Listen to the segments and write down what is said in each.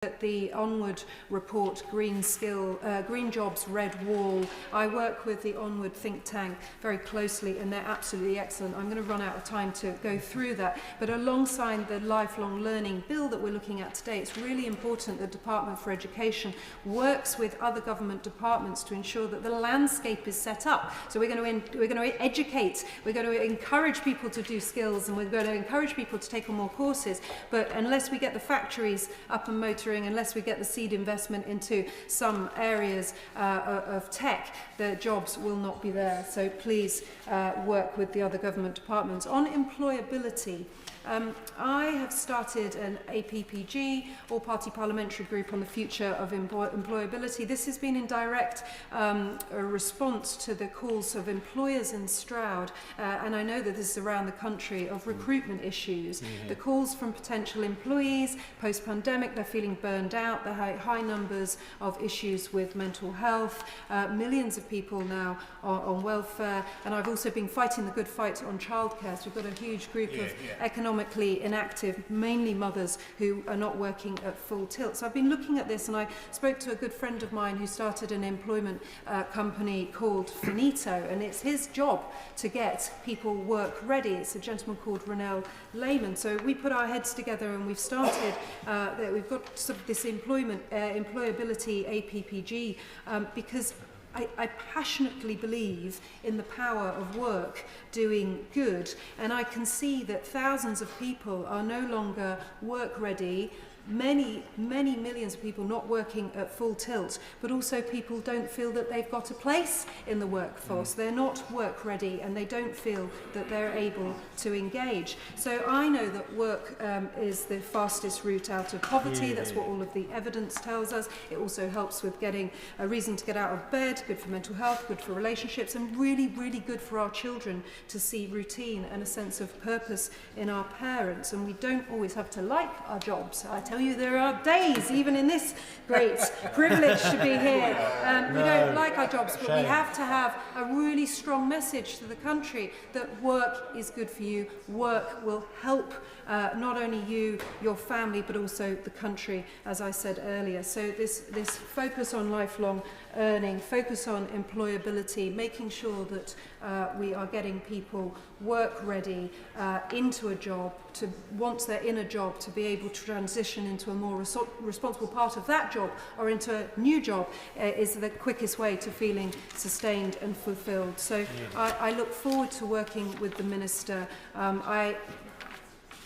At the Onward report, Green Jobs, Red Wall, I work with the Onward think tank very closely, and they're absolutely excellent. I'm going to run out of time to go through that, but alongside the lifelong learning bill that we're looking at today, it's really important the Department for Education works with other government departments to ensure that the landscape is set up. So we're going to educate, we're going to encourage people to do skills, and we're going to encourage people to take on more courses, but unless we get the factories up and motoring, unless we get the seed investment into some areas of tech, the jobs will not be there. So please work with the other government departments. On employability, I have started an APPG, all-party parliamentary group on the future of employability. This has been in direct response to the calls of employers in Stroud, and I know that this is around the country, of recruitment issues. The calls from potential employees, post-pandemic, they're feeling burned out, the high numbers of issues with mental health, millions of people now are on welfare, and I've also been fighting the good fight on childcare. So we've got a huge group of economically inactive, mainly mothers, who are not working at full tilt. So I've been looking at this, and I spoke to a good friend of mine who started an employment company called Finito, and it's his job to get people work ready. It's a gentleman called Leyen. So we put our heads together, and we've started, we've got sort of this employability APPG, because I passionately believe in the power of work doing good, and I can see that thousands of people are no longer work ready. Many millions of people not working at full tilt, but also people don't feel that they've got a place in the workforce. They're not work ready, and they don't feel that they're able to engage. So I know that work is the fastest route out of poverty. That's what all of the evidence tells us. It also helps with getting a reason to get out of bed, good for mental health, good for relationships, and really, really good for our children to see routine and a sense of purpose in our parents. And we don't always have to like our jobs. I tell you, there are days, even in this great privilege to be here, we don't like our jobs, but we have to have a really strong message to the country that work is good for you. Work will help not only you, your family, but also the country, as I said earlier. So this focus on lifelong earning, focus on employability, making sure that we are getting people work ready into a job, to once they're in a job, to be able to transition into a more responsible part of that job or into a new job is the quickest way to feeling sustained and fulfilled. So I look forward to working with the Minister. I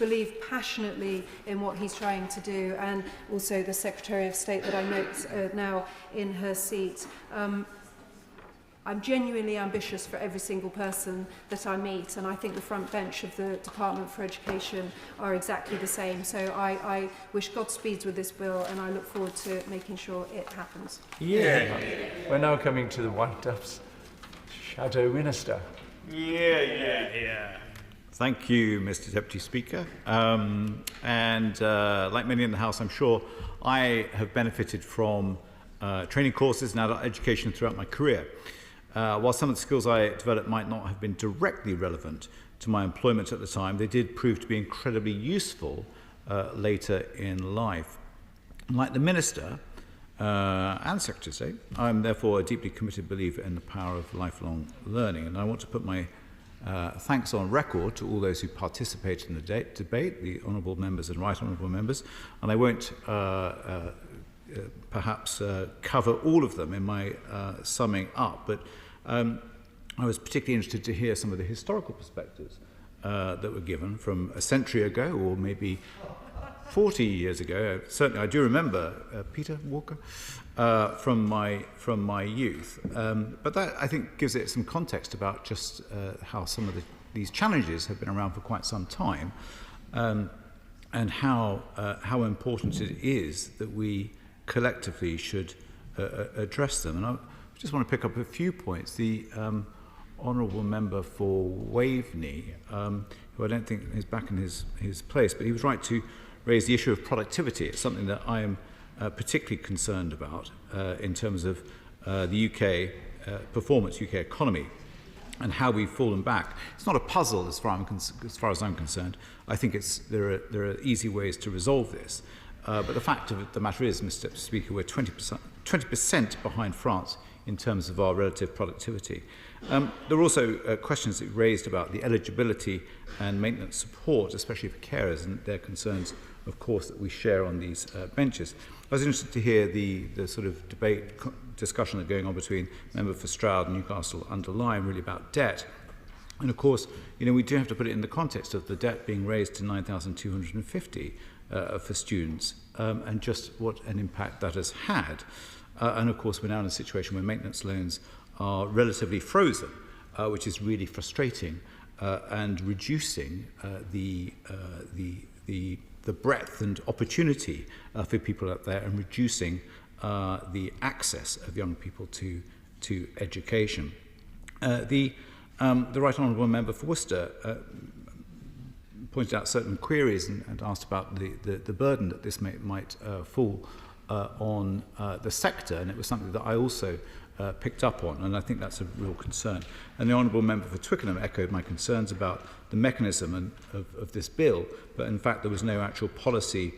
believe passionately in what he's trying to do, and also the Secretary of State that I note now in her seat. I'm genuinely ambitious for every single person that I meet, and I think the front bench of the Department for Education are exactly the same. So I wish Godspeed with this bill, and I look forward to making sure it happens. We're now coming to the White House Shadow Minister. Thank you, Mr. Deputy Speaker. Like many in the House, I'm sure I have benefited from training courses and adult education throughout my career. While some of the skills I developed might not have been directly relevant to my employment at the time, they did prove to be incredibly useful later in life. Like the Minister and Secretary of State, I'm therefore a deeply committed believer in the power of lifelong learning, and I want to put my thanks on record to all those who participated in the debate, the honourable members and right honourable members, and I won't perhaps cover all of them in my summing up, but I was particularly interested to hear some of the historical perspectives that were given from a century ago, or maybe 40 years ago. Certainly I do remember Peter Walker from my youth, but that I think gives it some context about just how some of these challenges have been around for quite some time, and how important it is that we collectively should address them. And I just want to pick up a few points. The honourable member for Waveney, who I don't think is back in his place, but he was right to raise the issue of productivity. It's something that I am particularly concerned about in terms of the UK performance, UK economy, and how we've fallen back. It's not a puzzle as far as I'm concerned. I think there are easy ways to resolve this. But the fact of the matter is, Mr. Deputy Speaker, we're 20% behind France in terms of our relative productivity. There are also questions that raised about the eligibility and maintenance support, especially for carers, and their concerns, of course, that we share on these benches. I was interested to hear the sort of discussion that's going on between Member for Stroud and Newcastle under Lyme, really about debt. And of course, we do have to put it in the context of the debt being raised to 9,250 for students, and just what an impact that has had. And of course, we're now in a situation where maintenance loans are relatively frozen, which is really frustrating and reducing the breadth and opportunity for people out there, and reducing the access of young people to education. The Right Honourable Member for Worcester pointed out certain queries and asked about the burden that this might fall on the sector, and it was something that I also picked up on, and I think that's a real concern. And the Honourable Member for Twickenham echoed my concerns about the mechanism of this bill, but in fact there was no actual policy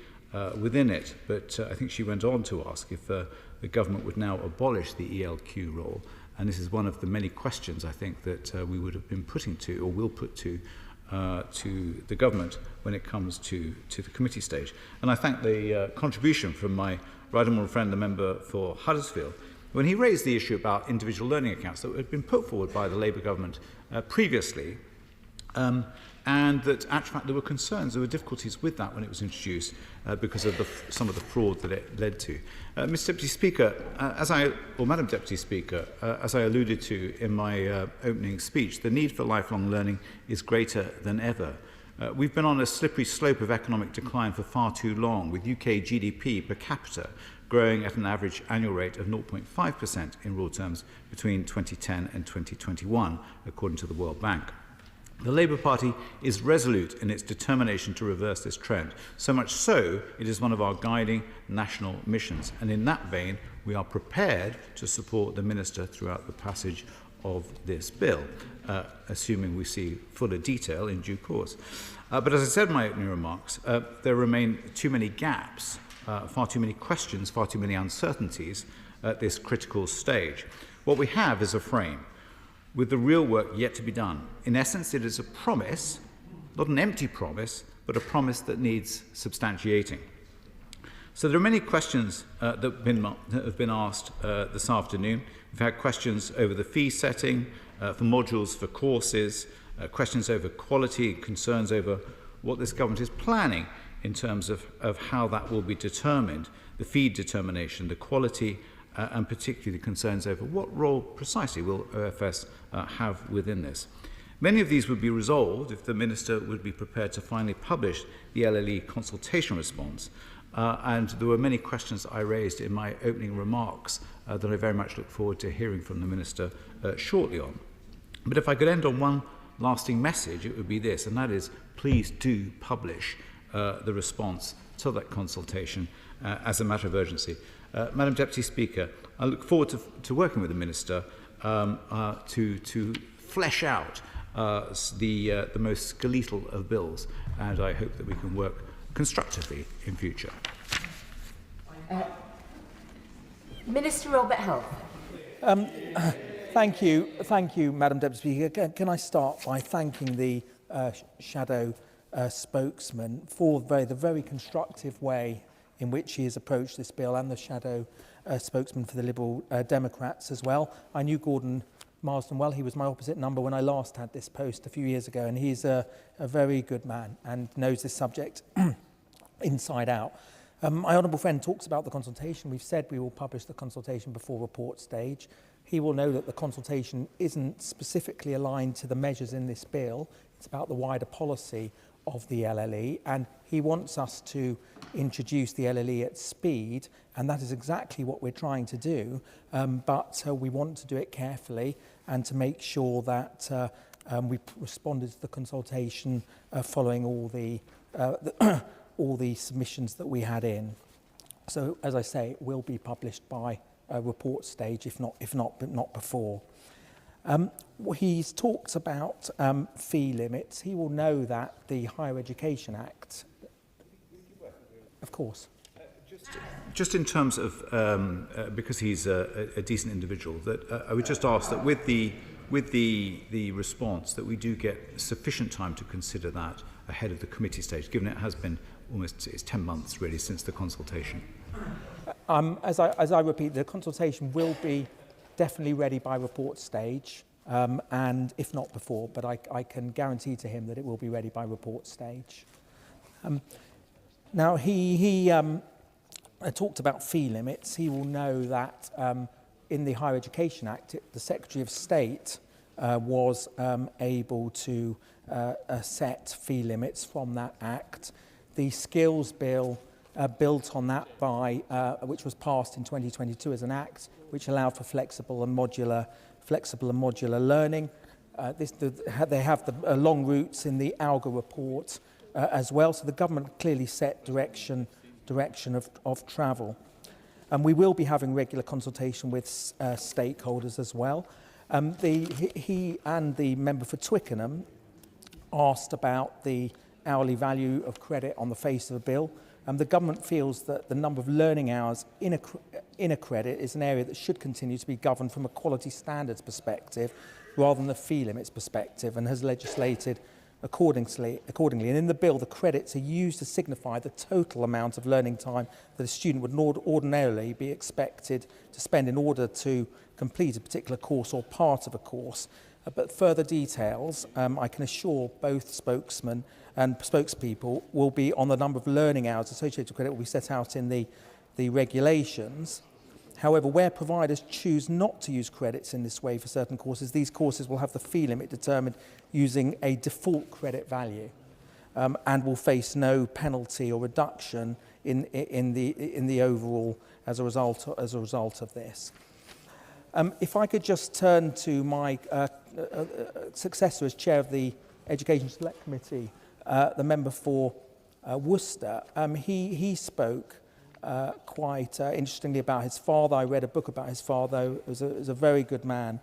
within it. But I think she went on to ask if the government would now abolish the ELQ role, and this is one of the many questions I think that we would have been putting to, or will put to the government when it comes to the committee stage. And I thank the contribution from my right honourable friend, the member for Huddersfield, when he raised the issue about individual learning accounts that had been put forward by the Labour government previously, and that actually there were concerns, there were difficulties with that when it was introduced because of some of the fraud that it led to. Mr. Deputy Speaker, Madam Deputy Speaker, as I alluded to in my opening speech, the need for lifelong learning is greater than ever. We've been on a slippery slope of economic decline for far too long, with UK GDP per capita growing at an average annual rate of 0.5% in real terms between 2010 and 2021, according to the World Bank. The Labour Party is resolute in its determination to reverse this trend, so much so it is one of our guiding national missions, and in that vein we are prepared to support the Minister throughout the passage of this bill, assuming we see fuller detail in due course. But as I said in my opening remarks, there remain too many gaps, far too many questions, far too many uncertainties at this critical stage. What we have is a frame with the real work yet to be done. In essence, it is a promise, not an empty promise, but a promise that needs substantiating. So there are many questions that have been asked this afternoon. We've had questions over the fee setting for modules, for courses, questions over quality, concerns over what this government is planning in terms of how that will be determined, the fee determination, the quality, and particularly concerns over what role precisely will OFS have within this. Many of these would be resolved if the Minister would be prepared to finally publish the LLE consultation response. And there were many questions I raised in my opening remarks that I very much look forward to hearing from the Minister shortly on. But if I could end on one lasting message, it would be this, and that is, please do publish the response to that consultation as a matter of urgency. Madam Deputy Speaker, I look forward to working with the Minister to flesh out the most skeletal of bills, and I hope that we can work constructively in future. Minister Robert Health. Thank you, Madam Deputy Speaker. Can I start by thanking the shadow spokesman for the very constructive way in which he has approached this bill, and the shadow spokesman for the Liberal Democrats as well. I knew Gordon Marsden well. He was my opposite number when I last had this post a few years ago, and he's a very good man and knows this subject inside out. My honourable friend talks about the consultation. We've said we will publish the consultation before report stage. He will know that the consultation isn't specifically aligned to the measures in this bill. It's about the wider policy of the LLE, and he wants us to introduce the LLE at speed, and that is exactly what we're trying to do, but we want to do it carefully and to make sure that we responded to the consultation following all the submissions that we had in. So, as I say, it will be published by report stage, if not before. He's talked about fee limits. He will know that the Higher Education Act, of course. just in terms of, because he's a decent individual, that I would just ask that with the response, that we do get sufficient time to consider that ahead of the committee stage, given it has been it's 10 months really since the consultation. As I repeat, the consultation will be definitely ready by report stage, and if not before, but I can guarantee to him that it will be ready by report stage. Now, he talked about fee limits. He will know that in the Higher Education Act, the Secretary of State was able to set fee limits from that Act. The Skills Bill built on that which was passed in 2022 as an Act, which allowed for flexible and modular learning. They have the long roots in the ALGA report as well. So the government clearly set direction of travel. And we will be having regular consultation with stakeholders as well. He and the member for Twickenham asked about the hourly value of credit on the face of the bill. The government feels that the number of learning hours in a credit is an area that should continue to be governed from a quality standards perspective rather than a fee limits perspective, and has legislated accordingly. And in the bill, the credits are used to signify the total amount of learning time that a student would ordinarily be expected to spend in order to complete a particular course or part of a course. But further details, I can assure both spokesmen and spokespeople, will be on the number of learning hours associated with credit will be set out in the regulations. However, where providers choose not to use credits in this way for certain courses, these courses will have the fee limit determined using a default credit value, and will face no penalty or reduction in the overall as a result of this. If I could just turn to my successor as chair of the Education Select Committee, the member for Worcester. He spoke quite interestingly about his father. I read a book about his father. He was a very good man.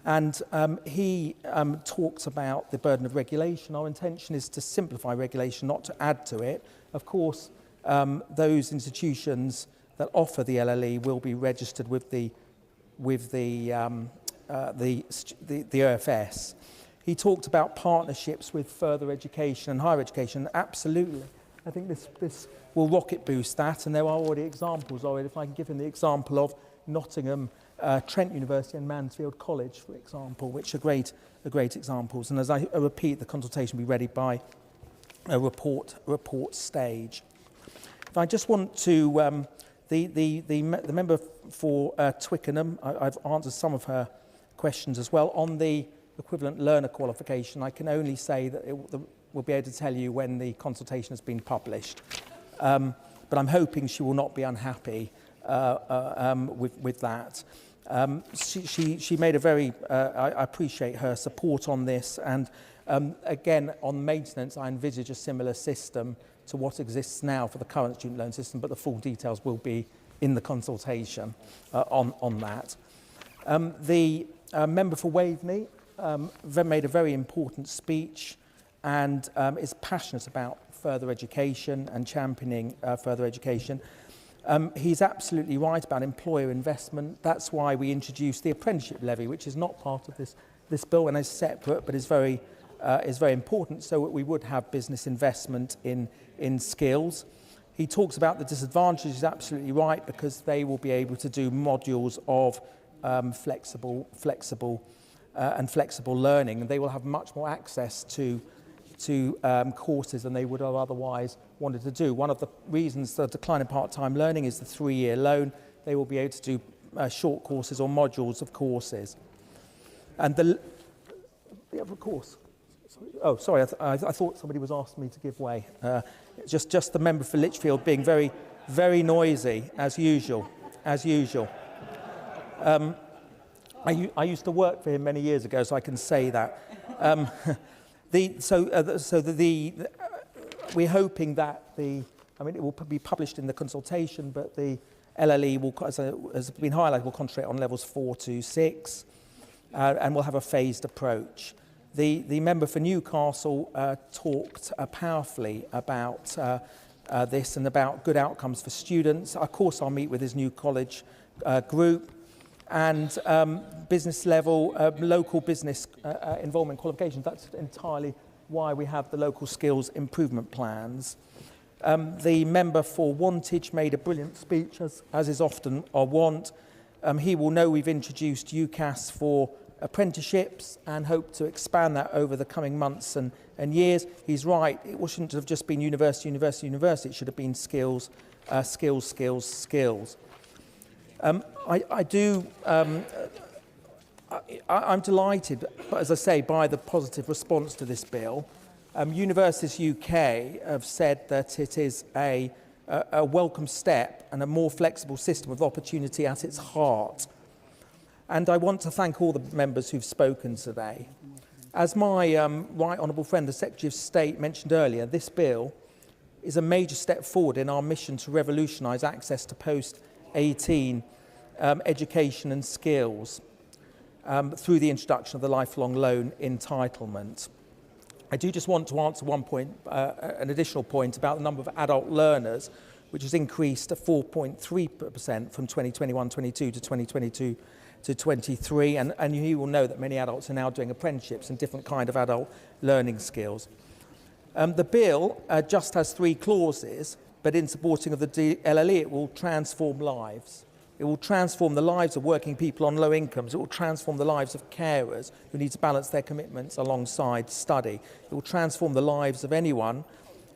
And he talks about the burden of regulation. Our intention is to simplify regulation, not to add to it. Of course, those institutions that offer the LLE will be registered with the OFS. He talked about partnerships with further education and higher education. Absolutely. I think this will rocket boost that, and there are already examples of it. If I can give him the example of Nottingham, Trent University and Mansfield College, for example, which are great examples. And as I repeat, the consultation will be ready by a report stage. If I just want to, the member for Twickenham, I've answered some of her questions as well. On the equivalent learner qualification, I can only say that we'll be able to tell you when the consultation has been published. But I'm hoping she will not be unhappy with that. She made a very, I appreciate her support on this, and again, on maintenance, I envisage a similar system to what exists now for the current student loan system, but the full details will be in the consultation on that. The member for Waveney made a very important speech and is passionate about further education and championing further education. He's absolutely right about employer investment. That's why we introduced the apprenticeship levy, which is not part of this bill and is separate, but is very important, so that we would have business investment in skills. He talks about the disadvantages. He's absolutely right, because they will be able to do modules of flexible learning, and they will have much more access to courses than they would have otherwise wanted to do. One of the reasons for the decline in part-time learning is the 3-year loan. They will be able to do short courses or modules of courses. And the other course. Oh, sorry, I thought somebody was asking me to give way. Just the member for Lichfield being very, very noisy, as usual. I used to work for him many years ago, so I can say that. We're hoping that it will be published in the consultation, but the LLE will, as has been highlighted, will concentrate on levels 4 to 6, and will have a phased approach. The member for Newcastle talked powerfully about this and about good outcomes for students. Of course, I'll meet with his new college group, and business level, local business involvement qualifications. That's entirely why we have the local skills improvement plans. The member for Wantage made a brilliant speech, as is often our want. He will know we've introduced UCAS for apprenticeships and hope to expand that over the coming months and years. He's right, it shouldn't have just been university, university, university. It should have been skills, skills, skills, skills. I'm delighted, as I say, by the positive response to this bill. Universities UK have said that it is a welcome step and a more flexible system of opportunity at its heart. And I want to thank all the members who've spoken today. As my right honourable friend, the Secretary of State, mentioned earlier, this bill is a major step forward in our mission to revolutionise access to post-18 education and skills through the introduction of the lifelong loan entitlement. I do just want to answer one point, an additional point about the number of adult learners, which has increased to 4.3% from 2021-22 to 2022 to 23, and you will know that many adults are now doing apprenticeships and different kind of adult learning skills. The bill just has 3 clauses, but in supporting of the LLE, it will transform lives. It will transform the lives of working people on low incomes. It will transform the lives of carers who need to balance their commitments alongside study. It will transform the lives of anyone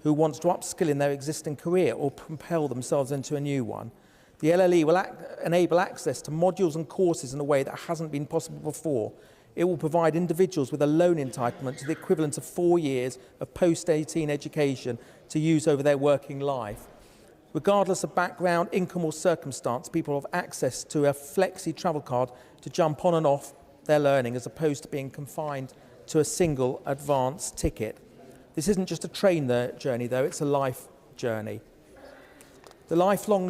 who wants to upskill in their existing career or propel themselves into a new one. The LLE will enable access to modules and courses in a way that hasn't been possible before. It will provide individuals with a loan entitlement to the equivalent of 4 years of post-18 education to use over their working life. Regardless of background, income or circumstance, people have access to a flexi travel card to jump on and off their learning as opposed to being confined to a single advance ticket. This isn't just a train journey though, it's a life journey. The Lifelong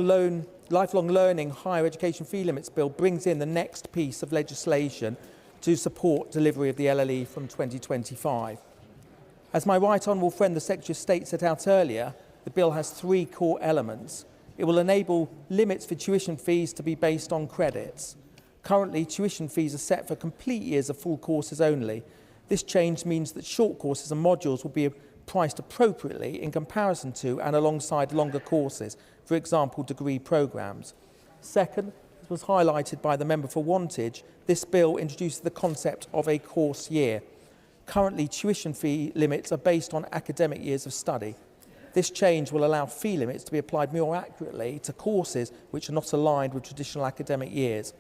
Learning Higher Education Fee Limits Bill brings in the next piece of legislation to support delivery of the LLE from 2025. As my right honourable friend, the Secretary of State, set out earlier, the bill has 3 core elements. It will enable limits for tuition fees to be based on credits. Currently, tuition fees are set for complete years of full courses only. This change means that short courses and modules will be priced appropriately in comparison to and alongside longer courses, for example, degree programmes. Second, as was highlighted by the member for Wantage, this bill introduces the concept of a course year. Currently, tuition fee limits are based on academic years of study. This change will allow fee limits to be applied more accurately to courses which are not aligned with traditional academic years.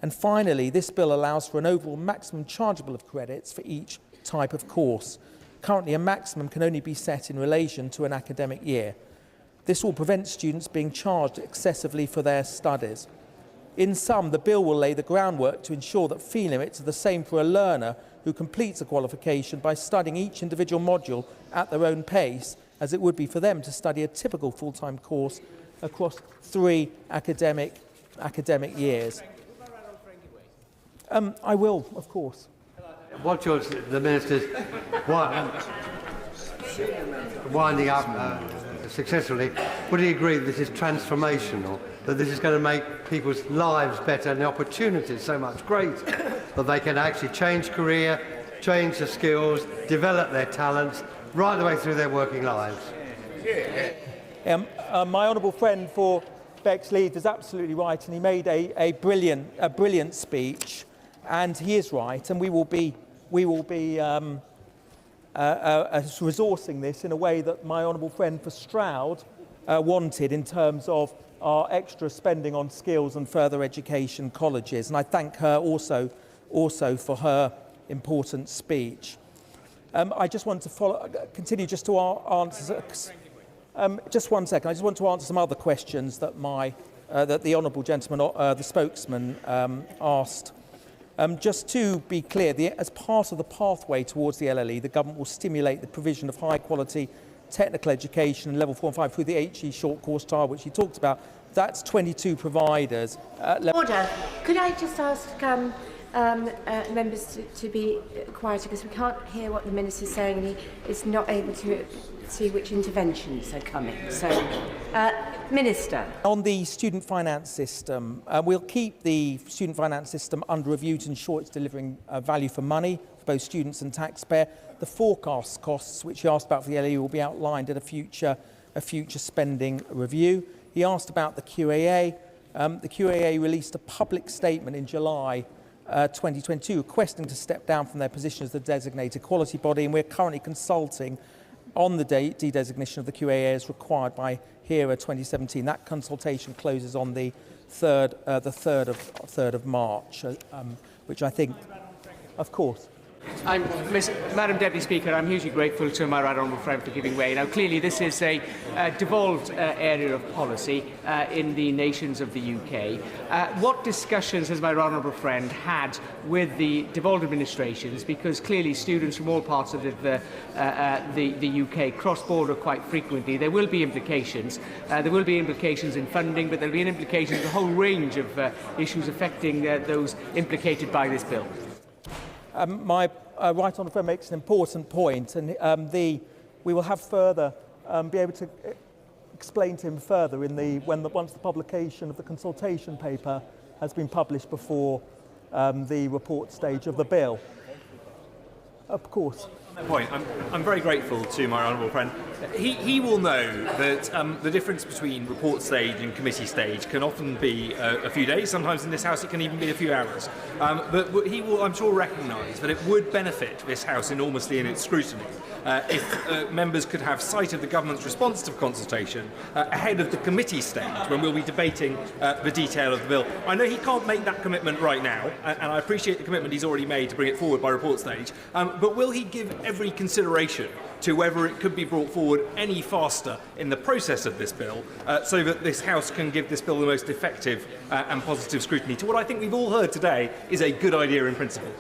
And finally, this bill allows for an overall maximum chargeable of credits for each type of course. Currently, a maximum can only be set in relation to an academic year. This will prevent students being charged excessively for their studies. In sum, the bill will lay the groundwork to ensure that fee limits are the same for a learner who completes a qualification by studying each individual module at their own pace, as it would be for them to study a typical full-time course across 3 academic years. I will, of course. While the Minister's winding up successfully, would he agree that this is transformational, that this is going to make people's lives better and the opportunities so much greater, that they can actually change career, change the skills, develop their talents, right the way through their working lives? My honourable friend for Bexley is absolutely right, and he made a brilliant speech, and he is right, and we will be resourcing this in a way that my honourable friend for Stroud wanted in terms of our extra spending on skills and further education colleges, and I thank her also for her important speech. I just want to continue just to answer. Just one second. I just want to answer some other questions that that the honourable gentleman, the spokesman, asked. Just to be clear, as part of the pathway towards the LLE, the government will stimulate the provision of high-quality technical education in level 4 and 5 through the HE short course trial, which he talked about. That's 22 providers. Order. Could I just ask members to be quieter because we can't hear what the Minister's saying and he is not able to see which interventions are coming. So, Minister. On the student finance system, we'll keep the student finance system under review to ensure it's delivering value for money for both students and taxpayer. The forecast costs, which he asked about for the LE, will be outlined at a future spending review. He asked about the QAA. The QAA released a public statement in July 2022 requesting to step down from their position as the designated quality body, and we're currently consulting on the de-designation of the QAA as required by HERA 2017. That consultation closes on the 3rd of March, which I think, of course. Madam Deputy Speaker, I'm hugely grateful to my right honourable friend for giving way. Now, clearly, this is a devolved area of policy in the nations of the UK. What discussions has my right honourable friend had with the devolved administrations? Because clearly, students from all parts of the UK cross-border quite frequently. There will be implications. There will be implications in funding, but there will be implications in a whole range of issues affecting those implicated by this bill. My right honourable friend makes an important point, and we will have further be able to explain to him further in once the publication of the consultation paper has been published before the report stage of the bill. Of course. Point. I'm very grateful to my honourable friend. He will know that the difference between report stage and committee stage can often be a few days. Sometimes in this House it can even be a few hours. But he will, I'm sure, recognise that it would benefit this House enormously in its scrutiny if members could have sight of the government's response to consultation ahead of the committee stage when we'll be debating the detail of the bill. I know he can't make that commitment right now, and I appreciate the commitment he's already made to bring it forward by report stage, but will he give every consideration to whether it could be brought forward any faster in the process of this bill so that this House can give this bill the most effective and positive scrutiny to what I think we've all heard today is a good idea in principle?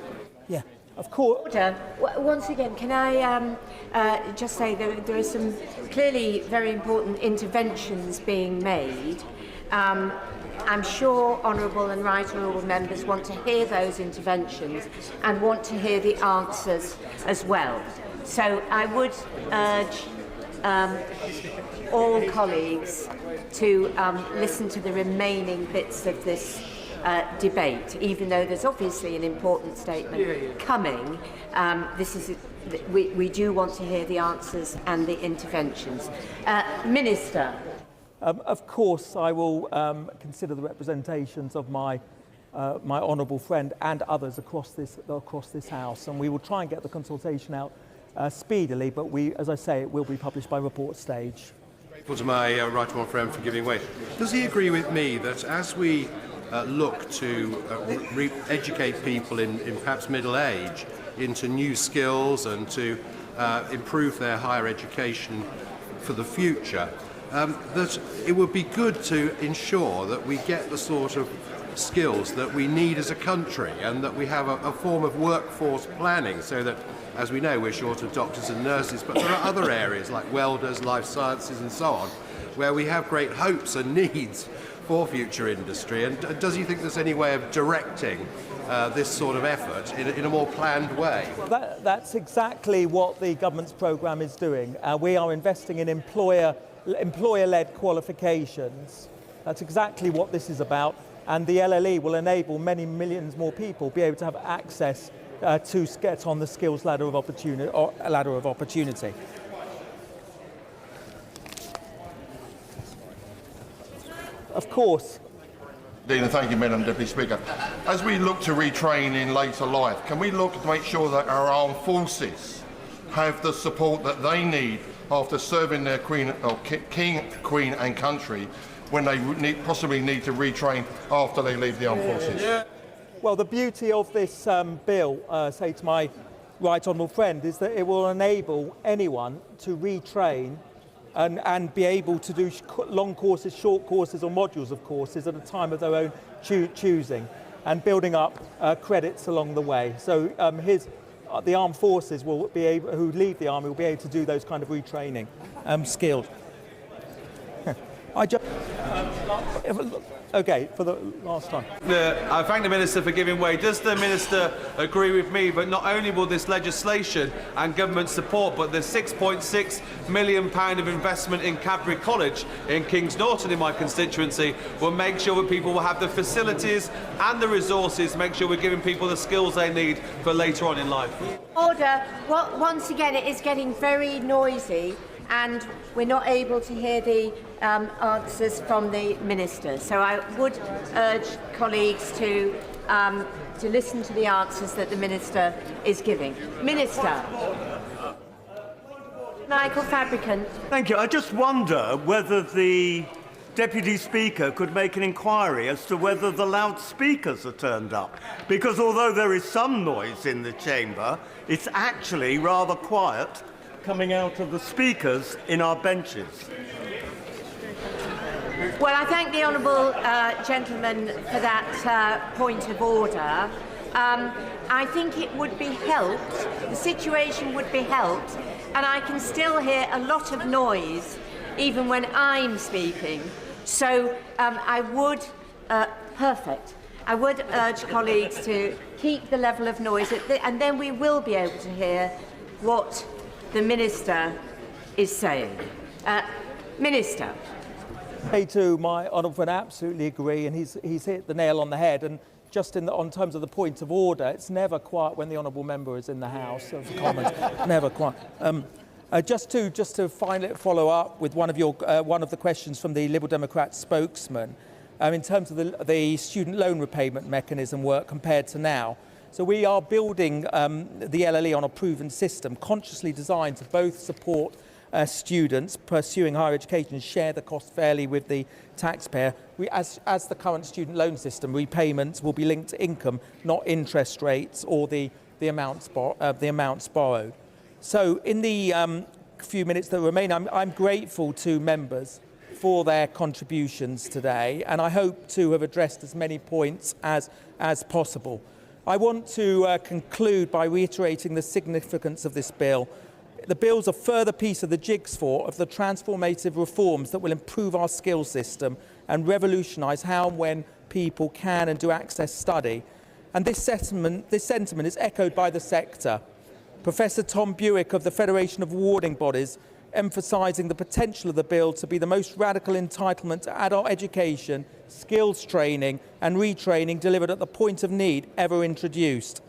Yeah, of course. Order. Once again, can I just say there are some clearly very important interventions being made. I'm sure honourable and right honourable members want to hear those interventions and want to hear the answers as well. So I would urge all colleagues to listen to the remaining bits of this debate, even though there's obviously an important statement coming. We do want to hear the answers and the interventions. Minister. Of course, I will consider the representations of my honourable friend and others across this House, and we will try and get the consultation out speedily. But as I say, it will be published by report stage. Grateful to my right honourable friend for giving way. Does he agree with me that as we look to educate people in perhaps middle age into new skills and to improve their higher education for the future, that it would be good to ensure that we get the sort of skills that we need as a country and that we have a form of workforce planning so that, as we know, we're short of doctors and nurses, but there are other areas like welders, life sciences and so on, where we have great hopes and needs for future industry. And does he think there's any way of directing this sort of effort in a more planned way? That's exactly what the government's programme is doing. We are investing in employer-led qualifications. That's exactly what this is about, and the LLE will enable many millions more people be able to have access to get on the skills ladder of opportunity. Of course. Dean, thank you, Madam Deputy Speaker. As we look to retrain in later life, can we look to make sure that our armed forces have the support that they need after serving their king, queen and country when they possibly need to retrain after they leave the armed forces? Yeah. Well, the beauty of this bill, say to my right honourable friend, is that it will enable anyone to retrain and be able to do long courses, short courses or modules of courses at a time of their own choosing, and building up credits along the way. So the armed forces will be able, who leave the army will be able to do those kind of retraining skilled. Okay, for the last time. I thank the Minister for giving way. Does the Minister agree with me that not only will this legislation and government support, but the £6.6 million of investment in Cadbury College in Kings Norton in my constituency will make sure that people will have the facilities and the resources to make sure we're giving people the skills they need for later on in life? Order. Well, once again, it is getting very noisy, and we're not able to hear the answers from the Minister. So I would urge colleagues to listen to the answers that the Minister is giving. Minister. Michael Fabricant. Thank you. I just wonder whether the Deputy Speaker could make an inquiry as to whether the loudspeakers are turned up. Because although there is some noise in the chamber, it's actually rather quiet coming out of the speakers in our benches. Well, I thank the honourable gentleman for that point of order. I think it would be helped, the situation would be helped, and I can still hear a lot of noise even when I'm speaking. So I would urge colleagues to keep the level of noise, and then we will be able to hear what the Minister is saying. Minister. I too, my honourable friend, absolutely agree, and he's hit the nail on the head. And just on terms of the point of order, it's never quiet when the honourable member is in the House of Commons. Never quiet. Just to finally follow up with one of the questions from the Liberal Democrat spokesman, in terms of the student loan repayment mechanism work compared to now. So we are building the LLE on a proven system, consciously designed to both support students pursuing higher education and share the cost fairly with the taxpayer. As the current student loan system, repayments will be linked to income, not interest rates or the amounts borrowed. So in the few minutes that remain, I'm grateful to members for their contributions today, and I hope to have addressed as many points as possible. I want to conclude by reiterating the significance of this bill. The bill is a further piece of the jigsaw of the transformative reforms that will improve our skills system and revolutionise how and when people can and do access study. And this sentiment is echoed by the sector. Professor Tom Buick of the Federation of Awarding Bodies emphasising the potential of the bill to be the most radical entitlement to adult education, skills training and retraining delivered at the point of need ever introduced.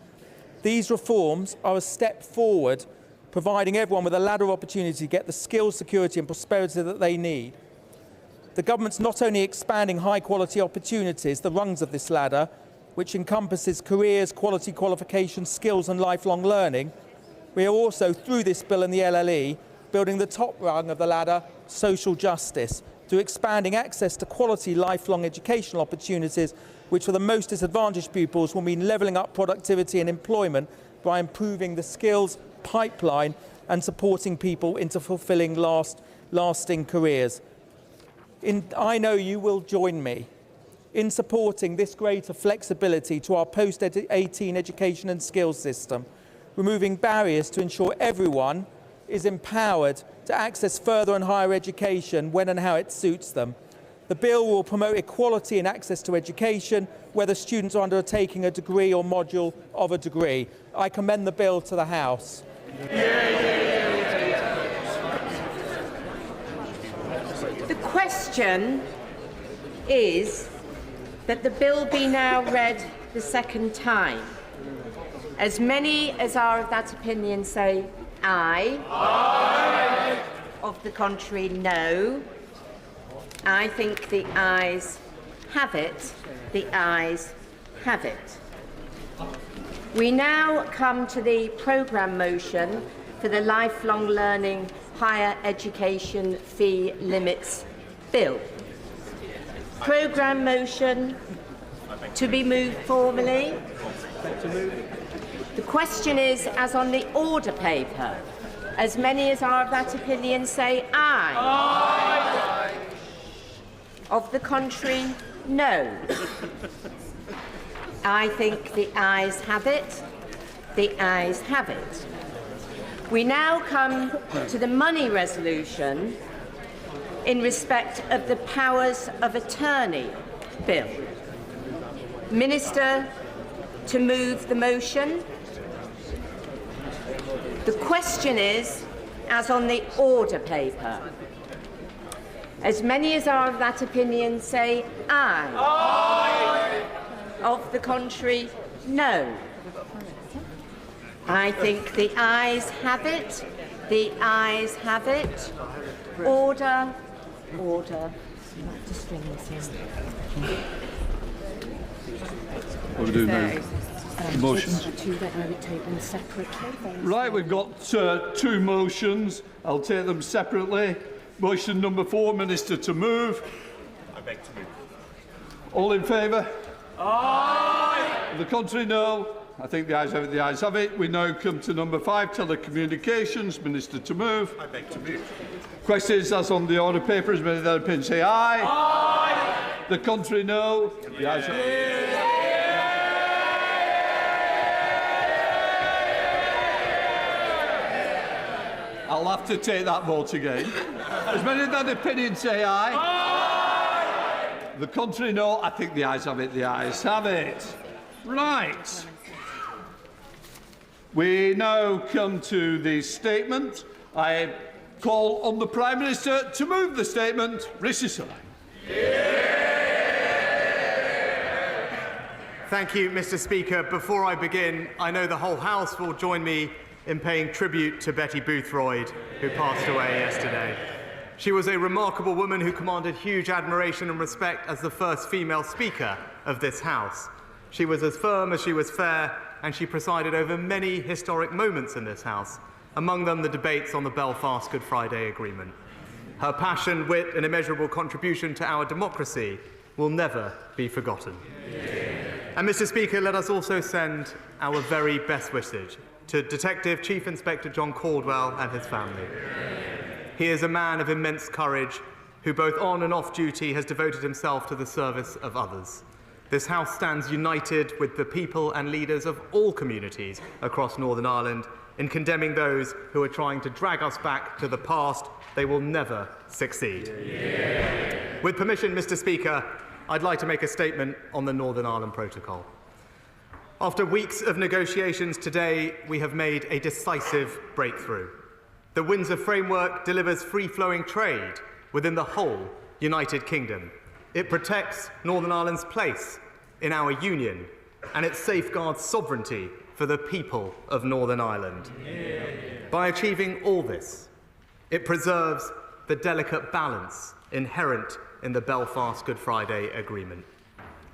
These reforms are a step forward, providing everyone with a ladder opportunity to get the skills, security and prosperity that they need. The government's not only expanding high-quality opportunities, the rungs of this ladder, which encompasses careers, quality qualifications, skills and lifelong learning, we are also, through this bill and the LLE, building the top rung of the ladder, social justice, through expanding access to quality lifelong educational opportunities, which for the most disadvantaged pupils will mean levelling up productivity and employment by improving the skills pipeline and supporting people into fulfilling lasting careers. I know you will join me in supporting this greater flexibility to our post-18 education and skills system, removing barriers to ensure everyone is empowered to access further and higher education when and how it suits them. The bill will promote equality in access to education, whether students are undertaking a degree or module of a degree. I commend the bill to the House. The question is that the bill be now read the second time. As many as are of that opinion say aye. Aye. Of the contrary, no. I think the ayes have it. The ayes have it. We now come to the programme motion for the Lifelong Learning Higher Education Fee Limits Bill. Programme motion to be moved formally. The question is, as on the order paper, as many as are of that opinion say aye. Aye. Of the contrary, no. I think the ayes have it. The ayes have it. We now come to the money resolution in respect of the powers of attorney bill. Minister to move the motion. The question is, as on the order paper. As many as are of that opinion say aye. Aye. Of the contrary, no. I think the ayes have it. The ayes have it. Order. Order. What do we do now? Motions? Right, we've got two motions. I'll take them separately. Motion number 4, Minister to move. I beg to move. All in favour? Aye. The contrary, no. I think the ayes have it. The ayes have it. We now come to number 5, telecommunications. Minister to move. I beg to move. Questions as on the order paper. As many that opinion say aye. Aye. The contrary, no. The ayes have it. I'll have to take that vote again. As many of that opinion say aye. Aye. The contrary, no. I think the ayes have it. The ayes have it. Right. We now come to the statement. I call on the Prime Minister to move the statement. Rishi Sunak. Thank you, Mr. Speaker. Before I begin, I know the whole House will join me in paying tribute to Betty Boothroyd, who passed away yesterday. She was a remarkable woman who commanded huge admiration and respect as the first female Speaker of this House. She was as firm as she was fair, and she presided over many historic moments in this House, among them the debates on the Belfast Good Friday Agreement. Her passion, wit, and immeasurable contribution to our democracy will never be forgotten. And Mr. Speaker, let us also send our very best wishes to Detective Chief Inspector John Caldwell and his family. He is a man of immense courage who both on and off duty has devoted himself to the service of others. This House stands united with the people and leaders of all communities across Northern Ireland in condemning those who are trying to drag us back to the past. They will never succeed. With permission, Mr. Speaker, I'd like to make a statement on the Northern Ireland Protocol. After weeks of negotiations today, we have made a decisive breakthrough. The Windsor framework delivers free-flowing trade within the whole United Kingdom. It protects Northern Ireland's place in our union, and it safeguards sovereignty for the people of Northern Ireland. By achieving all this, it preserves the delicate balance inherent in the Belfast Good Friday Agreement.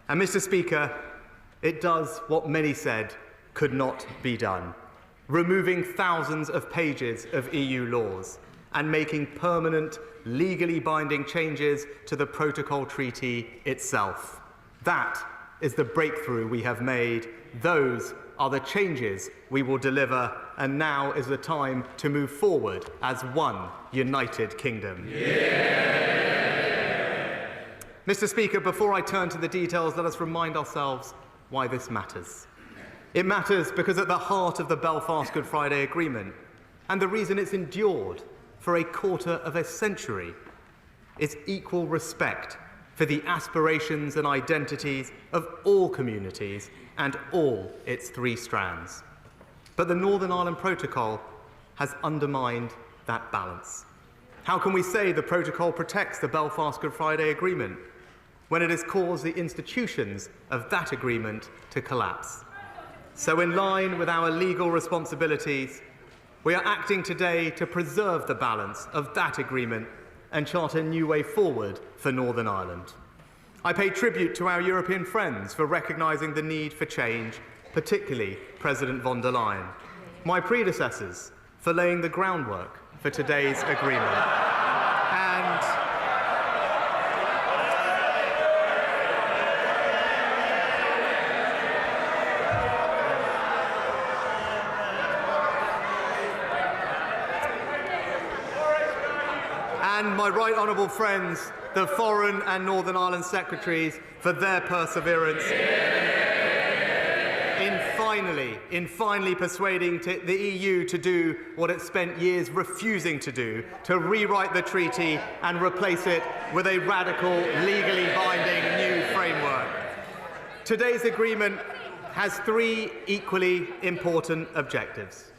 And Mr. Speaker, it does what many said could not be done, removing thousands of pages of EU laws and making permanent, legally binding changes to the Protocol Treaty itself. That is the breakthrough we have made. Those are the changes we will deliver, and now is the time to move forward as one United Kingdom. Mr. Speaker, before I turn to the details, let us remind ourselves why this matters. It matters because at the heart of the Belfast Good Friday Agreement, and the reason it's endured for a quarter of a century, is equal respect for the aspirations and identities of all communities and all its 3 strands. But the Northern Ireland Protocol has undermined that balance. How can we say the Protocol protects the Belfast Good Friday Agreement when it has caused the institutions of that agreement to collapse? So in line with our legal responsibilities, we are acting today to preserve the balance of that agreement and chart a new way forward for Northern Ireland. I pay tribute to our European friends for recognising the need for change, particularly President von der Leyen, my predecessors for laying the groundwork for today's agreement, and my right honourable friends, the Foreign and Northern Ireland Secretaries, for their perseverance in in finally persuading the EU to do what it spent years refusing to do, to rewrite the treaty and replace it with a radical, legally binding new framework. Today's agreement has three equally important objectives.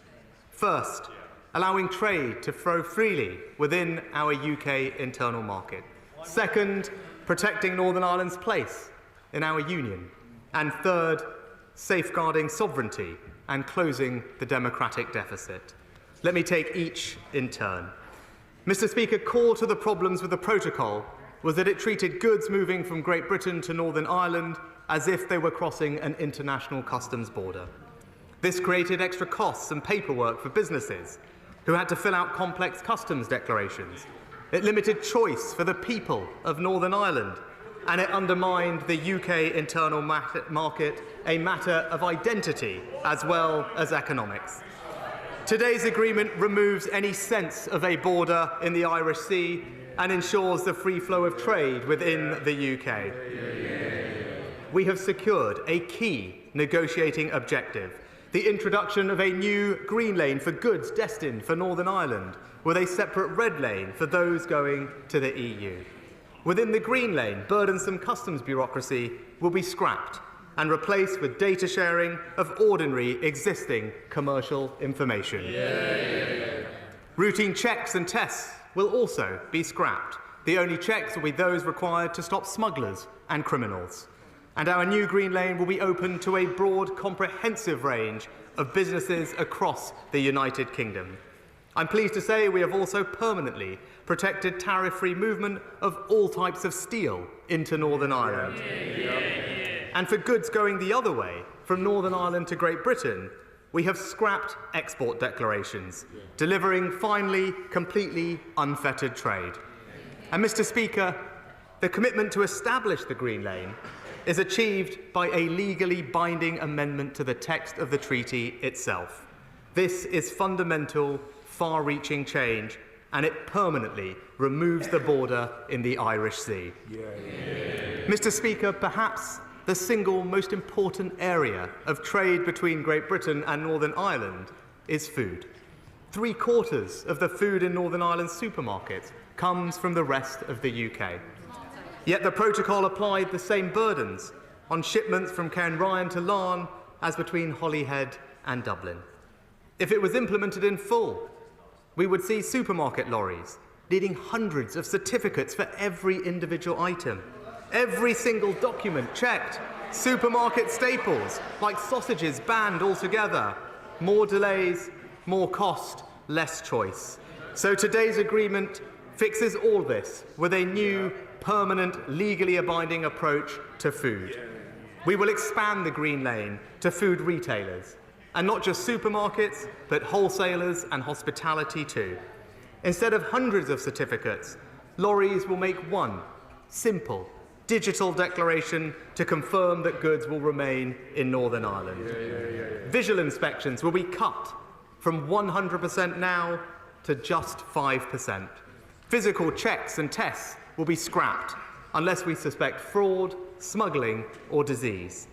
First, allowing trade to flow freely within our UK internal market. Second, protecting Northern Ireland's place in our union. And third, safeguarding sovereignty and closing the democratic deficit. Let me take each in turn. Mr. Speaker, core to the problems with the protocol was that it treated goods moving from Great Britain to Northern Ireland as if they were crossing an international customs border. This created extra costs and paperwork for businesses who had to fill out complex customs declarations. It limited choice for the people of Northern Ireland, and it undermined the UK internal market, a matter of identity as well as economics. Today's agreement removes any sense of a border in the Irish Sea and ensures the free flow of trade within the UK. We have secured a key negotiating objective, the introduction of a new green lane for goods destined for Northern Ireland, with a separate red lane for those going to the EU. Within the green lane, burdensome customs bureaucracy will be scrapped and replaced with data sharing of ordinary existing commercial information. Routine checks and tests will also be scrapped. The only checks will be those required to stop smugglers and criminals. And our new green lane will be open to a broad, comprehensive range of businesses across the United Kingdom. I'm pleased to say we have also permanently protected tariff-free movement of all types of steel into Northern Ireland. And for goods going the other way, from Northern Ireland to Great Britain, we have scrapped export declarations, delivering finally completely unfettered trade. And Mr. Speaker, the commitment to establish the green lane is achieved by a legally binding amendment to the text of the treaty itself. This is fundamental, far-reaching change, and it permanently removes the border in the Irish Sea. Mr. Speaker, perhaps the single most important area of trade between Great Britain and Northern Ireland is food. 3/4 of the food in Northern Ireland's supermarkets comes from the rest of the UK. Yet the protocol applied the same burdens on shipments from Cairnryan to Larne as between Holyhead and Dublin. If it was implemented in full, we would see supermarket lorries needing hundreds of certificates for every individual item, every single document checked, supermarket staples like sausages banned altogether, more delays, more cost, less choice. So today's agreement fixes all this with a new, permanent, legally abiding approach to food. We will expand the green lane to food retailers, and not just supermarkets, but wholesalers and hospitality too. Instead of hundreds of certificates, lorries will make one simple, digital declaration to confirm that goods will remain in Northern Ireland. Visual inspections will be cut from 100% now to just 5%. Physical checks and tests will be scrapped unless we suspect fraud, smuggling or disease.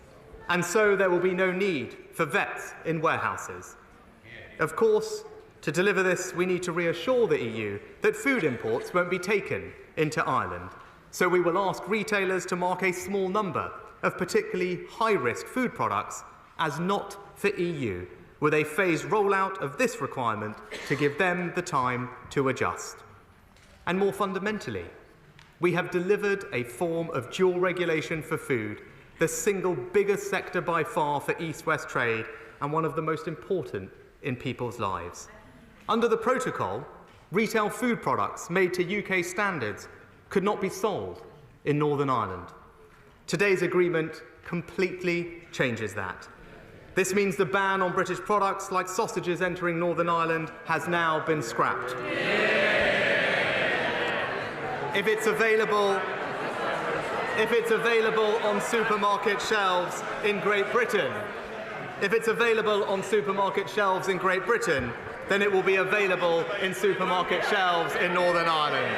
And so there will be no need for vets in warehouses. Of course, to deliver this, we need to reassure the EU that food imports won't be taken into Ireland. So we will ask retailers to mark a small number of particularly high-risk food products as not for EU, with a phased rollout of this requirement to give them the time to adjust. And more fundamentally, we have delivered a form of dual regulation for food, the single biggest sector by far for East-West trade and one of the most important in people's lives. Under the protocol, retail food products made to UK standards could not be sold in Northern Ireland. Today's agreement completely changes that. This means the ban on British products like sausages entering Northern Ireland has now been scrapped. If it's available on supermarket shelves in Great Britain, then it will be available in supermarket shelves in Northern Ireland.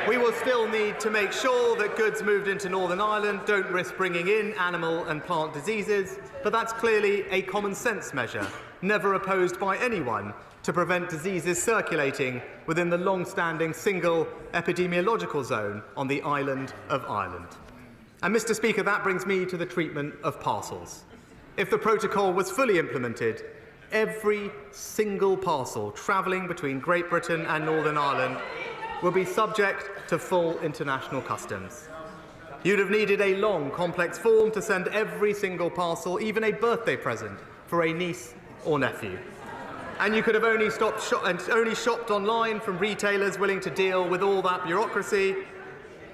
We will still need to make sure that goods moved into Northern Ireland don't risk bringing in animal and plant diseases, but that's clearly a common sense measure, never opposed by anyone, to prevent diseases circulating within the long-standing single epidemiological zone on the island of Ireland. And, Mr. Speaker, that brings me to the treatment of parcels. If the protocol was fully implemented, every single parcel travelling between Great Britain and Northern Ireland will be subject to full international customs. You'd have needed a long, complex form to send every single parcel, even a birthday present, for a niece or nephew. And you could have only shopped online from retailers willing to deal with all that bureaucracy,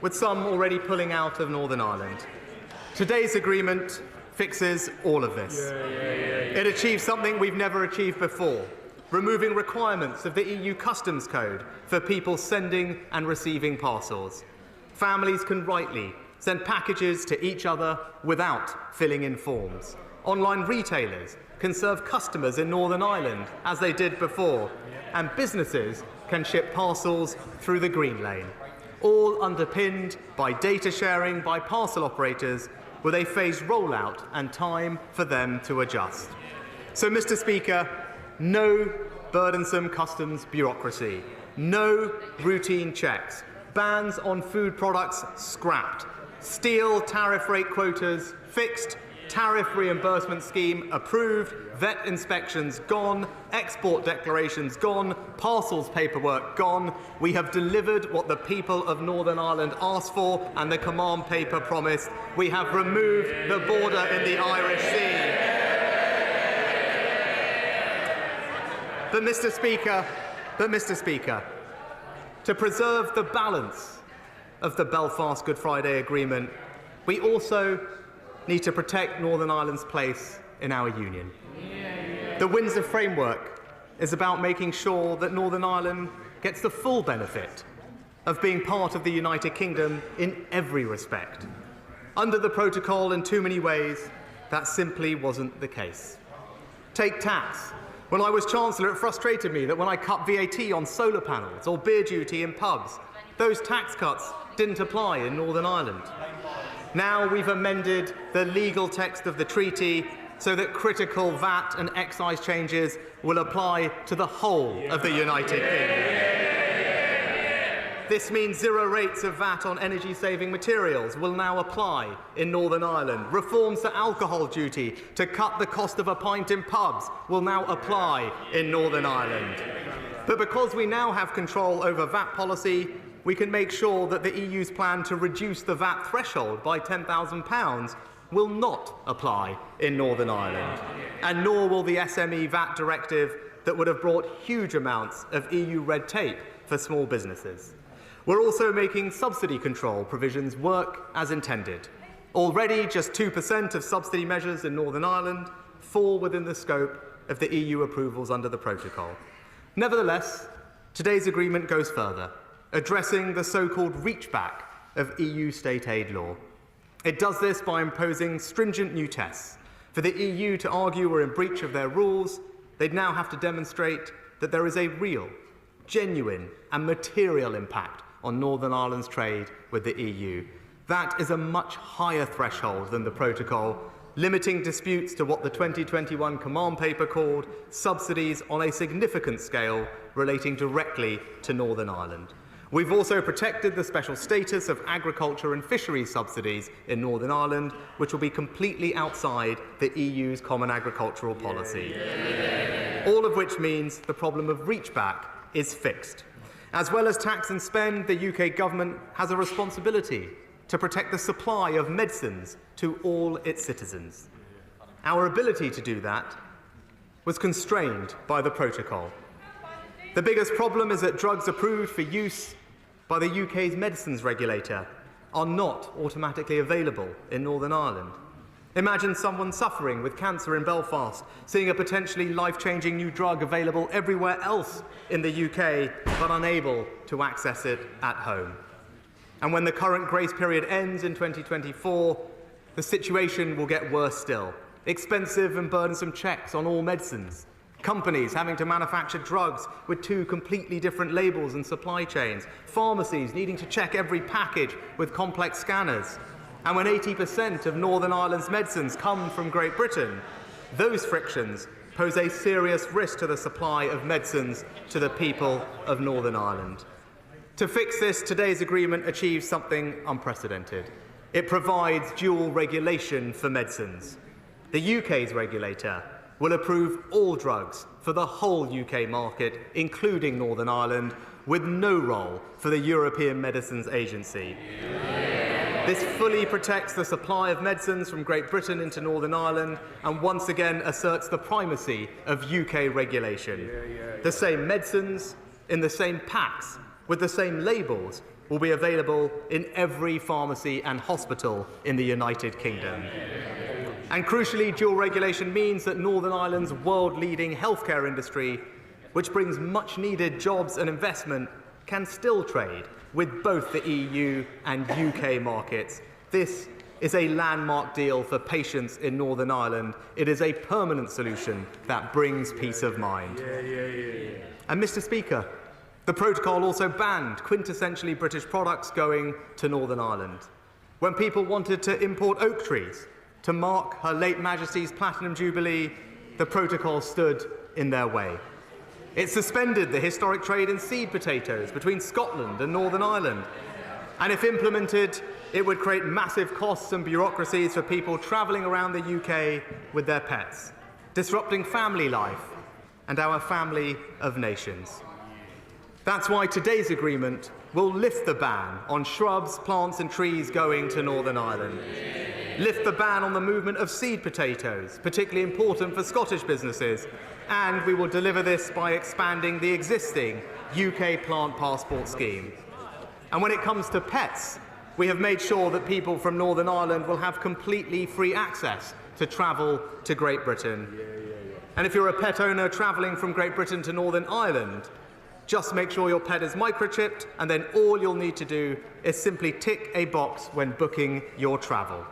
with some already pulling out of Northern Ireland. Today's agreement fixes all of this. It achieves something we've never achieved before, removing requirements of the EU Customs Code for people sending and receiving parcels. Families can rightly send packages to each other without filling in forms. Online retailers can serve customers in Northern Ireland as they did before, and businesses can ship parcels through the Green Lane, all underpinned by data sharing by parcel operators with a phased rollout and time for them to adjust. So, Mr. Speaker, no burdensome customs bureaucracy, no routine checks, bans on food products scrapped, steel tariff rate quotas fixed, tariff reimbursement scheme approved, vet inspections gone, export declarations gone, parcels paperwork gone. We have delivered what the people of Northern Ireland asked for and the command paper promised. We have removed the border in the Irish Sea. But Mr. Speaker, to preserve the balance of the Belfast Good Friday Agreement, we also need to protect Northern Ireland's place in our union. The Windsor framework is about making sure that Northern Ireland gets the full benefit of being part of the United Kingdom in every respect. Under the protocol, in too many ways, that simply wasn't the case. Take tax. When I was Chancellor, it frustrated me that when I cut VAT on solar panels or beer duty in pubs, those tax cuts didn't apply in Northern Ireland. Now we've amended the legal text of the treaty so that critical VAT and excise changes will apply to the whole of the United Kingdom. This means zero rates of VAT on energy-saving materials will now apply in Northern Ireland. Reforms to alcohol duty to cut the cost of a pint in pubs will now apply in Northern Ireland. But because we now have control over VAT policy, we can make sure that the EU's plan to reduce the VAT threshold by £10,000 will not apply in Northern Ireland, and nor will the SME VAT directive that would have brought huge amounts of EU red tape for small businesses. We're also making subsidy control provisions work as intended. Already, just 2% of subsidy measures in Northern Ireland fall within the scope of the EU approvals under the protocol. Nevertheless, today's agreement goes further, addressing the so-called reach-back of EU state aid law. It does this by imposing stringent new tests. For the EU to argue we're in breach of their rules, they'd now have to demonstrate that there is a real, genuine and material impact on Northern Ireland's trade with the EU. That is a much higher threshold than the protocol, limiting disputes to what the 2021 command paper called subsidies on a significant scale relating directly to Northern Ireland. We've also protected the special status of agriculture and fisheries subsidies in Northern Ireland, which will be completely outside the EU's common agricultural policy. All of which means the problem of reach-back is fixed. As well as tax and spend, the UK government has a responsibility to protect the supply of medicines to all its citizens. Our ability to do that was constrained by the protocol. The biggest problem is that drugs approved for use by the UK's medicines regulator are not automatically available in Northern Ireland. Imagine someone suffering with cancer in Belfast, seeing a potentially life-changing new drug available everywhere else in the UK, but unable to access it at home. And when the current grace period ends in 2024, the situation will get worse still. Expensive and burdensome checks on all medicines, Companies having to manufacture drugs with 2 completely different labels and supply chains. Pharmacies needing to check every package with complex scanners. And when 80% of Northern Ireland's medicines come from Great Britain, those frictions pose a serious risk to the supply of medicines to the people of Northern Ireland. To fix this, today's agreement achieves something unprecedented. It provides dual regulation for medicines. The UK's regulator will approve all drugs for the whole UK market, including Northern Ireland, with no role for the European Medicines Agency. This fully protects the supply of medicines from Great Britain into Northern Ireland and once again asserts the primacy of UK regulation. The same medicines, in the same packs, with the same labels, will be available in every pharmacy and hospital in the United Kingdom. And crucially, dual regulation means that Northern Ireland's world-leading healthcare industry, which brings much-needed jobs and investment, can still trade with both the EU and UK markets. This is a landmark deal for patients in Northern Ireland. It is a permanent solution that brings peace of mind. And Mr. Speaker, the protocol also banned quintessentially British products going to Northern Ireland. When people wanted to import oak trees to mark Her late Majesty's Platinum Jubilee, the protocol stood in their way. It suspended the historic trade in seed potatoes between Scotland and Northern Ireland. And if implemented, it would create massive costs and bureaucracies for people travelling around the UK with their pets, disrupting family life and our family of nations. That's why today's agreement will lift the ban on shrubs, plants and trees going to Northern Ireland. Lift the ban on the movement of seed potatoes, particularly important for Scottish businesses, and we will deliver this by expanding the existing UK plant passport scheme. And when it comes to pets, we have made sure that people from Northern Ireland will have completely free access to travel to Great Britain. And if you're a pet owner travelling from Great Britain to Northern Ireland, just make sure your pet is microchipped, and then all you'll need to do is simply tick a box when booking your travel.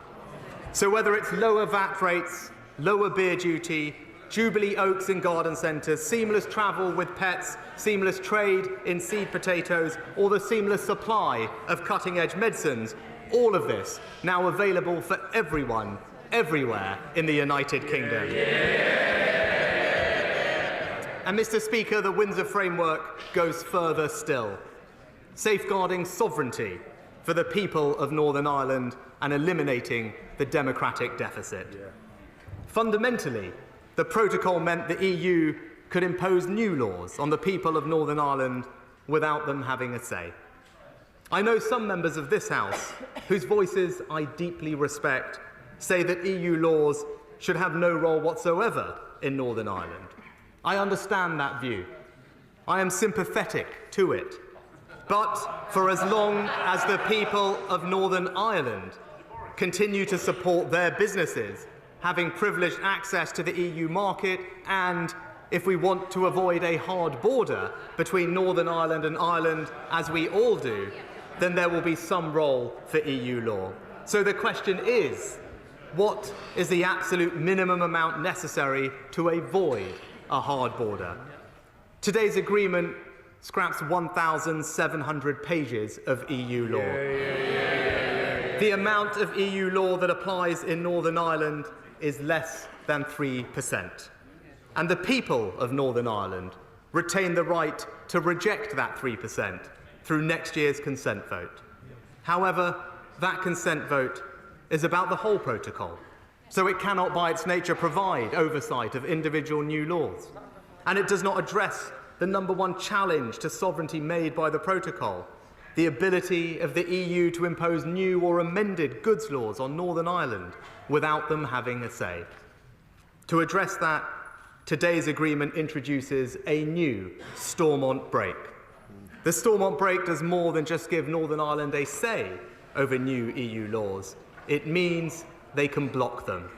So whether it's lower VAT rates, lower beer duty, Jubilee Oaks in garden centres, seamless travel with pets, seamless trade in seed potatoes, or the seamless supply of cutting-edge medicines, all of this now available for everyone, everywhere in the United Kingdom. And Mr. Speaker, the Windsor framework goes further still, safeguarding sovereignty for the people of Northern Ireland and eliminating the democratic deficit. Fundamentally, the protocol meant the EU could impose new laws on the people of Northern Ireland without them having a say. I know some members of this House, whose voices I deeply respect, say that EU laws should have no role whatsoever in Northern Ireland. I understand that view. I am sympathetic to it. But for as long as the people of Northern Ireland continue to support their businesses having privileged access to the EU market, and if we want to avoid a hard border between Northern Ireland and Ireland, as we all do, then there will be some role for EU law. So the question is, what is the absolute minimum amount necessary to avoid a hard border? Today's agreement scraps 1,700 pages of EU law. The amount of EU law that applies in Northern Ireland is less than 3%. And the people of Northern Ireland retain the right to reject that 3% through next year's consent vote. However, that consent vote is about the whole protocol, so it cannot by its nature provide oversight of individual new laws. And it does not address the number one challenge to sovereignty made by the protocol, the ability of the EU to impose new or amended goods laws on Northern Ireland without them having a say. To address that, today's agreement introduces a new Stormont break. The Stormont break does more than just give Northern Ireland a say over new EU laws. It means they can block them.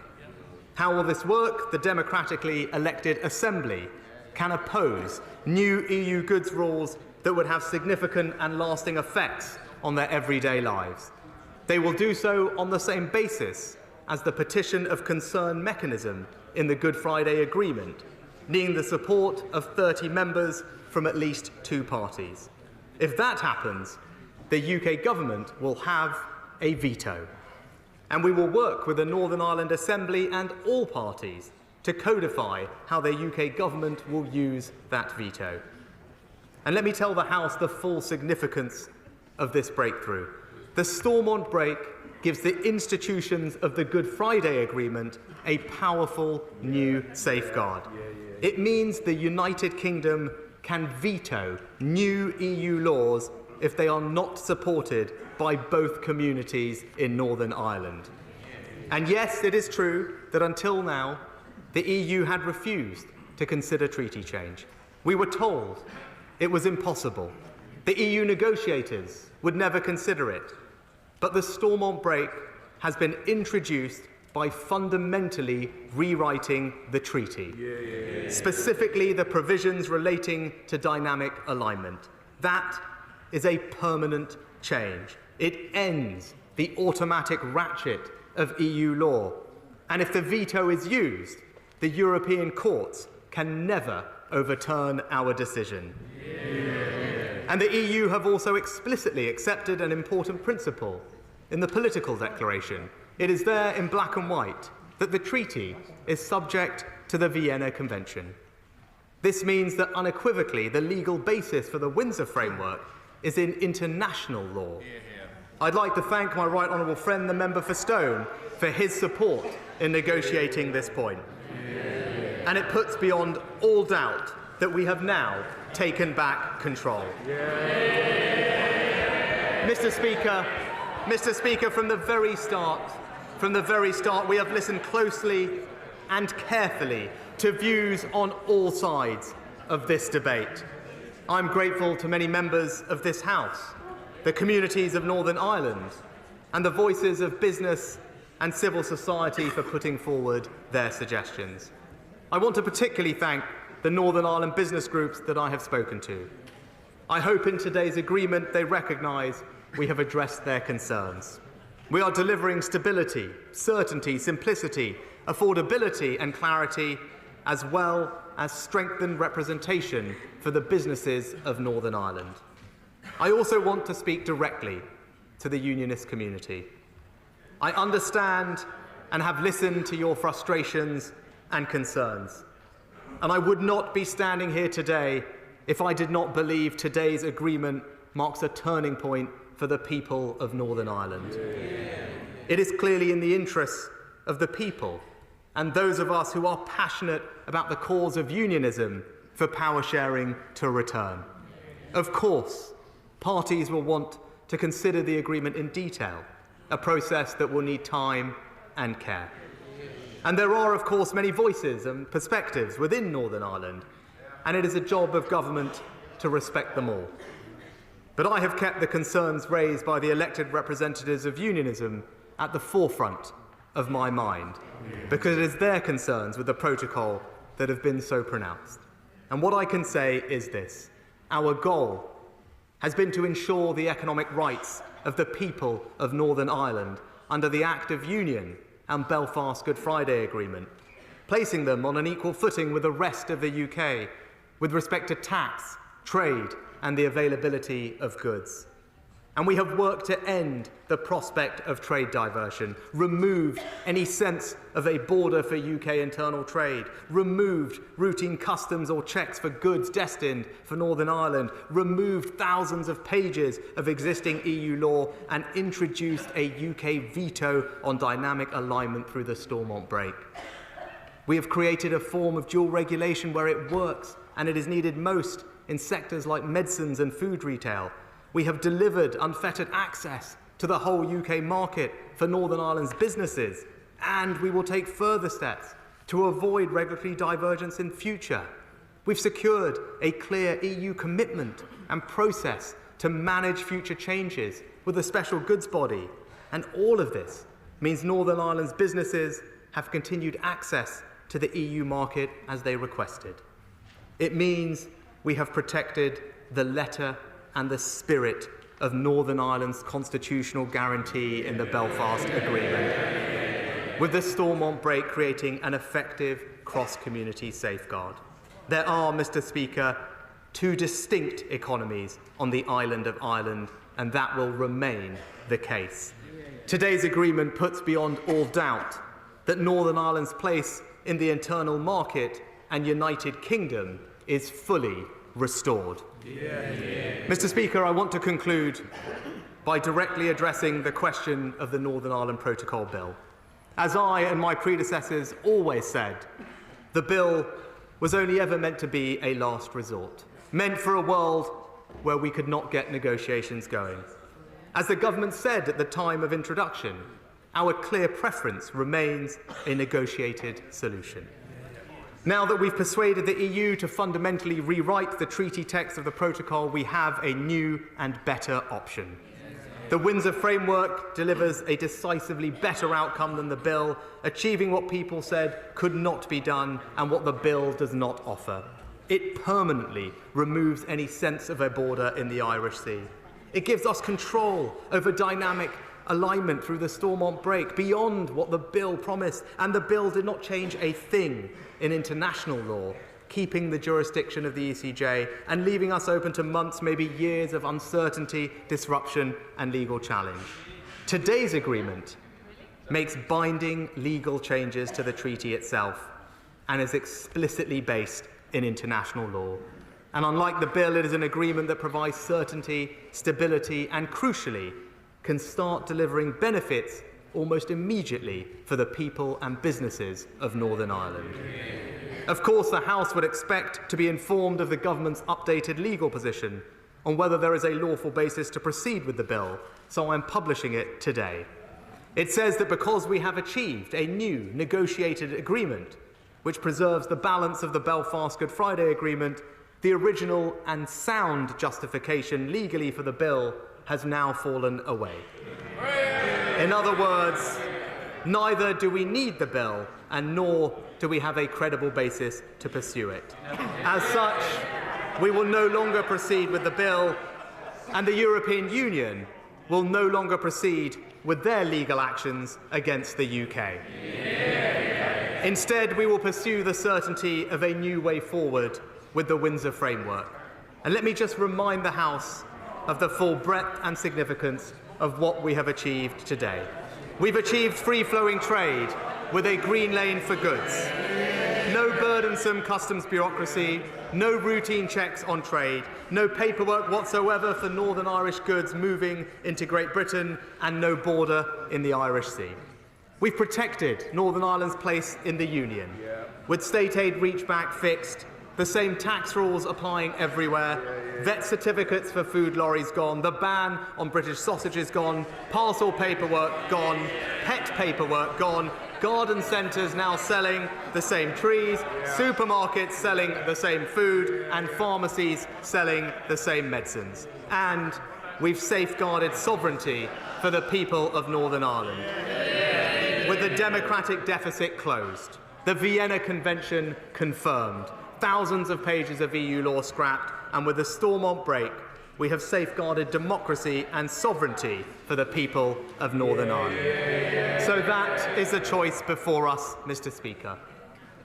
How will this work? The democratically elected Assembly can oppose new EU goods rules that would have significant and lasting effects on their everyday lives. They will do so on the same basis as the petition of concern mechanism in the Good Friday Agreement, needing the support of 30 members from at least 2 parties. If that happens, the UK government will have a veto. And we will work with the Northern Ireland Assembly and all parties to codify how the UK government will use that veto. And let me tell the House the full significance of this breakthrough. The Stormont break gives the institutions of the Good Friday Agreement a powerful new safeguard. It means the United Kingdom can veto new EU laws if they are not supported by both communities in Northern Ireland. And yes, it is true that until now, the EU had refused to consider treaty change. We were told it was impossible. The EU negotiators would never consider it. But the Stormont break has been introduced by fundamentally rewriting the treaty, specifically the provisions relating to dynamic alignment. That is a permanent change. It ends the automatic ratchet of EU law. And if the veto is used, the European courts can never overturn our decision. And the EU have also explicitly accepted an important principle in the political declaration. It is there in black and white that the treaty is subject to the Vienna Convention. This means that unequivocally the legal basis for the Windsor framework is in international law. I'd like to thank my right honourable friend, the member for Stone, for his support in negotiating this point. And it puts beyond all doubt that we have now taken back control. Mr. Speaker, from the very start, we have listened closely and carefully to views on all sides of this debate. I'm grateful to many members of this House, the communities of Northern Ireland, and the voices of business and civil society for putting forward their suggestions. I want to particularly thank the Northern Ireland business groups that I have spoken to. I hope in today's agreement they recognise we have addressed their concerns. We are delivering stability, certainty, simplicity, affordability and clarity, as well as strengthened representation for the businesses of Northern Ireland. I also want to speak directly to the unionist community. I understand and have listened to your frustrations and concerns. And I would not be standing here today if I did not believe today's agreement marks a turning point for the people of Northern Ireland. It is clearly in the interests of the people and those of us who are passionate about the cause of unionism for power sharing to return. Of course, parties will want to consider the agreement in detail, a process that will need time and care. And there are, of course, many voices and perspectives within Northern Ireland, and it is a job of government to respect them all. But I have kept the concerns raised by the elected representatives of unionism at the forefront of my mind, because it is their concerns with the protocol that have been so pronounced. And what I can say is this: our goal has been to ensure the economic rights of the people of Northern Ireland under the Act of Union and Belfast Good Friday Agreement, placing them on an equal footing with the rest of the UK with respect to tax, trade and the availability of goods. And we have worked to end the prospect of trade diversion, removed any sense of a border for UK internal trade, removed routine customs or checks for goods destined for Northern Ireland, removed thousands of pages of existing EU law and introduced a UK veto on dynamic alignment through the Stormont break. We have created a form of dual regulation where it works and it is needed most in sectors like medicines and food retail. We have delivered unfettered access to the whole UK market for Northern Ireland's businesses, and we will take further steps to avoid regulatory divergence in future. We've secured a clear EU commitment and process to manage future changes with a special goods body, and all of this means Northern Ireland's businesses have continued access to the EU market as they requested. It means we have protected the letter and the spirit of Northern Ireland's constitutional guarantee in the Belfast Agreement, with the Stormont break creating an effective cross-community safeguard. There are, Mr. Speaker, two distinct economies on the island of Ireland, and that will remain the case. Today's agreement puts beyond all doubt that Northern Ireland's place in the internal market and United Kingdom is fully restored. Mr. Speaker, I want to conclude by directly addressing the question of the Northern Ireland Protocol Bill. As I and my predecessors always said, the bill was only ever meant to be a last resort, meant for a world where we could not get negotiations going. As the government said at the time of introduction, our clear preference remains a negotiated solution. Now that we've persuaded the EU to fundamentally rewrite the treaty text of the protocol, we have a new and better option. The Windsor framework delivers a decisively better outcome than the bill, achieving what people said could not be done and what the bill does not offer. It permanently removes any sense of a border in the Irish Sea. It gives us control over dynamic alignment through the Stormont break beyond what the bill promised, and the bill did not change a thing in international law, keeping the jurisdiction of the ECJ and leaving us open to months, maybe years of uncertainty, disruption and legal challenge. Today's agreement makes binding legal changes to the treaty itself and is explicitly based in international law. And unlike the bill, it is an agreement that provides certainty, stability and, crucially, can start delivering benefits almost immediately for the people and businesses of Northern Ireland. Of course, the House would expect to be informed of the government's updated legal position on whether there is a lawful basis to proceed with the bill, so I'm publishing it today. It says that because we have achieved a new negotiated agreement which preserves the balance of the Belfast Good Friday Agreement, the original and sound justification legally for the bill has now fallen away. In other words, neither do we need the bill, and nor do we have a credible basis to pursue it. As such, we will no longer proceed with the bill, and the European Union will no longer proceed with their legal actions against the UK. Instead, we will pursue the certainty of a new way forward with the Windsor framework. And let me just remind the House of the full breadth and significance of what we have achieved today. We've achieved free-flowing trade with a green lane for goods, no burdensome customs bureaucracy, no routine checks on trade, no paperwork whatsoever for Northern Irish goods moving into Great Britain, and no border in the Irish Sea. We've protected Northern Ireland's place in the Union, with state aid reach-back fixed, the same tax rules applying everywhere, vet certificates for food lorries gone, the ban on British sausages gone, parcel paperwork gone, pet paperwork gone, garden centres now selling the same trees, supermarkets selling the same food, and pharmacies selling the same medicines. And we've safeguarded sovereignty for the people of Northern Ireland. With the democratic deficit closed, the Vienna Convention confirmed, thousands of pages of EU law scrapped, and with the Stormont break, we have safeguarded democracy and sovereignty for the people of Northern Ireland. So that is the choice before us, Mr. Speaker.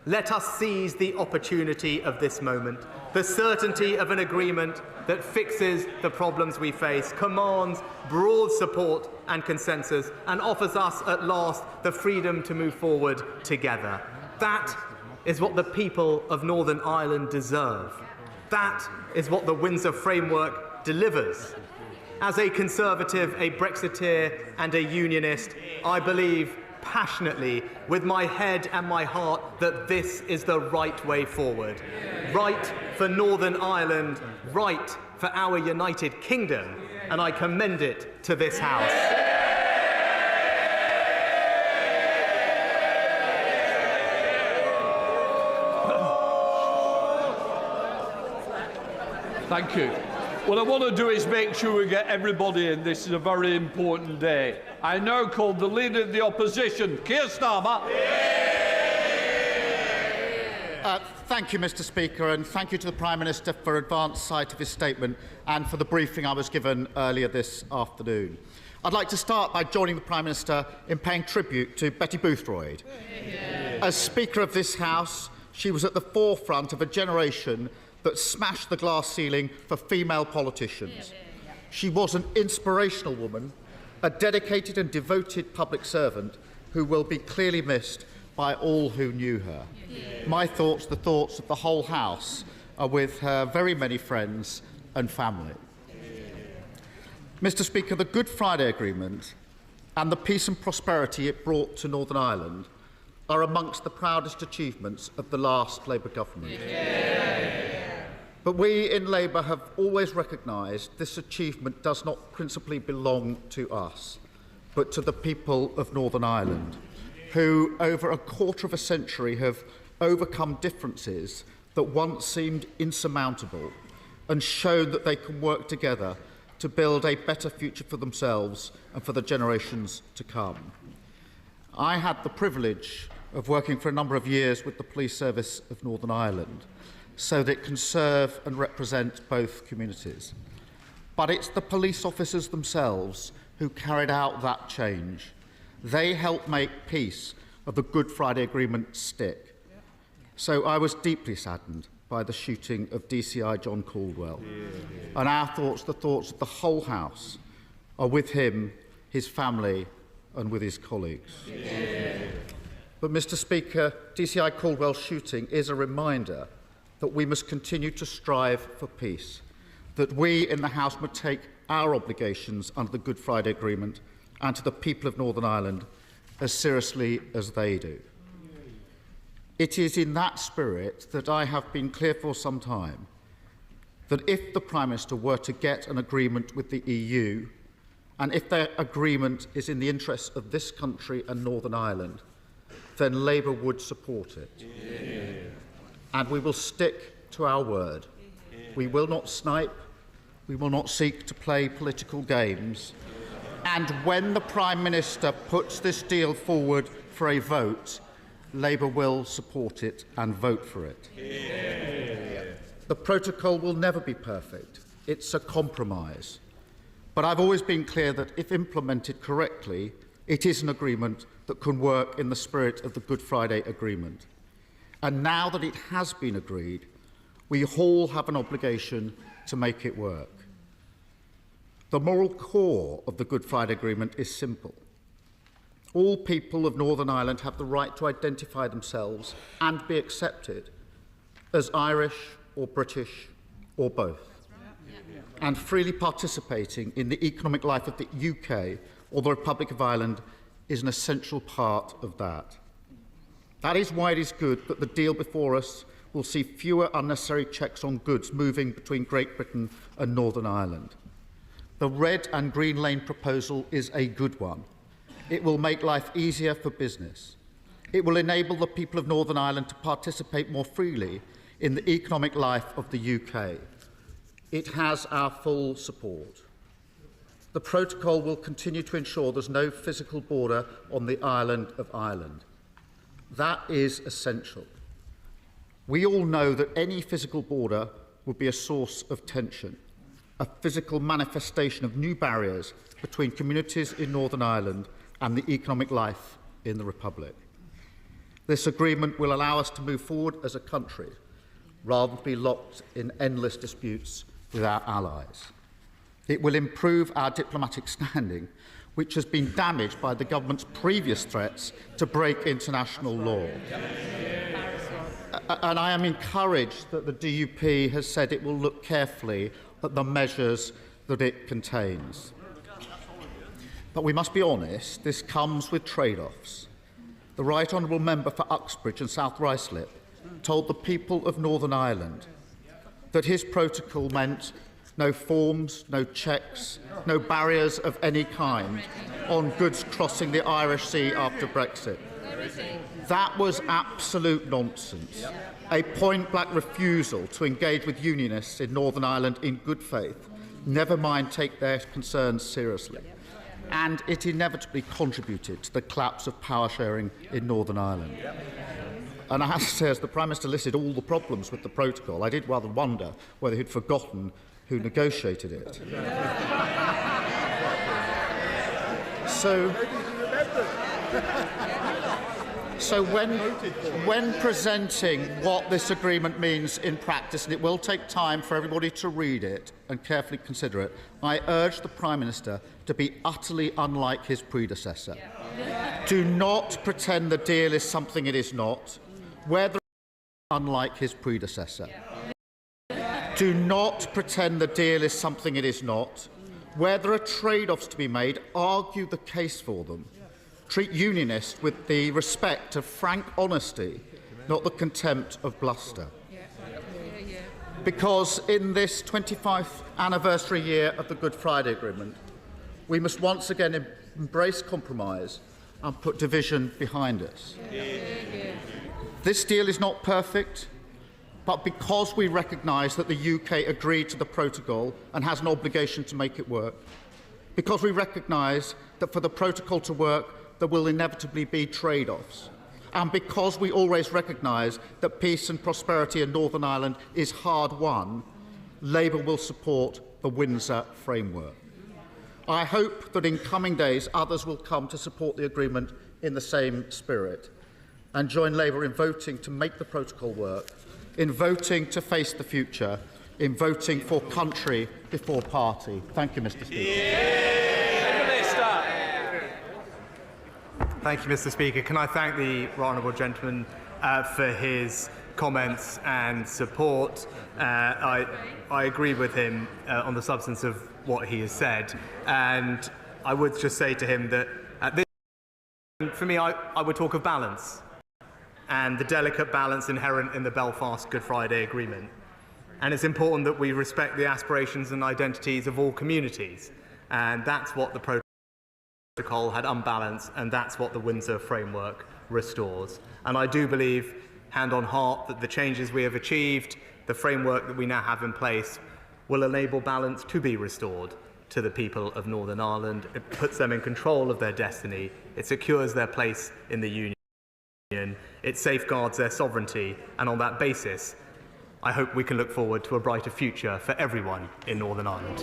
Let us seize the opportunity of this moment, the certainty of an agreement that fixes the problems we face, commands broad support and consensus, and offers us at last the freedom to move forward together. That is what the people of Northern Ireland deserve. That is what the Windsor framework delivers. As a Conservative, a Brexiteer and a Unionist, I believe passionately, with my head and my heart, that this is the right way forward. Right for Northern Ireland, right for our United Kingdom, and I commend it to this House. Thank you. What I want to do is make sure we get everybody in. This is a very important day. I now call the Leader of the Opposition, Keir Starmer. Thank you, Mr. Speaker, and thank you to the Prime Minister for advance sight of his statement and for the briefing I was given earlier this afternoon. I'd like to start by joining the Prime Minister in paying tribute to Betty Boothroyd. As Speaker of this House, She was at the forefront of a generation that smashed the glass ceiling for female politicians. She was an inspirational woman, a dedicated and devoted public servant who will be clearly missed by all who knew her. My thoughts, the thoughts of the whole House, are with her very many friends and family. Mr. Speaker, the Good Friday Agreement and the peace and prosperity it brought to Northern Ireland are amongst the proudest achievements of the last Labour government. But we in Labour have always recognised this achievement does not principally belong to us, but to the people of Northern Ireland, who over a quarter of a century have overcome differences that once seemed insurmountable and shown that they can work together to build a better future for themselves and for the generations to come. I had the privilege of working for a number of years with the Police Service of Northern Ireland so that it can serve and represent both communities. But it's the police officers themselves who carried out that change. They helped make peace of the Good Friday Agreement stick. So I was deeply saddened by the shooting of DCI John Caldwell. And our thoughts, the thoughts of the whole House, are with him, his family, and with his colleagues. But, Mr. Speaker, DCI Caldwell's shooting is a reminder that we must continue to strive for peace, that we in the House must take our obligations under the Good Friday Agreement and to the people of Northern Ireland as seriously as they do. It is in that spirit that I have been clear for some time that if the Prime Minister were to get an agreement with the EU, and if their agreement is in the interests of this country and Northern Ireland, then Labour would support it. And we will stick to our word. We will not snipe. We will not seek to play political games. And when the Prime Minister puts this deal forward for a vote, Labour will support it and vote for it. The protocol will never be perfect. It's a compromise. But I've always been clear that if implemented correctly, it is an agreement that can work in the spirit of the Good Friday Agreement. And now that it has been agreed, we all have an obligation to make it work. The moral core of the Good Friday Agreement is simple. All people of Northern Ireland have the right to identify themselves and be accepted as Irish or British or both, and freely participating in the economic life of the UK or the Republic of Ireland is an essential part of that. That is why it is good that the deal before us will see fewer unnecessary checks on goods moving between Great Britain and Northern Ireland. The Red and Green Lane proposal is a good one. It will make life easier for business. It will enable the people of Northern Ireland to participate more freely in the economic life of the UK. It has our full support. The protocol will continue to ensure there's no physical border on the island of Ireland. That is essential. We all know that any physical border would be a source of tension, a physical manifestation of new barriers between communities in Northern Ireland and the economic life in the Republic. This agreement will allow us to move forward as a country rather than be locked in endless disputes with our allies. It will improve our diplomatic standing, which has been damaged by the government's previous threats to break international law. And I am encouraged that the DUP has said it will look carefully at the measures that it contains. But we must be honest, this comes with trade-offs. The Right Honourable Member for Uxbridge and South Ruislip told the people of Northern Ireland that his protocol meant no forms, no checks, no barriers of any kind on goods crossing the Irish Sea after Brexit. That was absolute nonsense. A point-blank refusal to engage with unionists in Northern Ireland in good faith, never mind take their concerns seriously. And it inevitably contributed to the collapse of power sharing in Northern Ireland. And I have to say, as the Prime Minister listed all the problems with the protocol, I did rather wonder whether he'd forgotten who negotiated it. So when presenting what this agreement means in practice, and it will take time for everybody to read it and carefully consider it, I urge the Prime Minister to be utterly unlike his predecessor. Do not pretend the deal is something it is not. Unlike his predecessor. Do not pretend the deal is something it is not. Where there are trade-offs to be made, argue the case for them. Treat unionists with the respect of frank honesty, not the contempt of bluster. Because in this 25th anniversary year of the Good Friday Agreement, we must once again embrace compromise and put division behind us. This deal is not perfect, but because we recognise that the UK agreed to the protocol and has an obligation to make it work, because we recognise that for the protocol to work, there will inevitably be trade-offs, and because we always recognise that peace and prosperity in Northern Ireland is hard-won, Labour will support the Windsor framework. I hope that in coming days others will come to support the agreement in the same spirit and join Labour in voting to make the protocol work, in voting to face the future, in voting for country before party. Thank you, Mr. Speaker. Thank you, Mr. Speaker. Can I thank the right honourable gentleman for his comments and support. I agree with him on the substance of what he has said, and I would just say to him that for me, I would talk of balance and the delicate balance inherent in the Belfast Good Friday Agreement. And it's important that we respect the aspirations and identities of all communities, and that's what the protocol had unbalanced, and that's what the Windsor framework restores. And I do believe, hand on heart, that the changes we have achieved, the framework that we now have in place, will enable balance to be restored to the people of Northern Ireland. It puts them in control of their destiny. It secures their place in the Union. It safeguards their sovereignty. And on that basis, I hope we can look forward to a brighter future for everyone in Northern Ireland.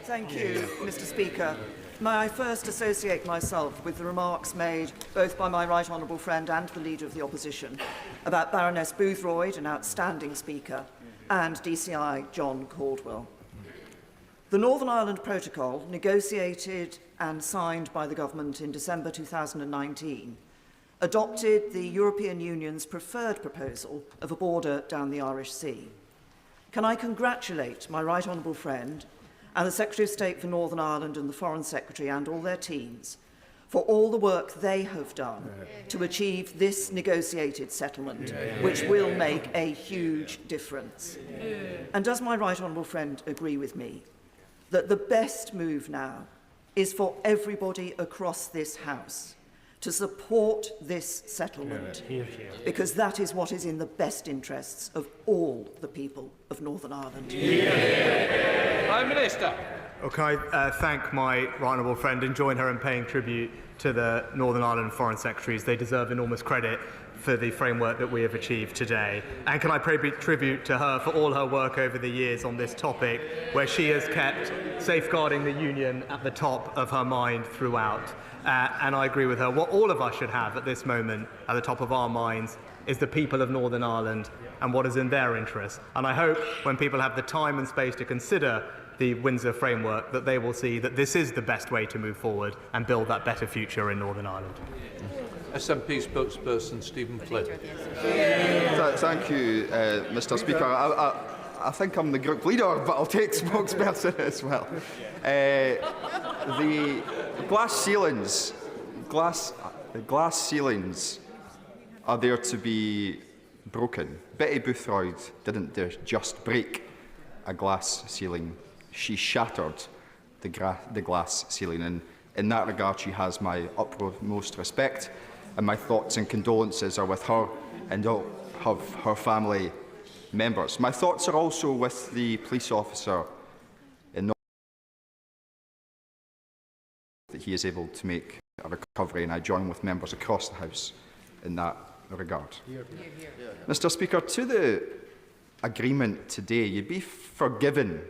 Thank you, Mr. Speaker. May I first associate myself with the remarks made both by my right honourable friend and the Leader of the Opposition about Baroness Boothroyd, an outstanding speaker, and DCI John Caldwell. The Northern Ireland Protocol, negotiated and signed by the Government in December 2019, adopted the European Union's preferred proposal of a border down the Irish Sea. Can I congratulate my right honourable friend and the Secretary of State for Northern Ireland and the Foreign Secretary and all their teams for all the work they have done to achieve this negotiated settlement, which will make a huge difference. And does my right honourable friend agree with me that the best move now is for everybody across this House to support this settlement, because that is what is in the best interests of all the people of Northern Ireland? Prime Minister. Well, can I thank my right honourable friend and join her in paying tribute to the Northern Ireland Foreign Secretaries. They deserve enormous credit for the framework that we have achieved today. And can I pay tribute to her for all her work over the years on this topic, where she has kept safeguarding the Union at the top of her mind throughout. And I agree with her. What all of us should have at this moment at the top of our minds is the people of Northern Ireland and what is in their interest. And I hope when people have the time and space to consider the Windsor framework, that they will see that this is the best way to move forward and build that better future in Northern Ireland. SNP spokesperson Stephen Flynn. Thank you, Mr. Speaker. I think I'm the group leader, but I'll take spokesperson as well. The glass ceilings are there to be broken. Betty Boothroyd didn't just break a glass ceiling, she shattered the glass ceiling, and in that regard she has my utmost respect, and my thoughts and condolences are with her and all of her family members. My thoughts are also with the police officer in North that he is able to make a recovery, and I join with members across the House in that regard. Mr. Speaker, to the agreement today, you'd be forgiven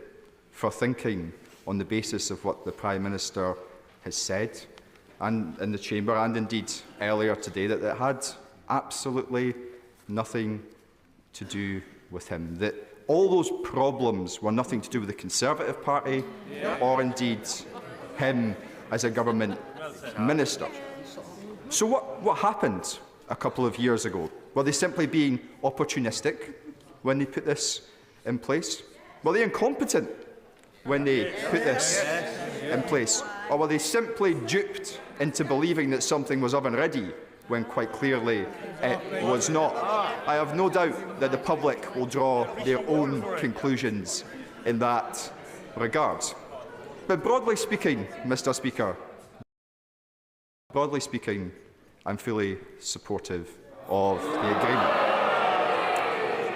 for thinking on the basis of what the Prime Minister has said and in the Chamber, and indeed earlier today, that it had absolutely nothing to do with him, that all those problems were nothing to do with the Conservative Party or indeed him as a government minister. So what happened a couple of years ago? Were they simply being opportunistic when they put this in place? Were they incompetent when they put this in place? Or were they simply duped into believing that something was oven ready when quite clearly it was not? I have no doubt that the public will draw their own conclusions in that regard. But broadly speaking, Mr. Speaker, broadly speaking, I'm fully supportive of the agreement.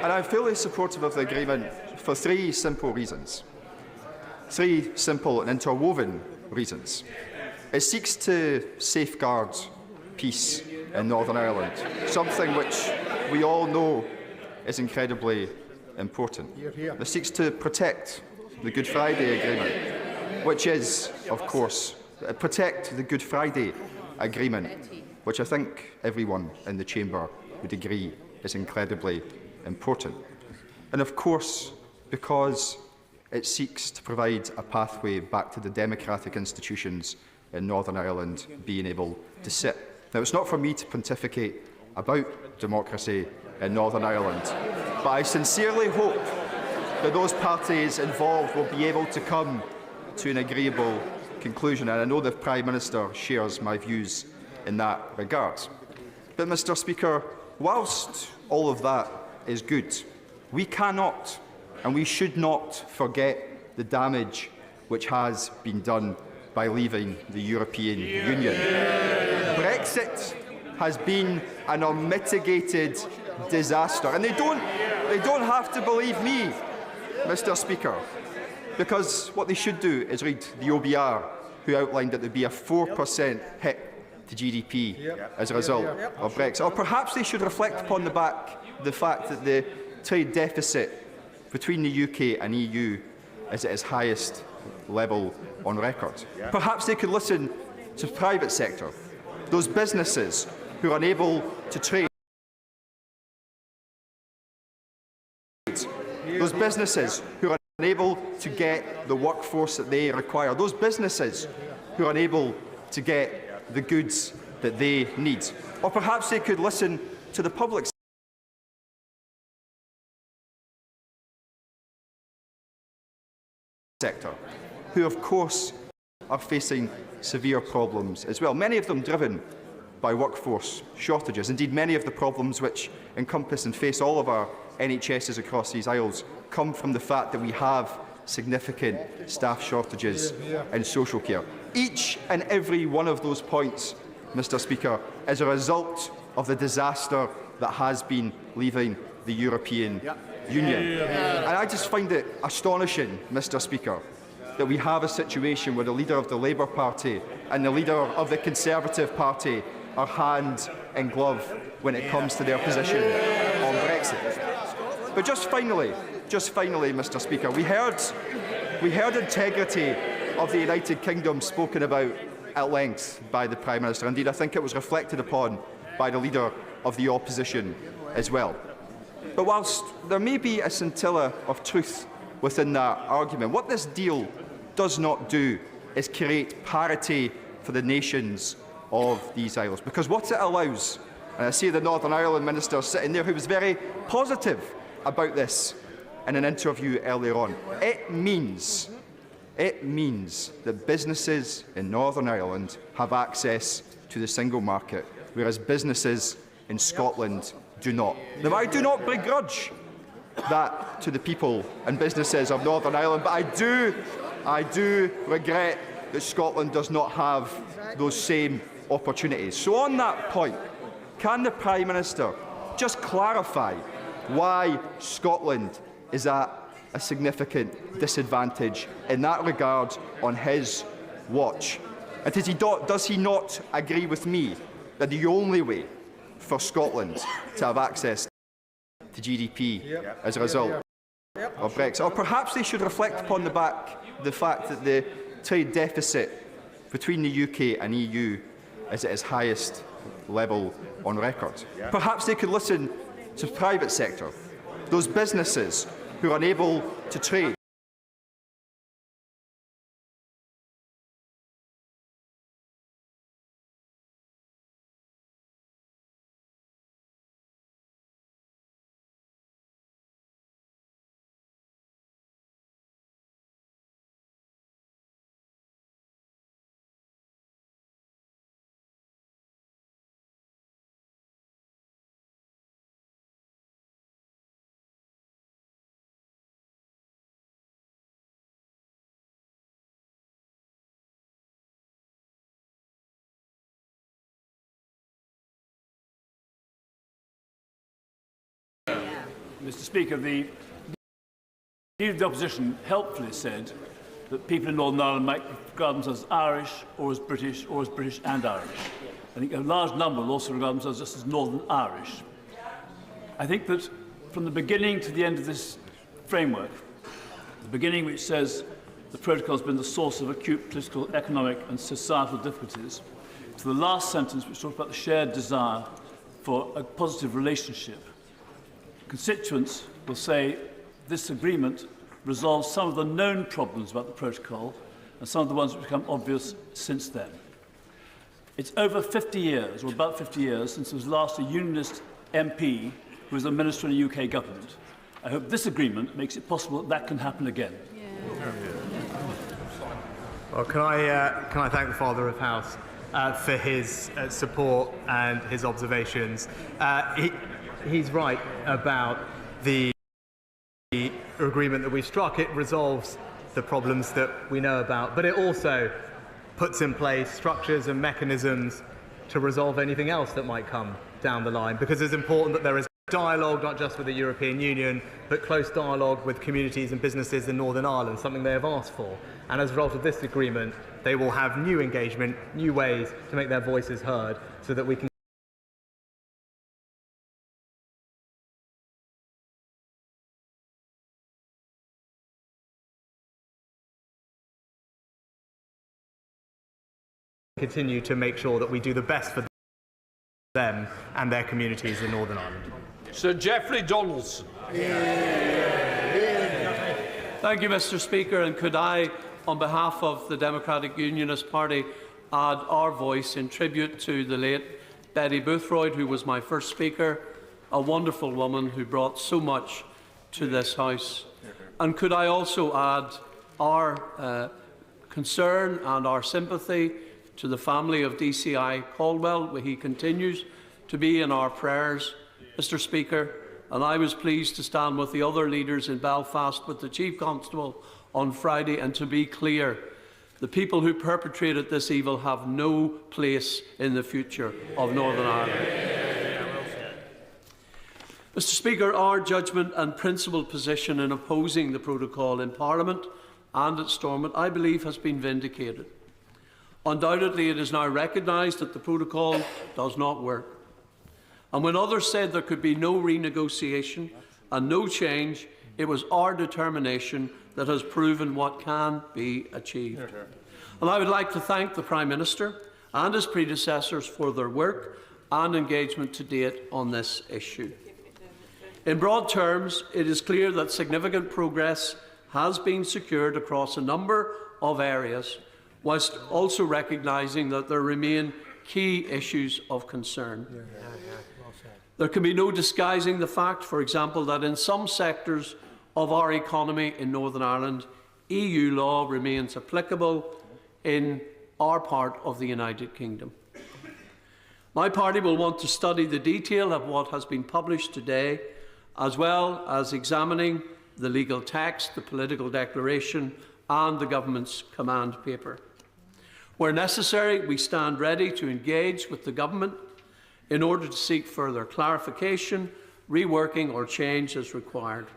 And I'm fully supportive of the agreement for three simple reasons. Three simple and interwoven reasons. It seeks to safeguard peace in Northern Ireland, something which we all know is incredibly important. It seeks to protect the Good Friday Agreement, which is, of course, protect the Good Friday Agreement, which I think everyone in the Chamber would agree is incredibly important. And of course, because it seeks to provide a pathway back to the democratic institutions in Northern Ireland being able to sit. Now, it's not for me to pontificate about democracy in Northern Ireland, but I sincerely hope that those parties involved will be able to come to an agreeable conclusion, and I know the Prime Minister shares my views in that regard. But, Mr. Speaker, whilst all of that is good, we cannot and we should not forget the damage which has been done by leaving the European Union. Brexit has been an unmitigated disaster, and they don't have to believe me, Mr. Speaker, because what they should do is read the OBR, who outlined that there would be a 4% hit to GDP as a result of Brexit. Or perhaps they should reflect upon the fact that the trade deficit between the UK and EU is at its highest level on record. Perhaps they could listen to the private sector, those businesses who are unable to trade, those businesses who are unable to get the workforce that they require, those businesses who are unable to get the goods that they need. Or perhaps they could listen to the public sector, who of course are facing severe problems as well, many of them driven by workforce shortages. Indeed, many of the problems which encompass and face all of our NHSs across these Isles come from the fact that we have significant staff shortages in social care. Each and every one of those points, Mr. Speaker, is a result of the disaster that has been leaving the European Union. And I just find it astonishing, Mr. Speaker, that we have a situation where the leader of the Labour Party and the leader of the Conservative Party are hand in glove when it comes to their position on Brexit. But just finally, Mr. Speaker, we heard integrity of the United Kingdom spoken about at length by the Prime Minister. Indeed, I think it was reflected upon by the leader of the opposition as well. But whilst there may be a scintilla of truth within that argument, what this deal does not do is create parity for the nations of these isles. Because what it allows, and I see the Northern Ireland Minister sitting there who was very positive about this in an interview earlier on, it means that businesses in Northern Ireland have access to the single market, whereas businesses in Scotland do not. Now, I do not begrudge that to the people and businesses of Northern Ireland, but I do regret that Scotland does not have those same opportunities. So on that point, can the Prime Minister just clarify why Scotland is at a significant disadvantage in that regard on his watch? And does he not agree with me that the only way for Scotland to have access to GDP as a result of Brexit? Or perhaps they should reflect upon the fact that the trade deficit between the UK and EU is at its highest level on record. Perhaps they could listen to the private sector, those businesses who are unable to trade. Mr. Speaker, the Leader of the Opposition helpfully said that people in Northern Ireland might regard themselves as Irish or as British and Irish. I think a large number will also regard themselves just as Northern Irish. I think that from the beginning to the end of this framework, the beginning which says the protocol has been the source of acute political, economic and societal difficulties, to the last sentence which talks about the shared desire for a positive relationship, constituents will say this agreement resolves some of the known problems about the protocol and some of the ones which become obvious since then. It's over 50 years, or about 50 years, since there was last a unionist MP who was a minister in the UK government. I hope this agreement makes it possible that that can happen again. Well, can I thank the Father of House for his support and his observations. He's right about the agreement that we struck. It resolves the problems that we know about, but it also puts in place structures and mechanisms to resolve anything else that might come down the line, because it's important that there is dialogue not just with the European Union, but close dialogue with communities and businesses in Northern Ireland, something they have asked for. And as a result of this agreement, they will have new engagement, new ways to make their voices heard, so that we can continue to make sure that we do the best for them and their communities in Northern Ireland. Sir Geoffrey Donaldson. Thank you, Mr. Speaker. And could I, on behalf of the Democratic Unionist Party, add our voice in tribute to the late Betty Boothroyd, who was my first Speaker, a wonderful woman who brought so much to this House. And could I also add our concern and our sympathy to the family of DCI Caldwell. He continues to be in our prayers, Mr. Speaker, and I was pleased to stand with the other leaders in Belfast with the Chief Constable on Friday, and to be clear, the people who perpetrated this evil have no place in the future of Northern Ireland. Mr. Speaker, our judgment and principled position in opposing the protocol in Parliament and at Stormont, I believe, has been vindicated. Undoubtedly, it is now recognised that the protocol does not work. And when others said there could be no renegotiation and no change, it was our determination that has proven what can be achieved. And I would like to thank the Prime Minister and his predecessors for their work and engagement to date on this issue. In broad terms, it is clear that significant progress has been secured across a number of areas, whilst also recognising that there remain key issues of concern. There can be no disguising the fact, for example, that in some sectors of our economy in Northern Ireland, EU law remains applicable in our part of the United Kingdom. My party will want to study the detail of what has been published today, as well as examining the legal text, the political declaration and the government's command paper. Where necessary, we stand ready to engage with the government in order to seek further clarification, reworking or change as required.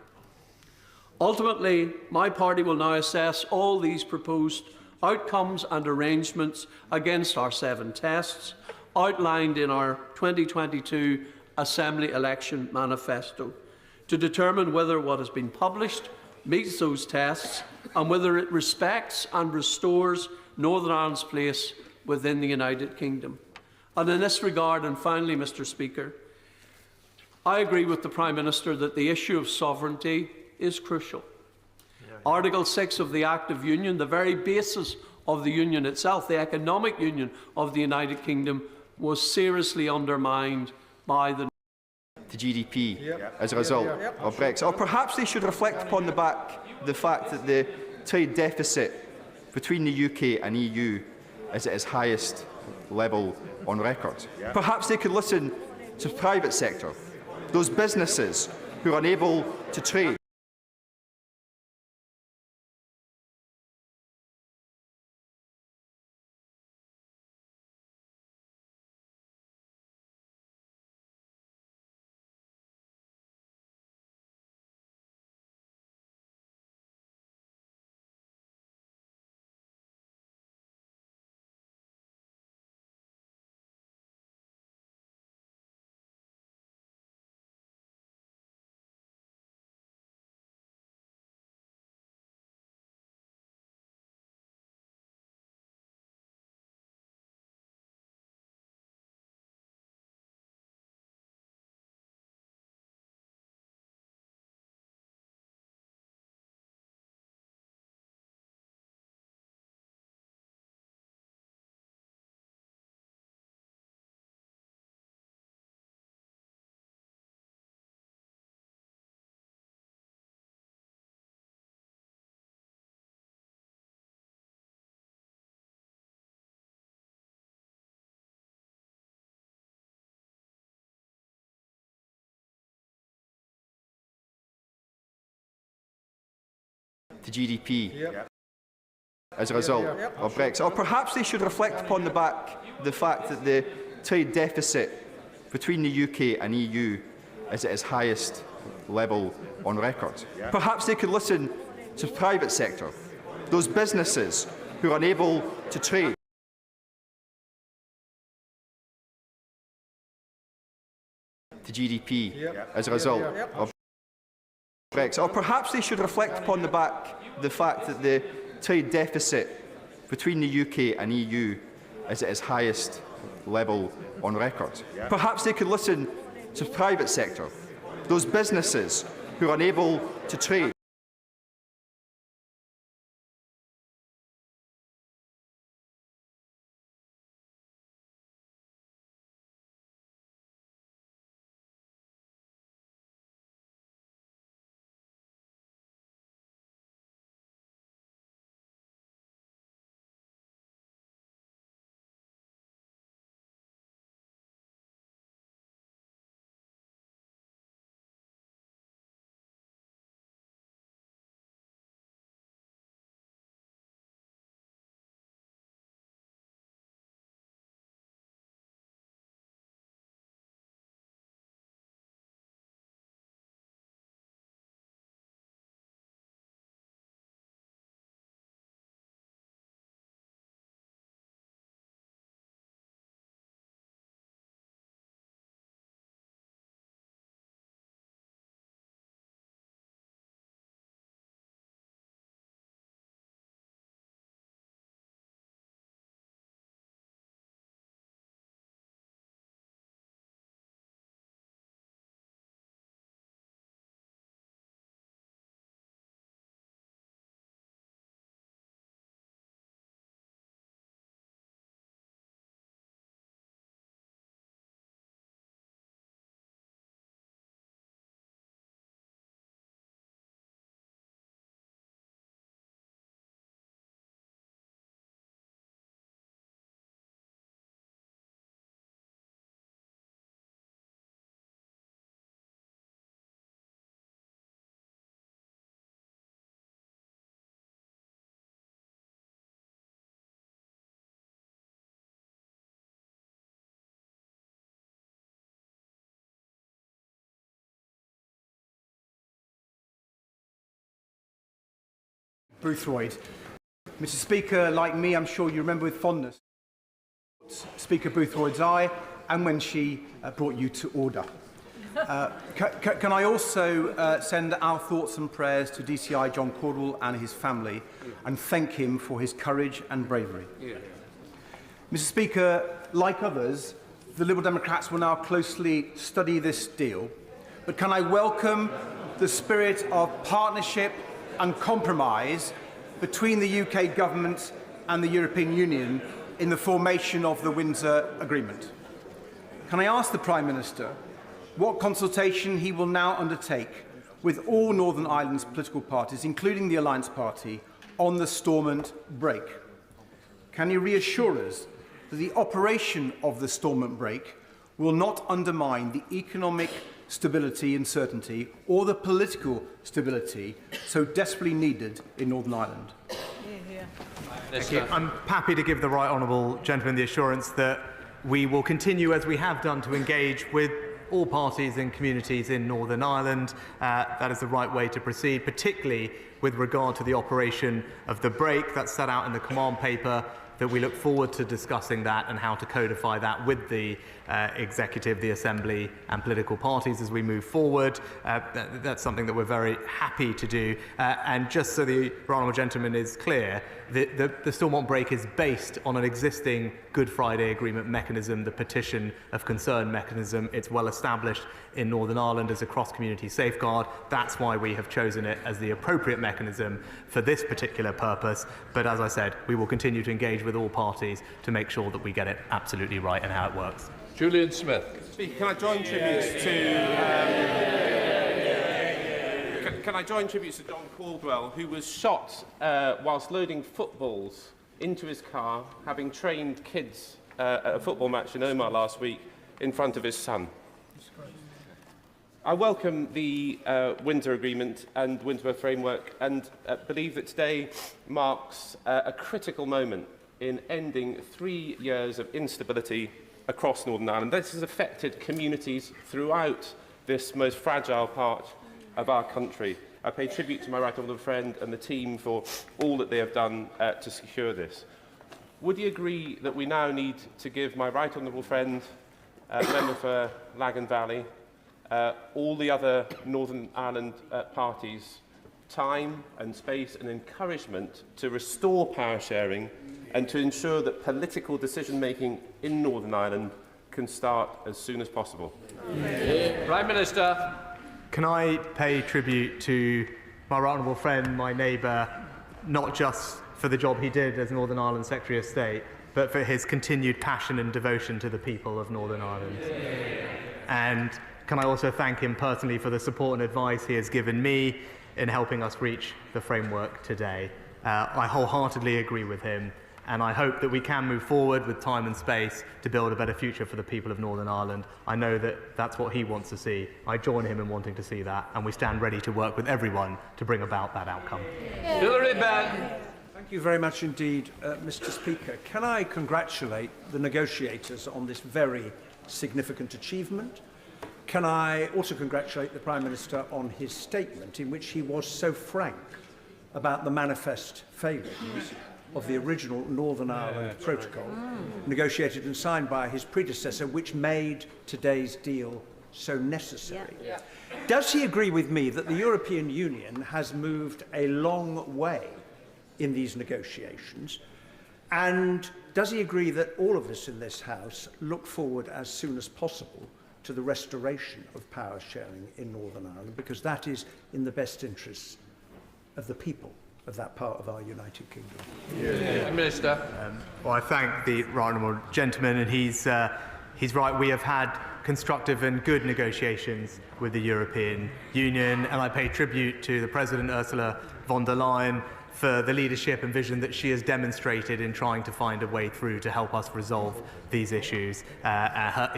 Ultimately, my party will now assess all these proposed outcomes and arrangements against our 7 tests outlined in our 2022 Assembly Election Manifesto to determine whether what has been published meets those tests and whether it respects and restores Northern Ireland's place within the United Kingdom. And in this regard, and finally, Mr. Speaker, I agree with the Prime Minister that the issue of sovereignty is crucial. Article 6 of the Act of Union, the very basis of the Union itself, the economic union of the United Kingdom, was seriously undermined by the GDP as a result of Brexit. Or perhaps they should reflect upon the fact that the trade deficit between the UK and EU is at its highest level on record. Perhaps they could listen to the private sector, those businesses who are unable to trade. To GDP as a result of Brexit. Or perhaps they should reflect upon the fact that the trade deficit between the UK and EU is at its highest level on record. Perhaps they could listen to the private sector, those businesses who are unable to trade. To GDP as a result of Brexit. Or perhaps they should reflect upon the fact that the trade deficit between the UK and EU is at its highest level on record. Perhaps they could listen to the private sector, those businesses who are unable to trade. Boothroyd. Mr. Speaker, like me, I'm sure you remember with fondness Speaker Boothroyd's eye and when she brought you to order. Can I also send our thoughts and prayers to DCI John Cordwell and his family and thank him for his courage and bravery. Mr. Speaker, like others, the Liberal Democrats will now closely study this deal. But can I welcome the spirit of partnership and compromise between the UK government and the European Union in the formation of the Windsor Agreement? Can I ask the Prime Minister what consultation he will now undertake with all Northern Ireland's political parties, including the Alliance Party, on the Stormont break? Can you reassure us that the operation of the Stormont break will not undermine the economic stability and certainty or the political stability so desperately needed in Northern Ireland? Thank you. I'm happy to give the right honourable gentleman the assurance that we will continue, as we have done, to engage with all parties and communities in Northern Ireland. That is the right way to proceed, particularly with regard to the operation of the break that's set out in the command paper, that we look forward to discussing that and how to codify that with the executive, the Assembly and political parties as we move forward. That's something that we're very happy to do. And just so the honourable gentleman is clear, the Stormont break is based on an existing Good Friday Agreement mechanism, the petition of concern mechanism. It's well established in Northern Ireland as a cross-community safeguard. That's why we have chosen it as the appropriate mechanism for this particular purpose. But as I said, we will continue to engage with all parties to make sure that we get it absolutely right and how it works. Julian Smith. Speaker, can I join tributes to can I join tributes to John Caldwell, who was shot whilst loading footballs into his car, having trained kids at a football match in Omagh last week in front of his son. I welcome the Windsor Agreement and Windsor Framework and believe that today marks a critical moment in ending 3 years of instability across Northern Ireland. This has affected communities throughout this most fragile part of our country. I pay tribute to my right honourable friend and the team for all that they have done to secure this. Would you agree that we now need to give my right honourable friend, member for Lagan Valley, all the other Northern Ireland parties time and space and encouragement to restore power sharing and to ensure that political decision-making in Northern Ireland can start as soon as possible? Prime Minister. Can I pay tribute to my right honourable friend, my neighbour, not just for the job he did as Northern Ireland Secretary of State, but for his continued passion and devotion to the people of Northern Ireland? And can I also thank him personally for the support and advice he has given me in helping us reach the framework today? I wholeheartedly agree with him, and I hope that we can move forward with time and space to build a better future for the people of Northern Ireland. I know that that's what he wants to see. I join him in wanting to see that, and we stand ready to work with everyone to bring about that outcome. Hilary Benn. Thank you very much indeed, Mr. Speaker. Can I congratulate the negotiators on this very significant achievement? Can I also congratulate the Prime Minister on his statement in which he was so frank about the manifest failings of the original Northern Ireland Protocol, negotiated and signed by his predecessor, which made today's deal so necessary. Does he agree with me that the European Union has moved a long way in these negotiations? And does he agree that all of us in this House look forward as soon as possible to the restoration of power sharing in Northern Ireland, because that is in the best interests of the people of that part of our United Kingdom? Minister. Well, I thank the right honourable gentleman, and he's right. We have had constructive and good negotiations with the European Union, and I pay tribute to the President Ursula von der Leyen for the leadership and vision that she has demonstrated in trying to find a way through to help us resolve these issues.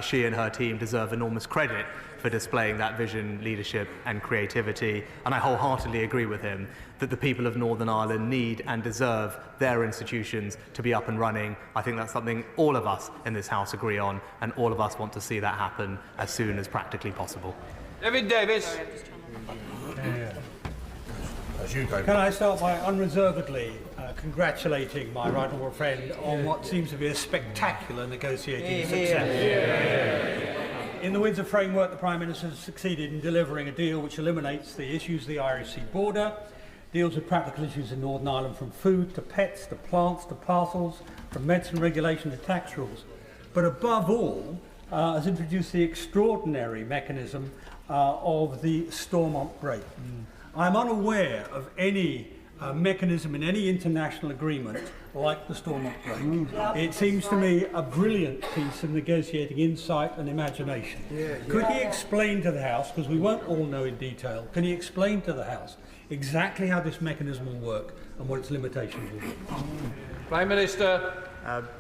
She and her team deserve enormous credit for displaying that vision, leadership and creativity, and I wholeheartedly agree with him that the people of Northern Ireland need and deserve their institutions to be up and running. I think that's something all of us in this House agree on, and all of us want to see that happen as soon as practically possible. David Davis. Can I start by unreservedly congratulating my right honourable friend on what seems to be a spectacular negotiating success. In the Windsor framework, the Prime Minister has succeeded in delivering a deal which eliminates the issues of the Irish Sea border, deals with practical issues in Northern Ireland, from food to pets to plants to parcels, from medicine regulation to tax rules. but above all, has introduced the extraordinary mechanism of the Stormont break. I'm unaware of any mechanism in any international agreement like the Stormont break. It seems to me a brilliant piece of negotiating insight and imagination. Could he explain to the House, because we won't all know in detail, can he explain to the House exactly how this mechanism will work and what its limitations will be? Prime Minister.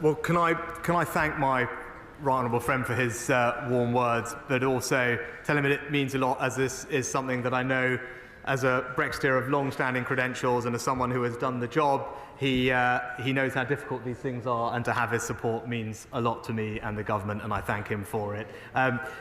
Well, can I thank my right honourable friend for his warm words, but also tell him that it means a lot, as this is something that I know as a Brexiteer of long-standing credentials and as someone who has done the job. He knows how difficult these things are, and to have his support means a lot to me and the government, and I thank him for it.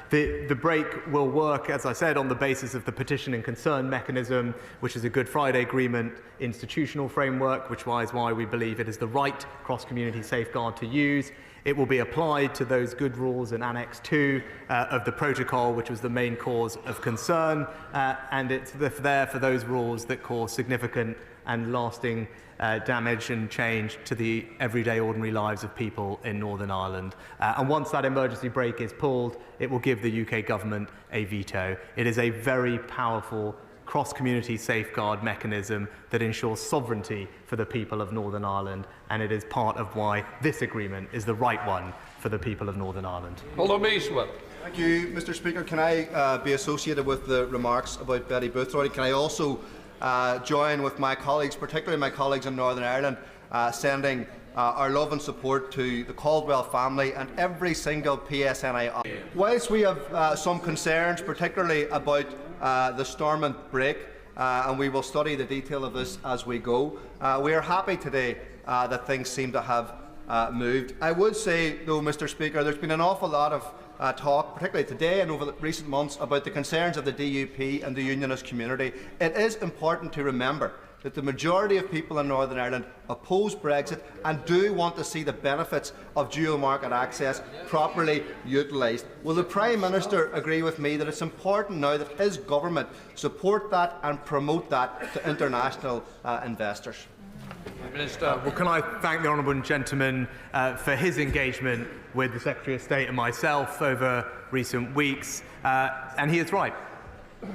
The break will work, as I said, on the basis of the petition and concern mechanism, which is a Good Friday Agreement institutional framework, which is why we believe it is the right cross-community safeguard to use. It will be applied to those good rules in Annex 2 of the protocol, which was the main cause of concern, and it's there for those rules that cause significant and lasting damage and change to the everyday ordinary lives of people in Northern Ireland. And once that emergency brake is pulled, it will give the UK government a veto. It is a very powerful cross-community safeguard mechanism that ensures sovereignty for the people of Northern Ireland, and it is part of why this agreement is the right one for the people of Northern Ireland. Thank you, Mr. Speaker. Can I be associated with the remarks about Betty Boothroyd? Can I also join with my colleagues, particularly my colleagues in Northern Ireland, sending our love and support to the Caldwell family and every single PSNI. Whilst we have some concerns, particularly about the Stormont break, and we will study the detail of this as we go, we are happy today that things seem to have moved. I would say, though, Mr. Speaker, there's been an awful lot of talk, particularly today and over the recent months, about the concerns of the DUP and the unionist community. It is important to remember that the majority of people in Northern Ireland oppose Brexit and do want to see the benefits of dual market access properly utilised. Will the Prime Minister agree with me that it's important now that his government support that and promote that to international investors? Well, can I thank the honourable gentleman for his engagement with the Secretary of State and myself over recent weeks, and he is right.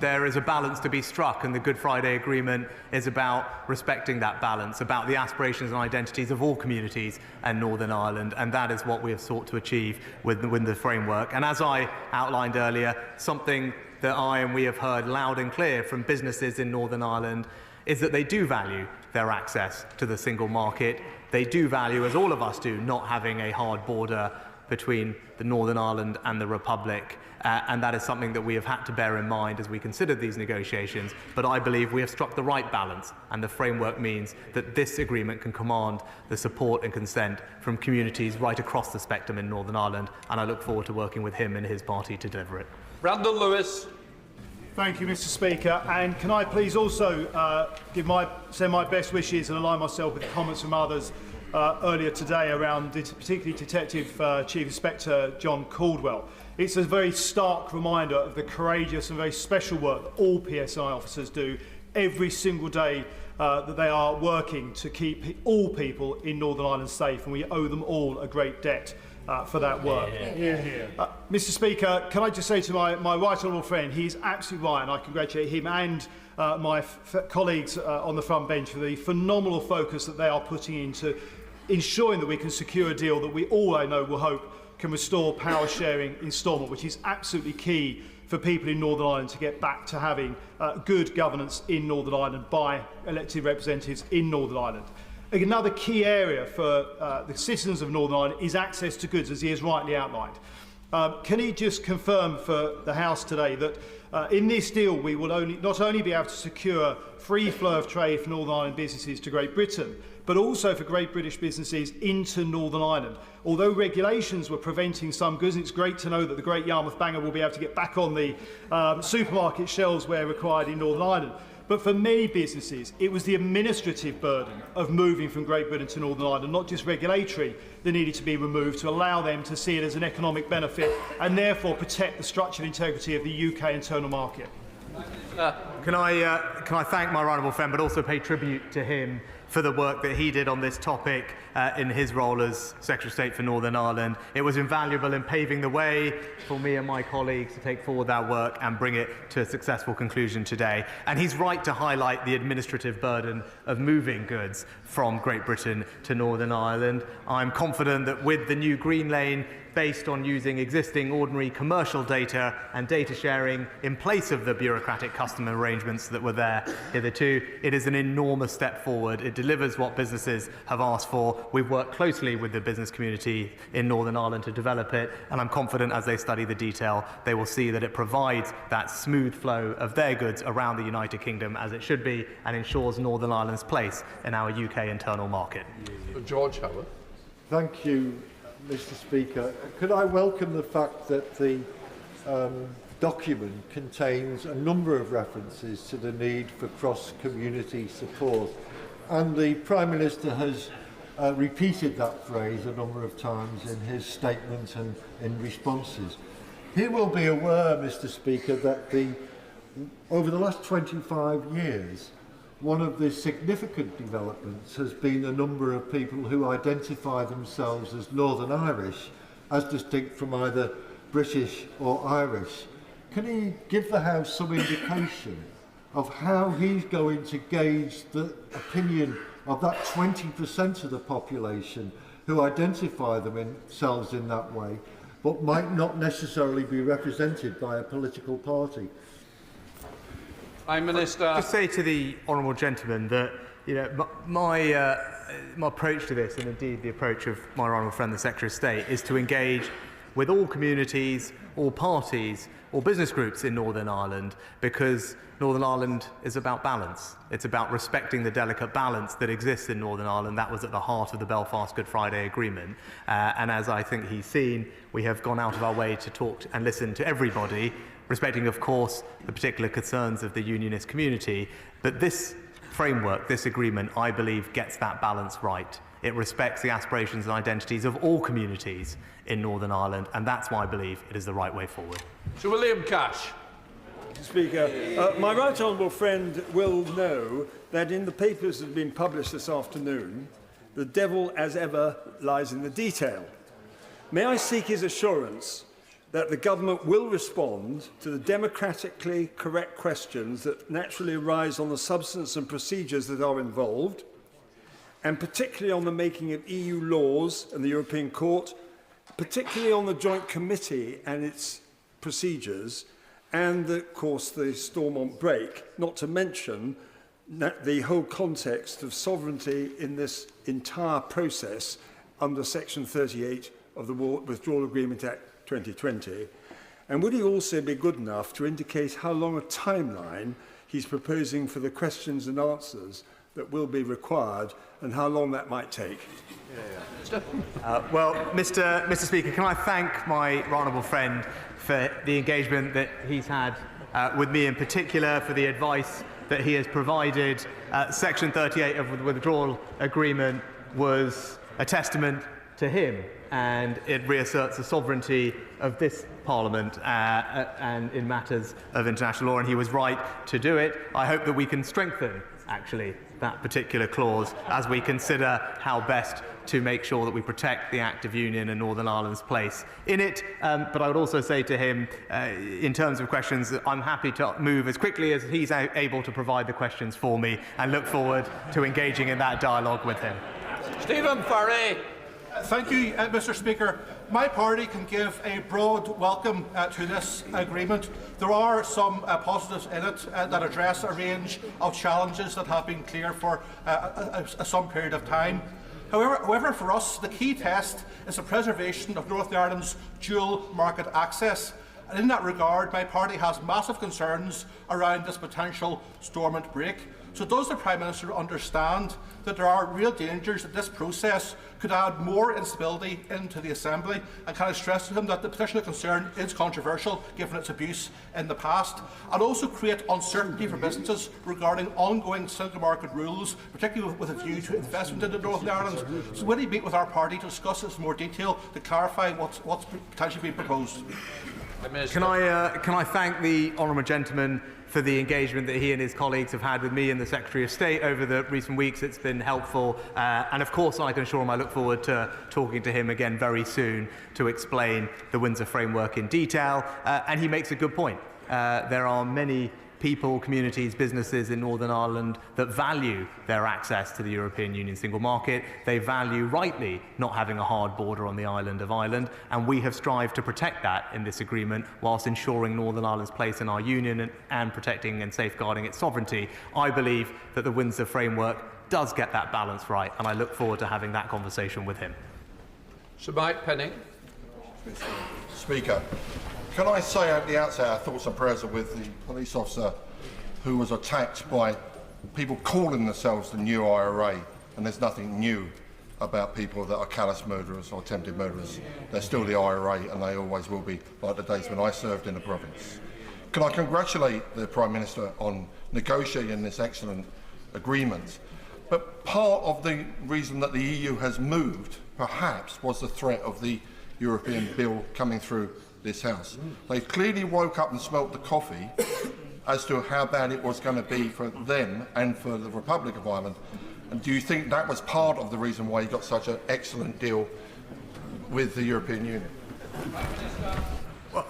There is a balance to be struck, and the Good Friday Agreement is about respecting that balance, about the aspirations and identities of all communities in Northern Ireland, and that is what we have sought to achieve with the framework. And as I outlined earlier, something that I and we have heard loud and clear from businesses in Northern Ireland is that they do value their access to the single market. They do value, as all of us do, not having a hard border between the Northern Ireland and the Republic, and that is something that we have had to bear in mind as we consider these negotiations. But I believe we have struck the right balance, and the framework means that this agreement can command the support and consent from communities right across the spectrum in Northern Ireland, and I look forward to working with him and his party to deliver it. Brandon Lewis. Thank you, Mr. Speaker. And can I please also send my best wishes and align myself with the comments from others earlier today around particularly Detective Chief Inspector John Caldwell. It's a very stark reminder of the courageous and very special work that all PSI officers do every single day that they are working to keep all people in Northern Ireland safe, and we owe them all a great debt for that work. Mr. Speaker, can I just say to my right honourable friend, he's absolutely right, and I congratulate him and my colleagues on the front bench for the phenomenal focus that they are putting into ensuring that we can secure a deal that we all, I know, will hope can restore power sharing in Stormont, which is absolutely key for people in Northern Ireland to get back to having good governance in Northern Ireland by elected representatives in Northern Ireland. Another key area for the citizens of Northern Ireland is access to goods, as he has rightly outlined. Can he just confirm for the House today that in this deal we will not only be able to secure free flow of trade for Northern Ireland businesses to Great Britain, but also for Great British businesses into Northern Ireland? Although regulations were preventing some goods, and it's great to know that the Great Yarmouth Banger will be able to get back on the supermarket shelves where required in Northern Ireland. But for many businesses, it was the administrative burden of moving from Great Britain to Northern Ireland, not just regulatory, that needed to be removed to allow them to see it as an economic benefit and therefore protect the structural integrity of the UK internal market. Can I thank my right honourable friend, but also pay tribute to him for the work that he did on this topic in his role as Secretary of State for Northern Ireland. It was invaluable in paving the way for me and my colleagues to take forward that work and bring it to a successful conclusion today. And he's right to highlight the administrative burden of moving goods from Great Britain to Northern Ireland. I'm confident that with the new Green Lane, based on using existing ordinary commercial data and data sharing in place of the bureaucratic customer arrangements that were there hitherto, it is an enormous step forward. It delivers what businesses have asked for. We've worked closely with the business community in Northern Ireland to develop it, and I'm confident as they study the detail, they will see that it provides that smooth flow of their goods around the United Kingdom as it should be, and ensures Northern Ireland's place in our UK internal market. George Howard. Thank you, Mr. Speaker. Could I welcome the fact that the document contains a number of references to the need for cross-community support, and the Prime Minister has repeated that phrase a number of times in his statement and in responses. He will be aware, Mr. Speaker, that over the last 25 years, one of the significant developments has been a number of people who identify themselves as Northern Irish, as distinct from either British or Irish. Can he give the House some indication of how he's going to gauge the opinion of that 20% of the population who identify themselves in that way, but might not necessarily be represented by a political party? Prime Minister. Just say to the honourable gentleman that my approach to this, and indeed the approach of my honourable friend the Secretary of State, is to engage with all communities, all parties, all business groups in Northern Ireland, because Northern Ireland is about balance. It's about respecting the delicate balance that exists in Northern Ireland. That was at the heart of the Belfast Good Friday Agreement. And as I think he's seen, we have gone out of our way to talk and listen to everybody, respecting, of course, the particular concerns of the unionist community. But this framework, this agreement, I believe, gets that balance right. It respects the aspirations and identities of all communities in Northern Ireland, and that's why I believe it is the right way forward. Sir William Cash. Speaker, my right honourable friend will know that in the papers that have been published this afternoon, the devil, as ever, lies in the detail. May I seek his assurance that the government will respond to the democratically correct questions that naturally arise on the substance and procedures that are involved, and particularly on the making of EU laws and the European Court, particularly on the Joint Committee and its procedures, and, of course, the Stormont break, not to mention the whole context of sovereignty in this entire process under Section 38 of the Withdrawal Agreement Act 2020? And would he also be good enough to indicate how long a timeline he's proposing for the questions and answers that will be required, and how long that might take? Well, Mr. Speaker, can I thank my right honourable friend for the engagement that he's had with me in particular, for the advice that he has provided. Section 38 of the Withdrawal Agreement was a testament to him, and it reasserts the sovereignty of this Parliament and in matters of international law, and he was right to do it. I hope that we can strengthen, actually, that particular clause as we consider how best to make sure that we protect the Act of Union and Northern Ireland's place in it. But I would also say to him, in terms of questions, that I'm happy to move as quickly as he's able to provide the questions for me, and look forward to engaging in that dialogue with him. Stephen Farray. Thank you, Mr. Speaker. My party can give a broad welcome to this agreement. There are some positives in it that address a range of challenges that have been clear for some period of time. However, for us, the key test is the preservation of Northern Ireland's dual market access. And in that regard, my party has massive concerns around this potential Stormont break. So does the Prime Minister understand that there are real dangers that this process could add more instability into the Assembly? And can I stress to him that the petition of concern is controversial given its abuse in the past, and also create uncertainty for businesses regarding ongoing single market rules, particularly with a view to investment into Northern Ireland? So will he meet with our party to discuss this in more detail, to clarify what's potentially being proposed? Can I thank the honourable gentleman for the engagement that he and his colleagues have had with me and the Secretary of State over the recent weeks. It's been helpful. And of course, I can assure him I look forward to talking to him again very soon to explain the Windsor framework in detail. And he makes a good point. There are many people, communities, businesses in Northern Ireland that value their access to the European Union single market. They value, rightly, not having a hard border on the island of Ireland, and we have strived to protect that in this agreement whilst ensuring Northern Ireland's place in our union and protecting and safeguarding its sovereignty. I believe that the Windsor framework does get that balance right, and I look forward to having that conversation with him. Sir Mike Penning. Speaker, can I say at the outset our thoughts and prayers are with the police officer who was attacked by people calling themselves the new IRA, and there's nothing new about people that are callous murderers or attempted murderers. They're still the IRA, and they always will be, like the days when I served in the province. Can I congratulate the Prime Minister on negotiating this excellent agreement? But part of the reason that the EU has moved, perhaps, was the threat of the European bill coming through this House. They clearly woke up and smelt the coffee as to how bad it was going to be for them and for the Republic of Ireland. And do you think that was part of the reason why you got such an excellent deal with the European Union? Well,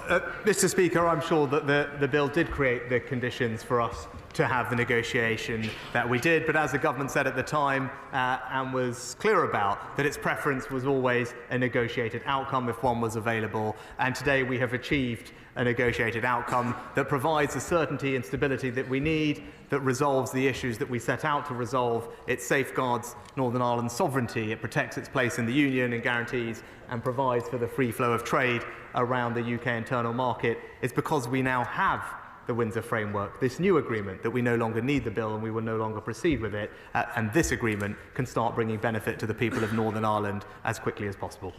Mr. Speaker, I'm sure that the bill did create the conditions for us to have the negotiation that we did, but as the government said at the time and was clear about, that its preference was always a negotiated outcome if one was available, and today we have achieved a negotiated outcome that provides the certainty and stability that we need, that resolves the issues that we set out to resolve. It safeguards Northern Ireland's sovereignty, it protects its place in the Union and guarantees and provides for the free flow of trade around the UK internal market. It's because we now have the Windsor framework, this new agreement, that we no longer need the bill and we will no longer proceed with it, and this agreement can start bringing benefit to the people of Northern Ireland as quickly as possible.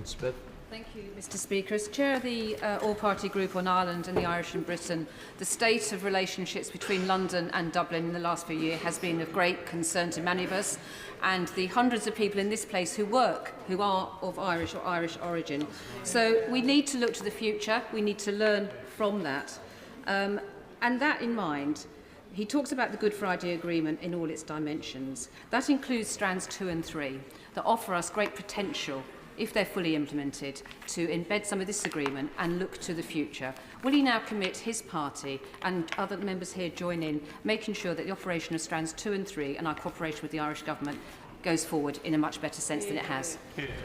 Smith. Thank you, Mr. Speaker. As Chair of the All-Party Group on Ireland and the Irish in Britain, the state of relationships between London and Dublin in the last few years has been of great concern to many of us, and the hundreds of people in this place who are of Irish or Irish origin. So we need to look to the future, we need to learn from that. And that in mind, he talks about the Good Friday Agreement in all its dimensions. That includes strands 2 and 3 that offer us great potential, if they're fully implemented, to embed some of this agreement and look to the future. Will he now commit his party and other members here join in, making sure that the operation of strands 2 and 3 and our cooperation with the Irish Government goes forward in a much better sense than it has?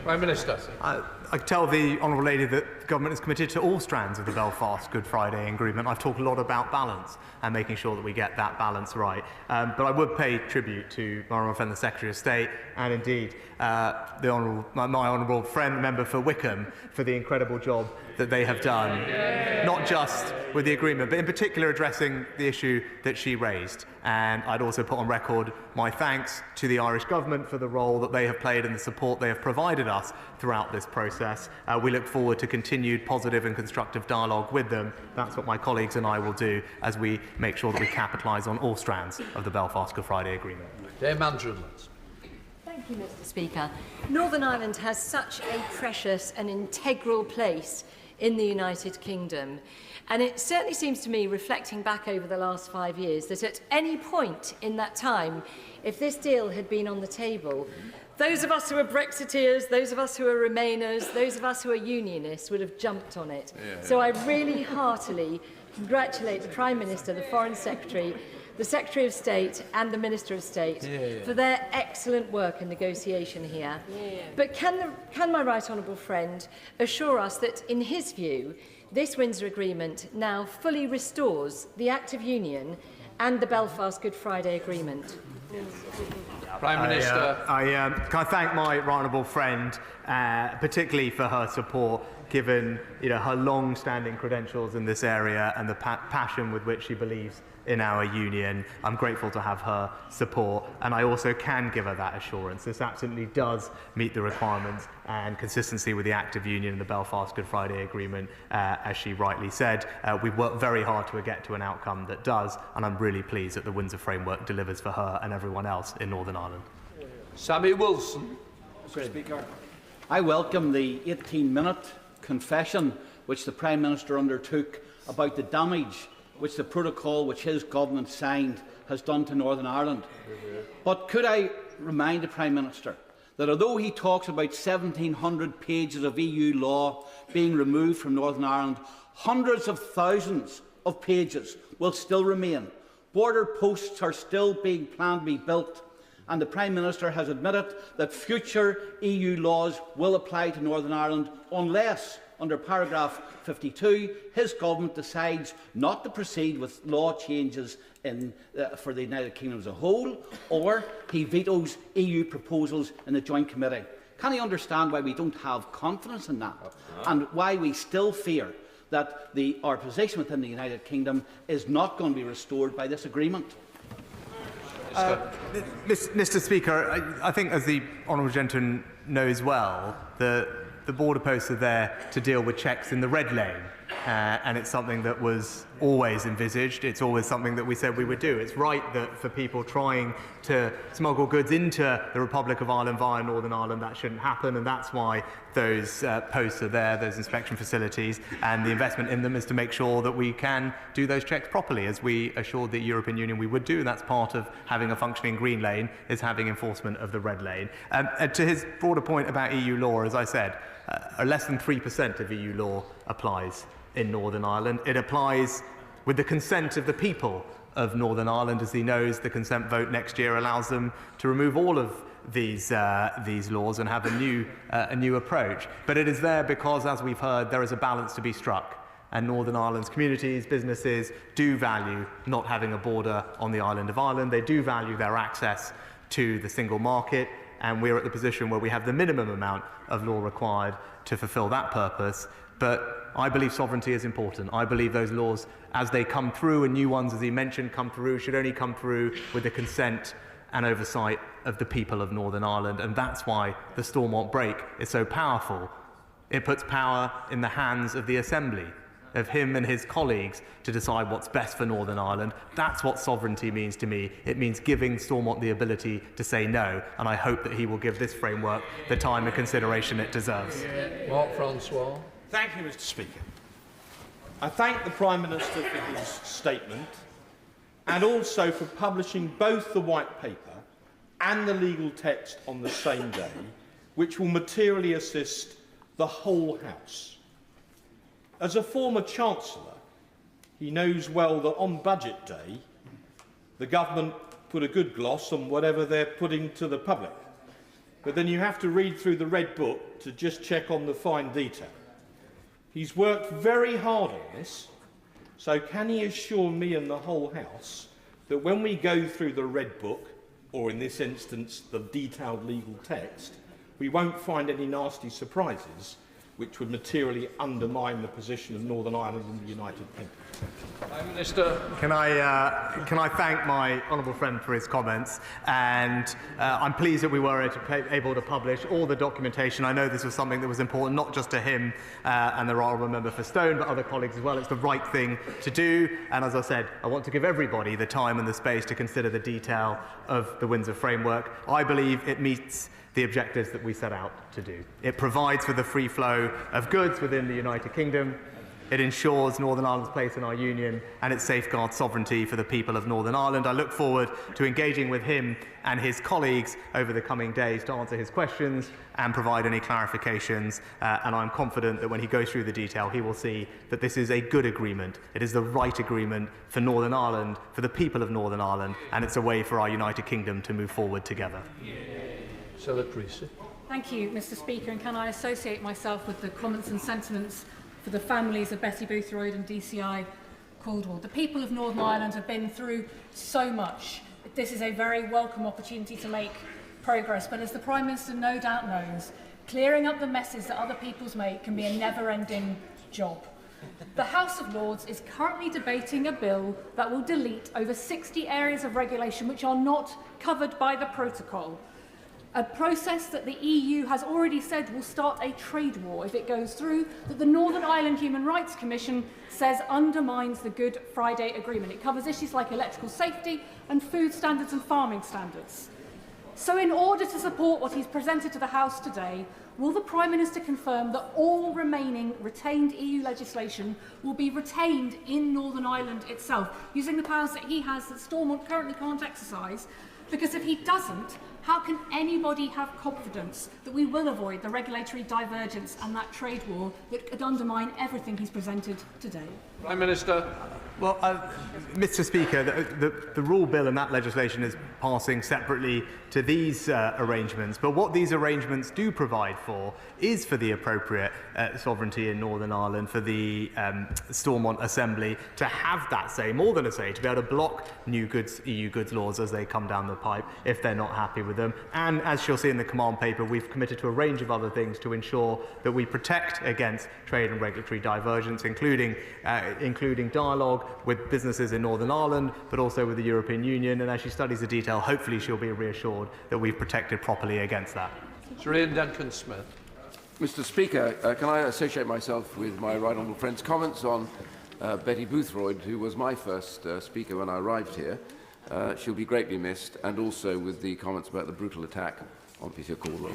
Prime Minister. I tell the Honourable Lady that the Government is committed to all strands of the Belfast Good Friday Agreement. I've talked a lot about balance and making sure that we get that balance right. But I would pay tribute to my Honourable Friend the Secretary of State and indeed my Honourable Friend, the Member for Wickham, for the incredible job that they have done, not just with the agreement, but in particular addressing the issue that she raised. And I'd also put on record my thanks to the Irish Government for the role that they have played and the support they have provided us throughout this process. We look forward to continued positive and constructive dialogue with them. That's what my colleagues and I will do as we make sure that we capitalise on all strands of the Belfast Good Friday Agreement. Thank you, Mr. Speaker. Northern Ireland has such a precious and integral place in the United Kingdom. And it certainly seems to me, reflecting back over the last 5 years, that at any point in that time, if this deal had been on the table, those of us who are Brexiteers, those of us who are Remainers, those of us who are Unionists would have jumped on it. So I really heartily congratulate the Prime Minister, the Foreign Secretary, the Secretary of State and the Minister of State for their excellent work and negotiation here. But can my right honourable friend assure us that, in his view, this Windsor Agreement now fully restores the Act of Union and the Belfast Good Friday Agreement? Prime Minister. Can I thank my right honourable friend, particularly for her support, given her long-standing credentials in this area and the passion with which she believes in our union. I'm grateful to have her support, and I also can give her that assurance. This absolutely does meet the requirements and consistency with the Act of Union and the Belfast Good Friday Agreement, as she rightly said. We've worked very hard to get to an outcome that does, and I'm really pleased that the Windsor Framework delivers for her and everyone else in Northern Ireland. Sammy Wilson. Mr. Speaker, I welcome the 18-minute confession which the Prime Minister undertook about the damage which the protocol which his government signed has done to Northern Ireland. But could I remind the Prime Minister that although he talks about 1,700 pages of EU law being removed from Northern Ireland, hundreds of thousands of pages will still remain. Border posts are still being planned to be built, and the Prime Minister has admitted that future EU laws will apply to Northern Ireland unless, under paragraph 52, his government decides not to proceed with law changes for the United Kingdom as a whole, or he vetoes EU proposals in the Joint Committee. Can he understand why we don't have confidence in that, and why we still fear that our position within the United Kingdom is not going to be restored by this agreement? Mr. Speaker, I think, as the honourable gentleman knows well, the border posts are there to deal with checks in the red lane, and it's something that was always envisaged. It's always something that we said we would do. It's right that for people trying to smuggle goods into the Republic of Ireland via Northern Ireland, that shouldn't happen, and that's why those posts are there, those inspection facilities, and the investment in them is to make sure that we can do those checks properly, as we assured the European Union we would do. That's part of having a functioning green lane, is having enforcement of the red lane. To his broader point about EU law, as I said, less than 3% of EU law applies in Northern Ireland. It applies with the consent of the people of Northern Ireland. As he knows, the consent vote next year allows them to remove all of these laws and have a new approach. But it is there because, as we've heard, there is a balance to be struck. And Northern Ireland's communities, businesses do value not having a border on the island of Ireland. They do value their access to the single market. And we're at the position where we have the minimum amount of law required to fulfil that purpose. But I believe sovereignty is important. I believe those laws, as they come through, and new ones, as he mentioned, come through, should only come through with the consent and oversight of the people of Northern Ireland. And that's why the Stormont break is so powerful. It puts power in the hands of the Assembly, of him and his colleagues, to decide what's best for Northern Ireland. That's what sovereignty means to me. It means giving Stormont the ability to say no, and I hope that he will give this framework the time and consideration it deserves. Mark Francois. Thank you, Mr. Speaker. I thank the Prime Minister for his statement, and also for publishing both the White Paper and the legal text on the same day, which will materially assist the whole House. As a former Chancellor, he knows well that on Budget Day, the government put a good gloss on whatever they're putting to the public. But then you have to read through the Red Book to just check on the fine detail. He's worked very hard on this, so can he assure me and the whole House that when we go through the Red Book, or in this instance the detailed legal text, we won't find any nasty surprises which would materially undermine the position of Northern Ireland in the United Kingdom? Prime Minister. Can I thank my honourable friend for his comments, and I'm pleased that we were able to publish all the documentation. I know this was something that was important not just to him and the honourable member for Stone, but other colleagues as well. It's the right thing to do, and as I said, I want to give everybody the time and the space to consider the detail of the Windsor framework. I believe it meets the objectives that we set out to do. It provides for the free flow of goods within the United Kingdom. It ensures Northern Ireland's place in our union, and it safeguards sovereignty for the people of Northern Ireland. I look forward to engaging with him and his colleagues over the coming days to answer his questions and provide any clarifications. And I'm confident that when he goes through the detail, he will see that this is a good agreement. It is the right agreement for Northern Ireland, for the people of Northern Ireland, and it's a way for our United Kingdom to move forward together. Thank you, Mr. Speaker, and can I associate myself with the comments and sentiments for the families of Betty Boothroyd and DCI Caldwell. The people of Northern Ireland have been through so much. This is a very welcome opportunity to make progress, but as the Prime Minister no doubt knows, clearing up the messes that other people's make can be a never-ending job. The House of Lords is currently debating a bill that will delete over 60 areas of regulation which are not covered by the protocol. A process that the EU has already said will start a trade war if it goes through, that the Northern Ireland Human Rights Commission says undermines the Good Friday Agreement. It covers issues like electrical safety and food standards and farming standards. So in order to support what he's presented to the House today, Will the Prime Minister confirm that all remaining retained EU legislation will be retained in Northern Ireland itself, using the powers that he has that Stormont currently can't exercise? Because if he doesn't, how can anybody have confidence that we will avoid the regulatory divergence and that trade war that could undermine everything he's presented today? Prime Minister. Well, Mr. Speaker, the rule bill and that legislation is passing separately to these arrangements. But what these arrangements do provide for is for the appropriate sovereignty in Northern Ireland, for the Stormont Assembly to have that say, more than a say, to be able to block new goods, EU goods laws as they come down the pipe if they're not happy with them. And as you'll see in the command paper, we've committed to a range of other things to ensure that we protect against trade and regulatory divergence, including dialogue with businesses in Northern Ireland, but also with the European Union. And as she studies the detail, hopefully she'll be reassured that we've protected properly against that. Sir Ian Duncan-Smith. Mr. Speaker, can I associate myself with my right honourable friend's comments on Betty Boothroyd, who was my first speaker when I arrived here. She'll be greatly missed, and also with the comments about the brutal attack on Peter Caldwell.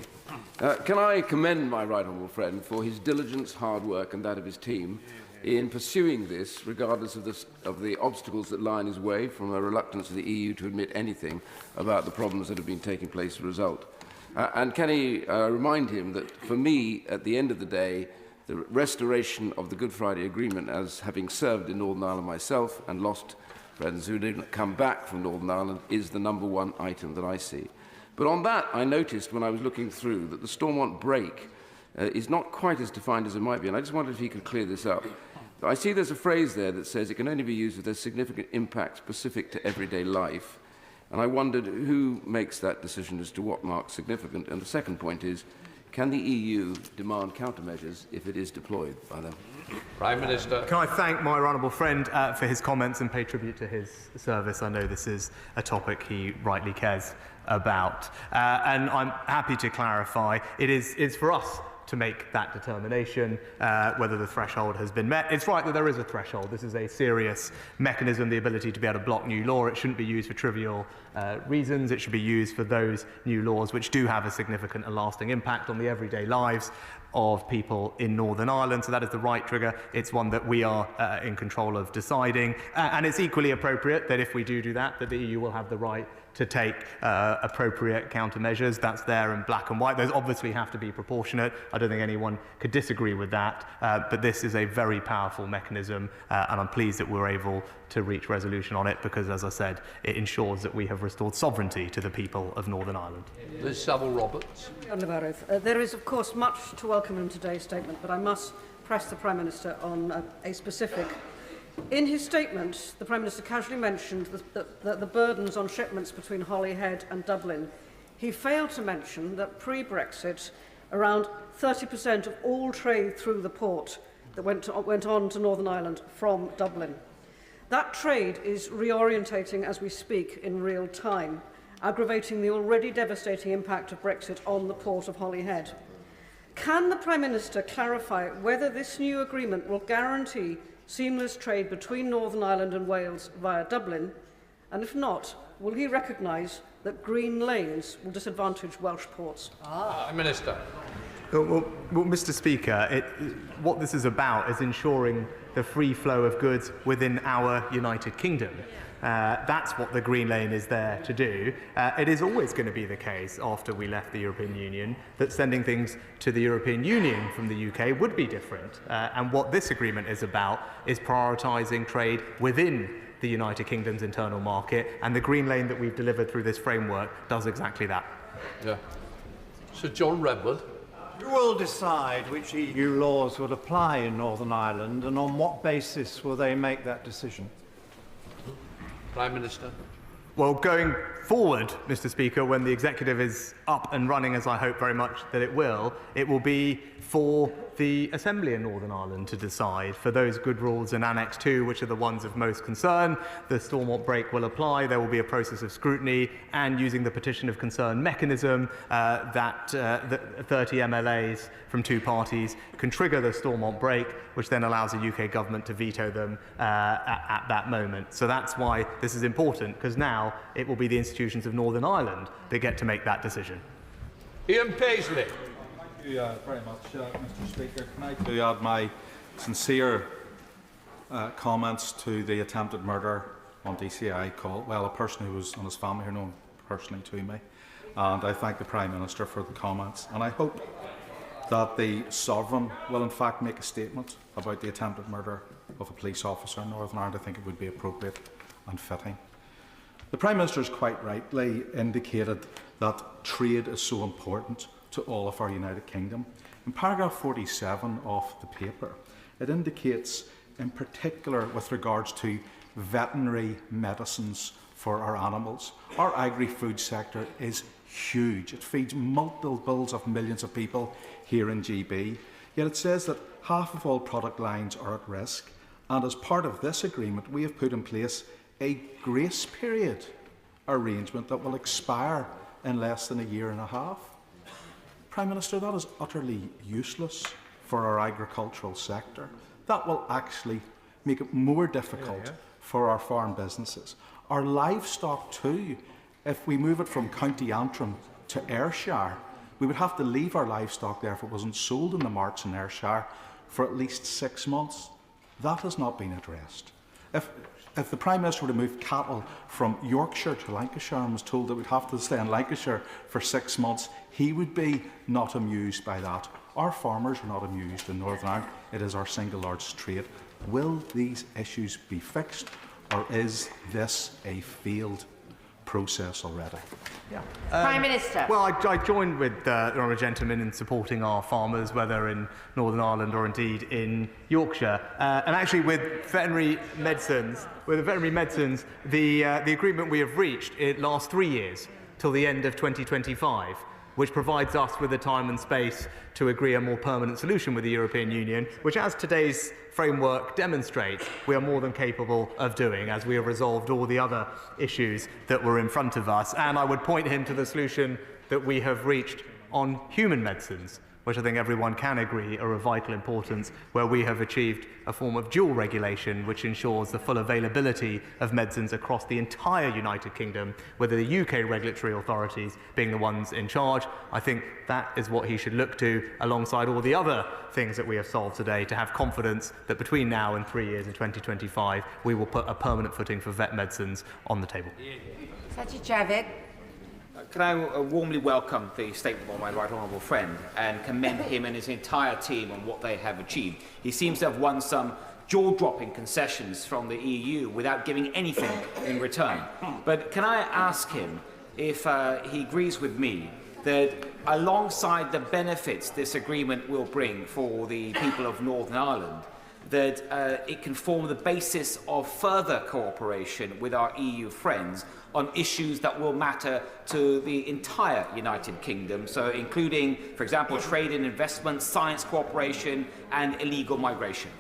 Can I commend my right honourable friend for his diligence, hard work, and that of his team in pursuing this, regardless of the obstacles that lie in his way, from a reluctance of the EU to admit anything about the problems that have been taking place as a result. And can he remind him that, for me, at the end of the day, the restoration of the Good Friday Agreement, as having served in Northern Ireland myself and lost friends who didn't come back from Northern Ireland, is the #1 item that I see. But on that, I noticed when I was looking through that the Stormont break is not quite as defined as it might be, and I just wondered if he could clear this up. I see there's a phrase there that says it can only be used if there's significant impact specific to everyday life, and I wondered who makes that decision as to what marks significant. And the second point is, can the EU demand countermeasures if it is deployed by them? Prime Minister. Can I thank my honourable friend for his comments and pay tribute to his service? I know this is a topic he rightly cares about. And I'm happy to clarify, it's for us to make that determination, whether the threshold has been met. It's right that there is a threshold. This is a serious mechanism, the ability to be able to block new law. It shouldn't be used for trivial reasons. It should be used for those new laws which do have a significant and lasting impact on the everyday lives of people in Northern Ireland. So that is the right trigger. It's one that we are in control of deciding. And it's equally appropriate that if we do that the EU will have the right to take appropriate countermeasures. That's there in black and white. Those obviously have to be proportionate. I don't think anyone could disagree with that. But this is a very powerful mechanism, and I'm pleased that we're able to reach resolution on it because, as I said, it ensures that we have restored sovereignty to the people of Northern Ireland. Liz Saville-Roberts. There is, of course, much to welcome in today's statement, but I must press the Prime Minister on a specific. In his statement, the Prime Minister casually mentioned the burdens on shipments between Holyhead and Dublin. He failed to mention that pre-Brexit, around 30% of all trade through the port that went on to Northern Ireland from Dublin. That trade is reorientating as we speak in real time, aggravating the already devastating impact of Brexit on the port of Holyhead. Can the Prime Minister clarify whether this new agreement will guarantee seamless trade between Northern Ireland and Wales via Dublin? And if not, will he recognise that green lanes will disadvantage Welsh ports? Prime Minister. Well, Mr. Speaker, what this is about is ensuring the free flow of goods within our United Kingdom. That's what the Green Lane is there to do. It is always going to be the case after we left the European Union that sending things to the European Union from the UK would be different. And what this agreement is about is prioritising trade within the United Kingdom's internal market, and the Green Lane that we've delivered through this framework does exactly that. Yeah. Sir John Redwood. Who will decide which EU laws will apply in Northern Ireland, and on what basis will they make that decision? Prime Minister. Well, going forward, Mr. Speaker, when the executive is up and running, as I hope very much that it will be for the Assembly in Northern Ireland to decide. For those good rules in Annex 2, which are the ones of most concern, the Stormont break will apply. There will be a process of scrutiny, and using the petition of concern mechanism, that 30 MLAs from two parties can trigger the Stormont break, which then allows the UK government to veto them at that moment. So that's why this is important, because now it will be the institutions of Northern Ireland that get to make that decision. Ian Paisley. Thank you very much, Mr. Speaker. Can I do add my sincere comments to the attempted murder on DCI call? Well, a person who was on his family are known personally to me, and I thank the Prime Minister for the comments. And I hope that the Sovereign will in fact make a statement about the attempted murder of a police officer in Northern Ireland. I think it would be appropriate and fitting. The Prime Minister has quite rightly indicated that trade is so important to all of our United Kingdom. In paragraph 47 of the paper, it indicates in particular with regards to veterinary medicines for our animals. Our agri-food sector is huge. It feeds multiples of millions of people here in GB. Yet it says that half of all product lines are at risk, and as part of this agreement we have put in place a grace period arrangement that will expire in less than a year and a half. Prime Minister, that is utterly useless for our agricultural sector. That will actually make it more difficult for our farm businesses. Our livestock too, if we move it from County Antrim to Ayrshire, we would have to leave our livestock there if it wasn't sold in the marts in Ayrshire for at least 6 months. That has not been addressed. If the Prime Minister were to move cattle from Yorkshire to Lancashire and was told that we'd have to stay in Lancashire for 6 months, he would be not amused by that. Our farmers are not amused in Northern Ireland. It is our single largest trade. Will these issues be fixed, or is this a failed process already? Prime Minister. Well, I joined with the honourable gentleman in supporting our farmers, whether in Northern Ireland or indeed in Yorkshire. And actually, with veterinary medicines, the agreement we have reached, it lasts 3 years till the end of 2025. Which provides us with the time and space to agree a more permanent solution with the European Union, which, as today's framework demonstrates, we are more than capable of doing, as we have resolved all the other issues that were in front of us. And I would point him to the solution that we have reached on human medicines, which I think everyone can agree are of vital importance, where we have achieved a form of dual regulation which ensures the full availability of medicines across the entire United Kingdom, with the UK regulatory authorities being the ones in charge. I think that is what he should look to, alongside all the other things that we have solved today, to have confidence that between now and 3 years in 2025 we will put a permanent footing for vet medicines on the table. Can I warmly welcome the statement by my right honourable friend and commend him and his entire team on what they have achieved. He seems to have won some jaw-dropping concessions from the EU without giving anything in return. But can I ask him if he agrees with me that alongside the benefits this agreement will bring for the people of Northern Ireland, that it can form the basis of further cooperation with our EU friends on issues that will matter to the entire United Kingdom, so including, for example, trade and investment, science cooperation and illegal migration.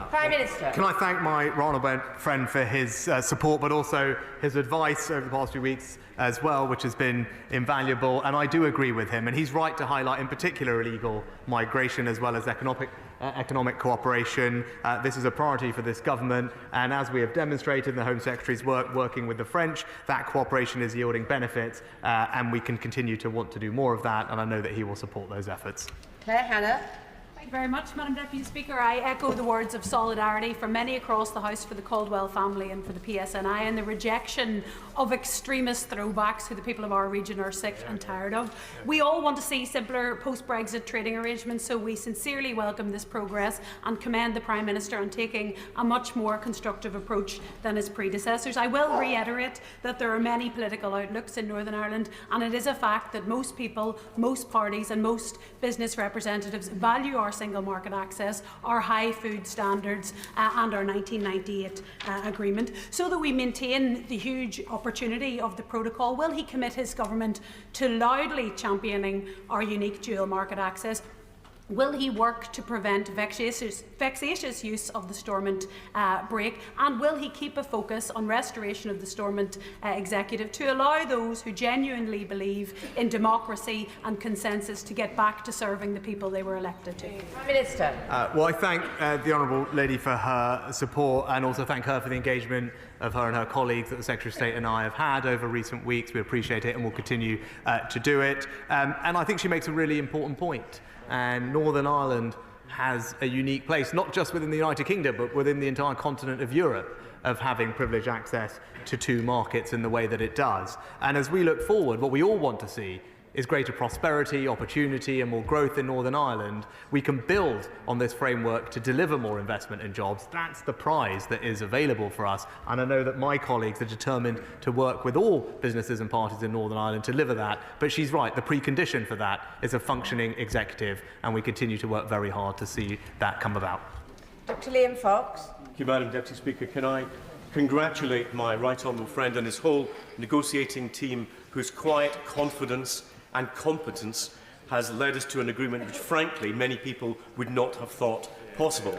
Prime Minister. Can I thank my honourable friend for his support, but also his advice over the past few weeks as well, which has been invaluable, and I do agree with him, and he's right to highlight in particular illegal migration as well as economic cooperation. This is a priority for this government, and as we have demonstrated in the Home Secretary's work working with the French, that cooperation is yielding benefits, and we can continue to want to do more of that, and I know that he will support those efforts. Claire Hannah. Thank you very much, Madam Deputy Speaker. I echo the words of solidarity from many across the House for the Caldwell family and for the PSNI, and the rejection of extremist throwbacks who the people of our region are sick and tired of. We all want to see simpler post-Brexit trading arrangements, so we sincerely welcome this progress and commend the Prime Minister on taking a much more constructive approach than his predecessors. I will reiterate that there are many political outlooks in Northern Ireland, and it is a fact that most people, most parties and most business representatives value our single market access, our high food standards and our 1998 agreement. So that we maintain the huge opportunity of the protocol, will he commit his government to loudly championing our unique dual market access, Will he work to prevent vexatious use of the Stormont break, and will he keep a focus on restoration of the Stormont executive to allow those who genuinely believe in democracy and consensus to get back to serving the people they were elected to? Prime Minister. Well, I thank the Honourable Lady for her support, and also thank her for the engagement of her and her colleagues that the Secretary of State and I have had over recent weeks. We appreciate it and will continue to do it. And I think she makes a really important point. And Northern Ireland has a unique place, not just within the United Kingdom, but within the entire continent of Europe, of having privileged access to two markets in the way that it does. And as we look forward, what we all want to see is greater prosperity, opportunity and more growth in Northern Ireland. We can build on this framework to deliver more investment and jobs. That's the prize that is available for us, and I know that my colleagues are determined to work with all businesses and parties in Northern Ireland to deliver that. But she's right, the precondition for that is a functioning executive, and we continue to work very hard to see that come about. Dr. Liam Fox. Thank you, Madam Deputy Speaker. Can I congratulate my right honourable friend and his whole negotiating team, whose quiet confidence and competence has led us to an agreement which, frankly, many people would not have thought possible.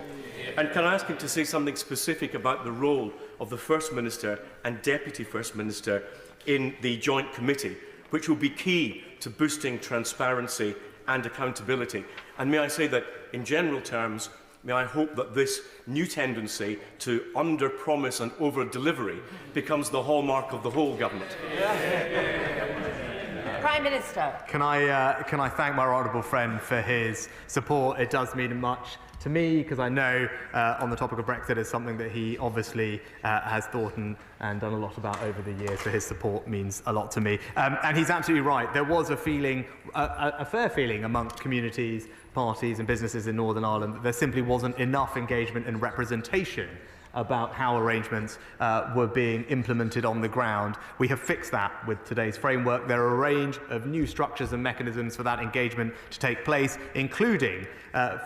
And can I ask him to say something specific about the role of the First Minister and Deputy First Minister in the joint committee, which will be key to boosting transparency and accountability? And may I say that, in general terms, may I hope that this new tendency to under-promise and over-delivery becomes the hallmark of the whole government. Prime Minister. Can I thank my honourable friend for his support? It does mean much to me, because I know on the topic of Brexit is something that he obviously has thought and done a lot about over the years, so his support means a lot to me. And he's absolutely right. There was a feeling, a fair feeling amongst communities, parties and businesses in Northern Ireland that there simply wasn't enough engagement and representation about how arrangements were being implemented on the ground. We have fixed that with today's framework. There are a range of new structures and mechanisms for that engagement to take place, including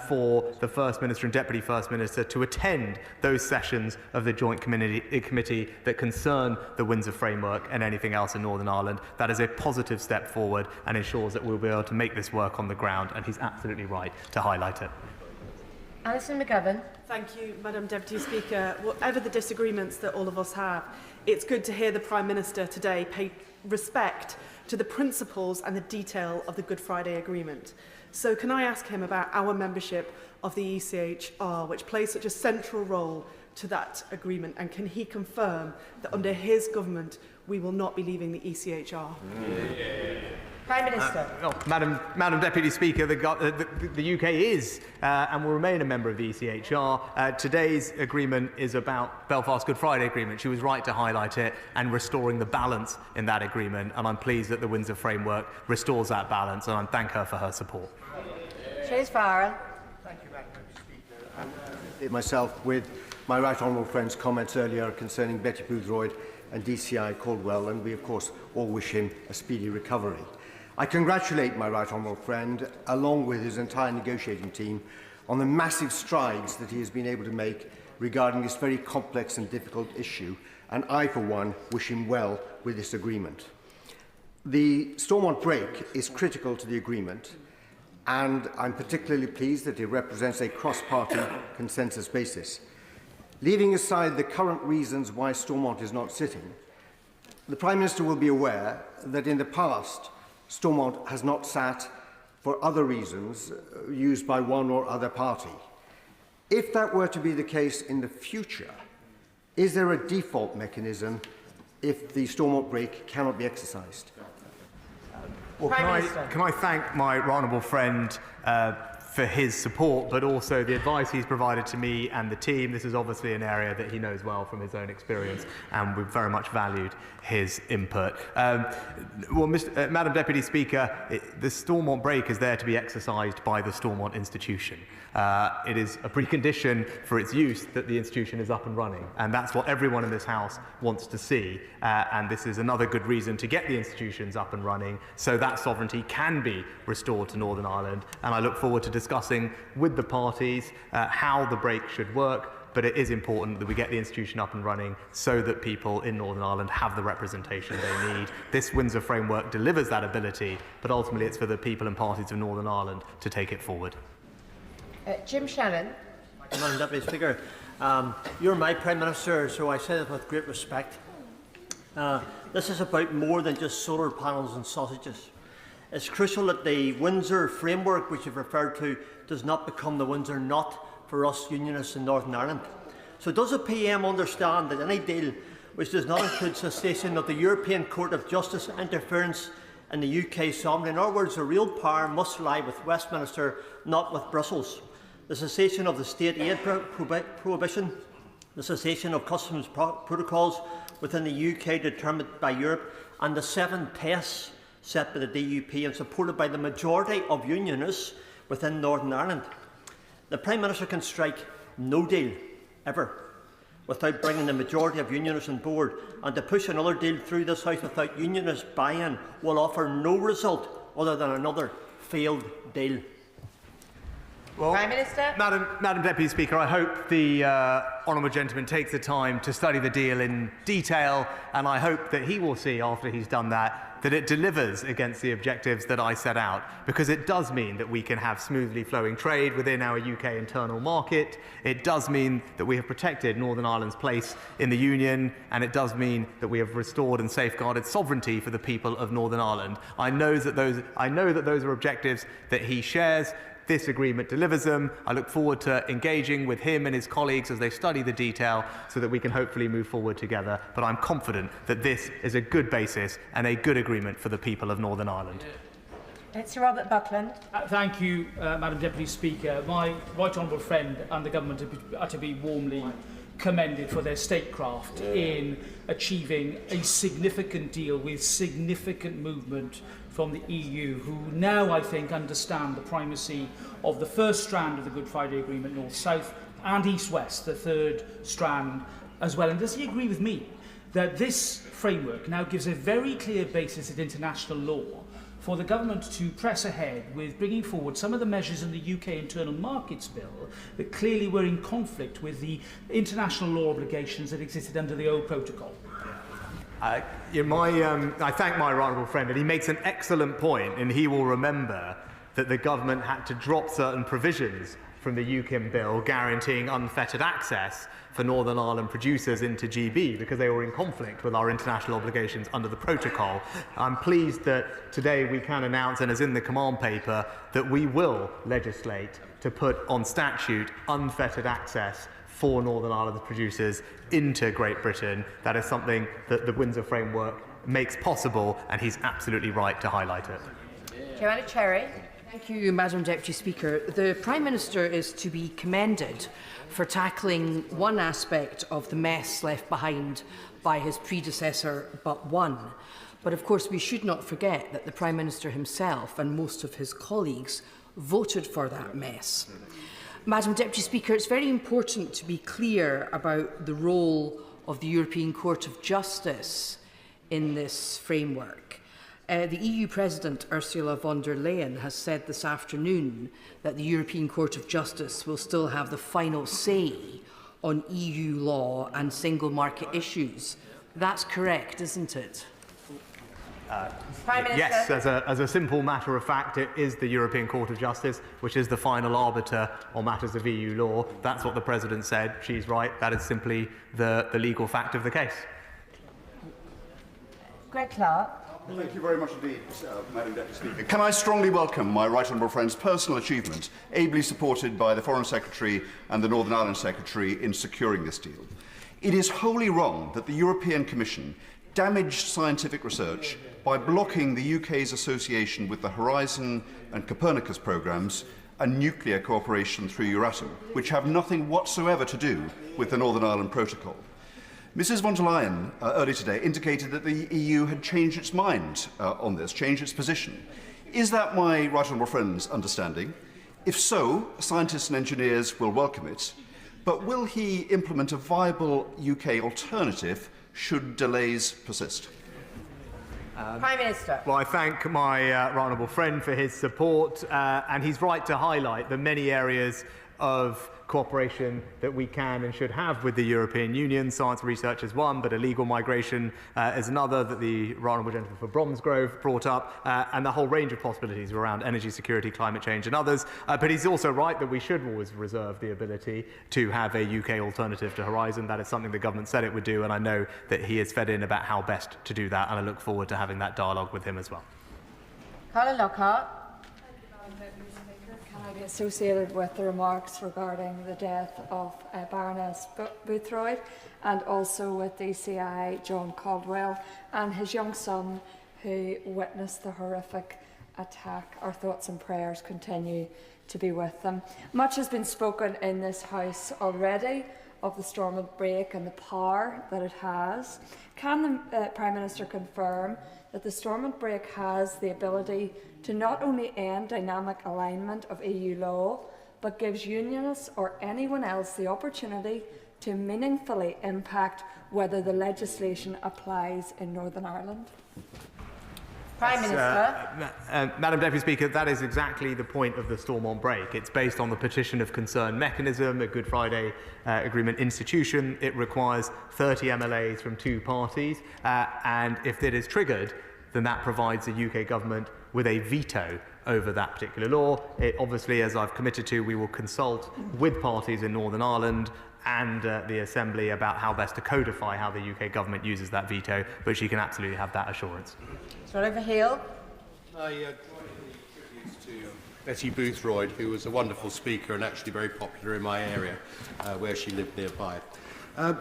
for the First Minister and Deputy First Minister to attend those sessions of the Joint Committee that concern the Windsor framework and anything else in Northern Ireland. That is a positive step forward and ensures that we'll be able to make this work on the ground, and he's absolutely right to highlight it. Alison McGovern. Thank you, Madam Deputy Speaker. Whatever the disagreements that all of us have, it's good to hear the Prime Minister today pay respect to the principles and the detail of the Good Friday Agreement. So can I ask him about our membership of the ECHR, which plays such a central role to that agreement, and can he confirm that under his government we will not be leaving the ECHR? Prime Minister. Madam Deputy Speaker, the UK is and will remain a member of the ECHR. Today's agreement is about Belfast Good Friday Agreement. She was right to highlight it and restoring the balance in that agreement, and I'm pleased that the Windsor framework restores that balance, and I thank her for her support. Shays Farrell. Thank you, Madam Speaker. Myself with my right honourable friend's comments earlier concerning Betty Boothroyd and DCI Caldwell, and we of course all wish him a speedy recovery. I congratulate my right honourable friend, along with his entire negotiating team, on the massive strides that he has been able to make regarding this very complex and difficult issue, and I, for one, wish him well with this agreement. The Stormont break is critical to the agreement, and I'm particularly pleased that it represents a cross-party consensus basis. Leaving aside the current reasons why Stormont is not sitting, the Prime Minister will be aware that in the past, Stormont has not sat for other reasons used by one or other party. If that were to be the case in the future, is there a default mechanism if the Stormont break cannot be exercised? Well, can I thank my honourable friend for his support, but also the advice he's provided to me and the team. This is obviously an area that he knows well from his own experience, and we've very much valued his input. Madam Deputy Speaker, the Stormont break is there to be exercised by the Stormont institution. It is a precondition for its use that the institution is up and running, and that's what everyone in this House wants to see, and this is another good reason to get the institutions up and running so that sovereignty can be restored to Northern Ireland, and I look forward to discussing with the parties how the break should work, but it is important that we get the institution up and running so that people in Northern Ireland have the representation they need. This Windsor framework delivers that ability, but ultimately it's for the people and parties of Northern Ireland to take it forward. Jim Shannon. Madam Deputy Speaker, you're my Prime Minister, so I say that with great respect. This is about more than just solar panels and sausages. It's crucial that the Windsor framework, which you've referred to, does not become the Windsor knot for us Unionists in Northern Ireland. So does the PM understand that any deal which does not include cessation of the European Court of Justice interference in the UK sovereignty, in other words, the real power must lie with Westminster, not with Brussels? The cessation of the state aid prohibition, the cessation of customs protocols within the UK determined by Europe, and the 7 tests set by the DUP and supported by the majority of Unionists within Northern Ireland. The Prime Minister can strike no deal, ever, without bringing the majority of Unionists on board, and to push another deal through this House without Unionist buy-in will offer no result other than another failed deal. Well, Prime Minister. Madam Deputy Speaker, I hope the honourable gentleman takes the time to study the deal in detail, and I hope that he will see after he's done that it delivers against the objectives that I set out, because it does mean that we can have smoothly flowing trade within our UK internal market. It does mean that we have protected Northern Ireland's place in the Union, and it does mean that we have restored and safeguarded sovereignty for the people of Northern Ireland. I know that those are objectives that he shares. This agreement delivers them. I look forward to engaging with him and his colleagues as they study the detail so that we can hopefully move forward together. But I'm confident that this is a good basis and a good agreement for the people of Northern Ireland. Sir Robert Buckland. Thank you, Madam Deputy Speaker. My right honourable friend and the government are to be warmly commended for their statecraft in achieving a significant deal with significant movement from the EU, who now, I think, understand the primacy of the first strand of the Good Friday Agreement, North-South, and East-West, the third strand as well. And does he agree with me that this framework now gives a very clear basis in international law for the government to press ahead with bringing forward some of the measures in the UK Internal Markets Bill that clearly were in conflict with the international law obligations that existed under the old protocol? I thank my right honourable friend, and he makes an excellent point, and he will remember that the government had to drop certain provisions from the UKIM bill guaranteeing unfettered access for Northern Ireland producers into GB because they were in conflict with our international obligations under the protocol. I'm pleased that today we can announce, and as in the command paper, that we will legislate to put on statute unfettered access for Northern Ireland producers into Great Britain. That is something that the Windsor framework makes possible, and he's absolutely right to highlight it. Joanna Cherry. Thank you, Madam Deputy Speaker. The Prime Minister is to be commended for tackling one aspect of the mess left behind by his predecessor but one. But of course we should not forget that the Prime Minister himself and most of his colleagues voted for that mess. Madam Deputy Speaker, it's very important to be clear about the role of the European Court of Justice in this framework. The EU President, Ursula von der Leyen, has said this afternoon that the European Court of Justice will still have the final say on EU law and single market issues. That's correct, isn't it? Yes, as a simple matter of fact, it is the European Court of Justice which is the final arbiter on matters of EU law. That's what the President said. She's right. That is simply the legal fact of the case. Greg Clark. Thank you very much indeed, Madam Deputy Speaker. Can I strongly welcome my right honourable friend's personal achievement, ably supported by the Foreign Secretary and the Northern Ireland Secretary in securing this deal. It is wholly wrong that the European Commission damaged scientific research by blocking the UK's association with the Horizon and Copernicus programmes and nuclear cooperation through Euratom, which have nothing whatsoever to do with the Northern Ireland Protocol. Mrs von der Leyen earlier today indicated that the EU had changed its mind on this, changed its position. Is that my right honourable friend's understanding? If so, scientists and engineers will welcome it, but will he implement a viable UK alternative should delays persist? Prime Minister. Well, I thank my right honourable friend for his support, and he's right to highlight the many areas of cooperation that we can and should have with the European Union. Science research is one, but illegal migration is another that the Right Honourable Gentleman for Bromsgrove brought up, and the whole range of possibilities around energy security, climate change and others. But he's also right that we should always reserve the ability to have a UK alternative to Horizon. That is something the government said it would do, and I know that he has fed in about how best to do that, and I look forward to having that dialogue with him as well. Colin Lockhart. Can I be associated with the remarks regarding the death of Baroness Boothroyd, and also with DCI John Caldwell and his young son who witnessed the horrific attack? Our thoughts and prayers continue to be with them. Much has been spoken in this House already of the Stormont Break and the power that it has. Can the Prime Minister confirm that the Stormont Break has the ability to not only end dynamic alignment of EU law, but gives unionists or anyone else the opportunity to meaningfully impact whether the legislation applies in Northern Ireland? Prime Minister. Madam Deputy Speaker, that is exactly the point of the Stormont Break. It's based on the petition of concern mechanism, a Good Friday Agreement institution. It requires 30 MLAs from 2 parties, and if it is triggered, then that provides the UK government with a veto over that particular law. It obviously, as I've committed to, we will consult with parties in Northern Ireland and the Assembly about how best to codify how the UK government uses that veto, but she can absolutely have that assurance. Sir Oliver Hill. I introduced to Betty Boothroyd, who was a wonderful speaker and actually very popular in my area, where she lived nearby.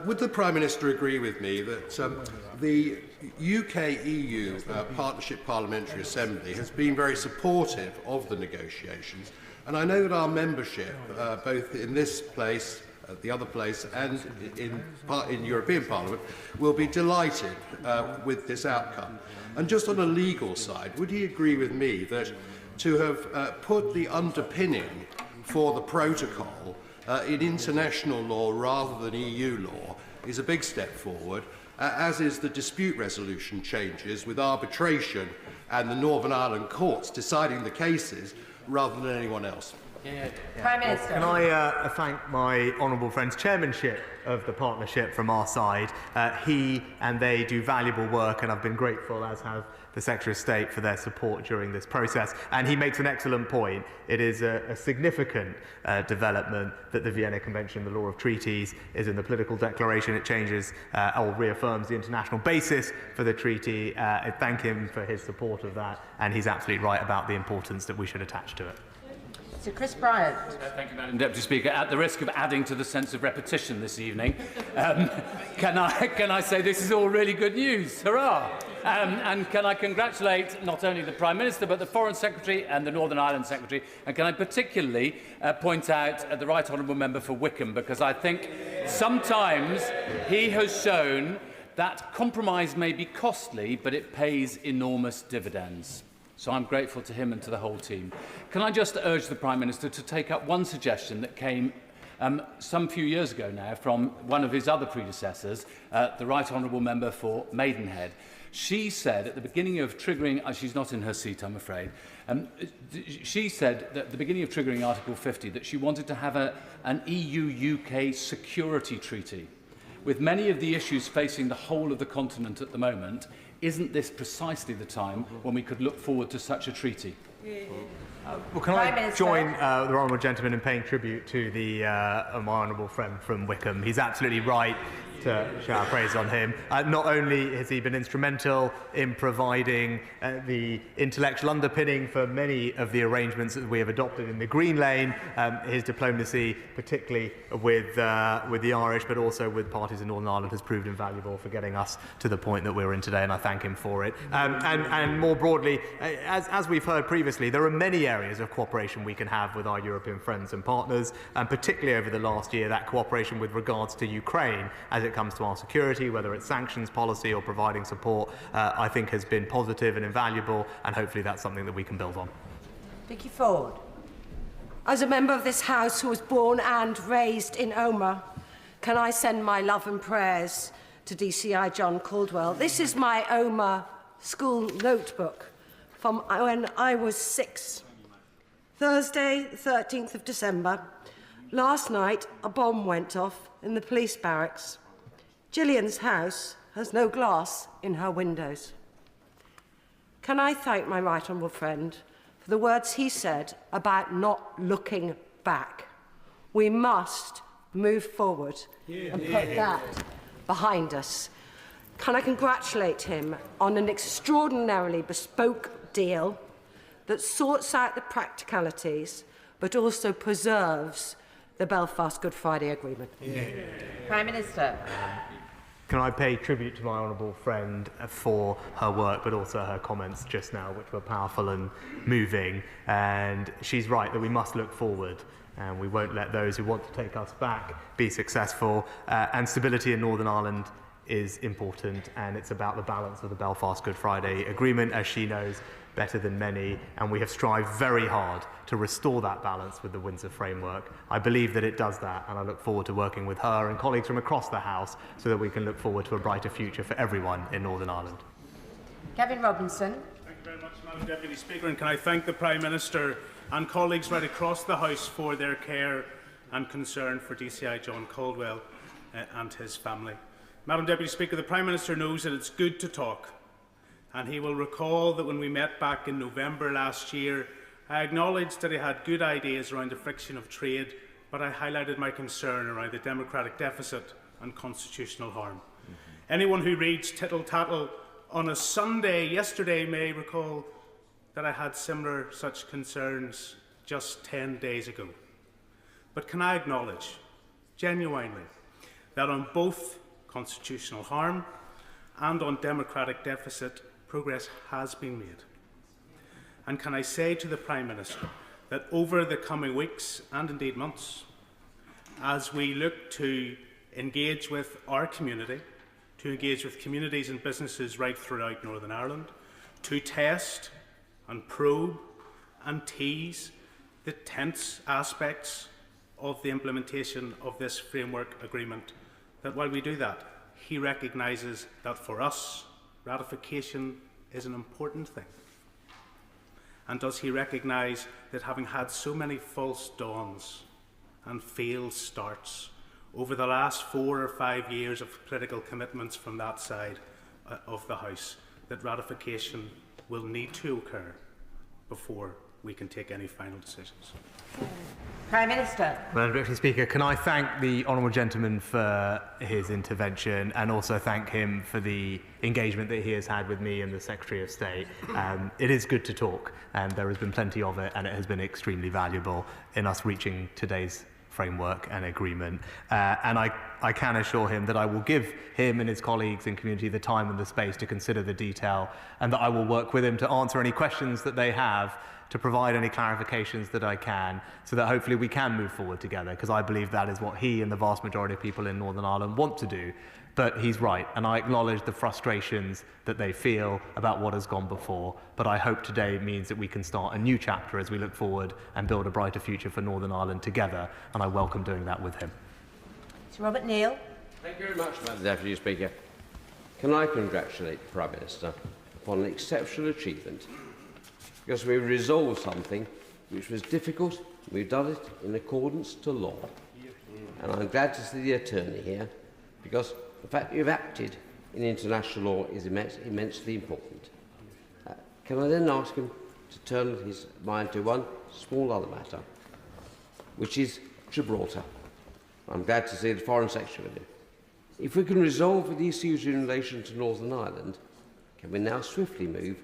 Would the Prime Minister agree with me that the UK-EU Partnership Parliamentary Assembly has been very supportive of the negotiations, and I know that our membership, both in this place, the other place, and in European Parliament, will be delighted with this outcome. And just on a legal side, would he agree with me that to have put the underpinning for the protocol in international law rather than EU law is a big step forward, as is the dispute resolution changes with arbitration and the Northern Ireland courts deciding the cases rather than anyone else? Prime Minister. Can I thank my honourable friend's chairmanship of the partnership from our side. He and they do valuable work, and I've been grateful, as have the Secretary of State, for their support during this process. And he makes an excellent point. It is a significant development that the Vienna Convention, the law of treaties, is in the political declaration. It changes or reaffirms the international basis for the treaty. I thank him for his support of that, and he's absolutely right about the importance that we should attach to it. Sir Chris Bryant. Thank you, Madam Deputy Speaker. At the risk of adding to the sense of repetition this evening, can I say this is all really good news? Hurrah! And can I congratulate not only the Prime Minister but the Foreign Secretary and the Northern Ireland Secretary, and can I particularly point out the Right Honourable Member for Wickham, because I think sometimes he has shown that compromise may be costly, but it pays enormous dividends. So I'm grateful to him and to the whole team. Can I just urge the Prime Minister to take up one suggestion that came some few years ago now from one of his other predecessors, the Right Honourable Member for Maidenhead. She said at the beginning of triggering, she's not in her seat, I'm afraid, she said that at the beginning of triggering Article 50 that she wanted to have an EU-UK security treaty. With many of the issues facing the whole of the continent at the moment, isn't this precisely the time when we could look forward to such a treaty? Well, can I join the honourable gentleman in paying tribute to my honourable friend from Wickham? He's absolutely right to shower praise on him. Not only has he been instrumental in providing the intellectual underpinning for many of the arrangements that we have adopted in the Green Lane, his diplomacy, particularly with the Irish, but also with parties in Northern Ireland, has proved invaluable for getting us to the point that we're in today, and I thank him for it. And more broadly, as we've heard previously, there are many areas of cooperation we can have with our European friends and partners, and particularly over the last year, that cooperation with regards to Ukraine, as it comes to our security, whether it's sanctions policy or providing support, I think has been positive and invaluable, and hopefully that's something that we can build on. Vicky Ford. As a member of this House who was born and raised in Omagh, can I send my love and prayers to DCI John Caldwell? This is my Omagh school notebook from when I was 6. Thursday, 13th of December, Last night, a bomb went off in the police barracks. Gillian's house has no glass in her windows. Can I thank my right honourable friend for the words he said about not looking back? We must move forward and put that behind us. Can I congratulate him on an extraordinarily bespoke deal that sorts out the practicalities but also preserves the Belfast Good Friday Agreement? Prime Minister. Can I pay tribute to my honourable friend for her work, but also her comments just now, which were powerful and moving. And she's right that we must look forward, and we won't let those who want to take us back be successful. And stability in Northern Ireland is important, and it's about the balance of the Belfast Good Friday Agreement, as she knows better than many, and we have strived very hard to restore that balance with the Windsor framework. I believe that it does that, and I look forward to working with her and colleagues from across the House so that we can look forward to a brighter future for everyone in Northern Ireland. Kevin Robinson. Thank you very much, Madam Deputy Speaker, and can I thank the Prime Minister and colleagues right across the House for their care and concern for DCI John Caldwell and his family. Madam Deputy Speaker, the Prime Minister knows that it's good to talk, and he will recall that when we met back in November last year, I acknowledged that he had good ideas around the friction of trade, but I highlighted my concern around the democratic deficit and constitutional harm. Anyone who reads tittle-tattle on a Sunday yesterday may recall that I had similar such concerns just 10 days ago. But can I acknowledge, genuinely, that on both constitutional harm and on democratic deficit, progress has been made? And can I say to the Prime Minister that over the coming weeks and indeed months, as we look to engage with our community, to engage with communities and businesses right throughout Northern Ireland, to test and probe and tease the tense aspects of the implementation of this framework agreement, that while we do that, he recognises that for us, ratification is an important thing. And does he recognise that having had so many false dawns and failed starts over the last 4 or 5 years of political commitments from that side of the House, that ratification will need to occur before we can take any final decisions? Prime Minister. Madam Deputy Speaker, can I thank the honourable gentleman for his intervention and also thank him for the engagement that he has had with me and the Secretary of State. It is good to talk, and there has been plenty of it, and it has been extremely valuable in us reaching today's framework and agreement. And I can assure him that I will give him and his colleagues and community the time and the space to consider the detail, and that I will work with him to answer any questions that they have, to provide any clarifications that I can, so that hopefully we can move forward together, because I believe that is what he and the vast majority of people in Northern Ireland want to do. But he's right, and I acknowledge the frustrations that they feel about what has gone before, but I hope today means that we can start a new chapter as we look forward and build a brighter future for Northern Ireland together, and I welcome doing that with him. Sir Robert Neal. Thank you very much, Madam Deputy Speaker. Can I congratulate the Prime Minister upon an exceptional achievement, because we've resolved something which was difficult. We've done it in accordance to law. And I'm glad to see the attorney here, because the fact that you've acted in international law is immensely important. Can I then ask him to turn his mind to one small other matter, which is Gibraltar? I'm glad to see the Foreign Secretary with him. If we can resolve the issues in relation to Northern Ireland, can we now swiftly move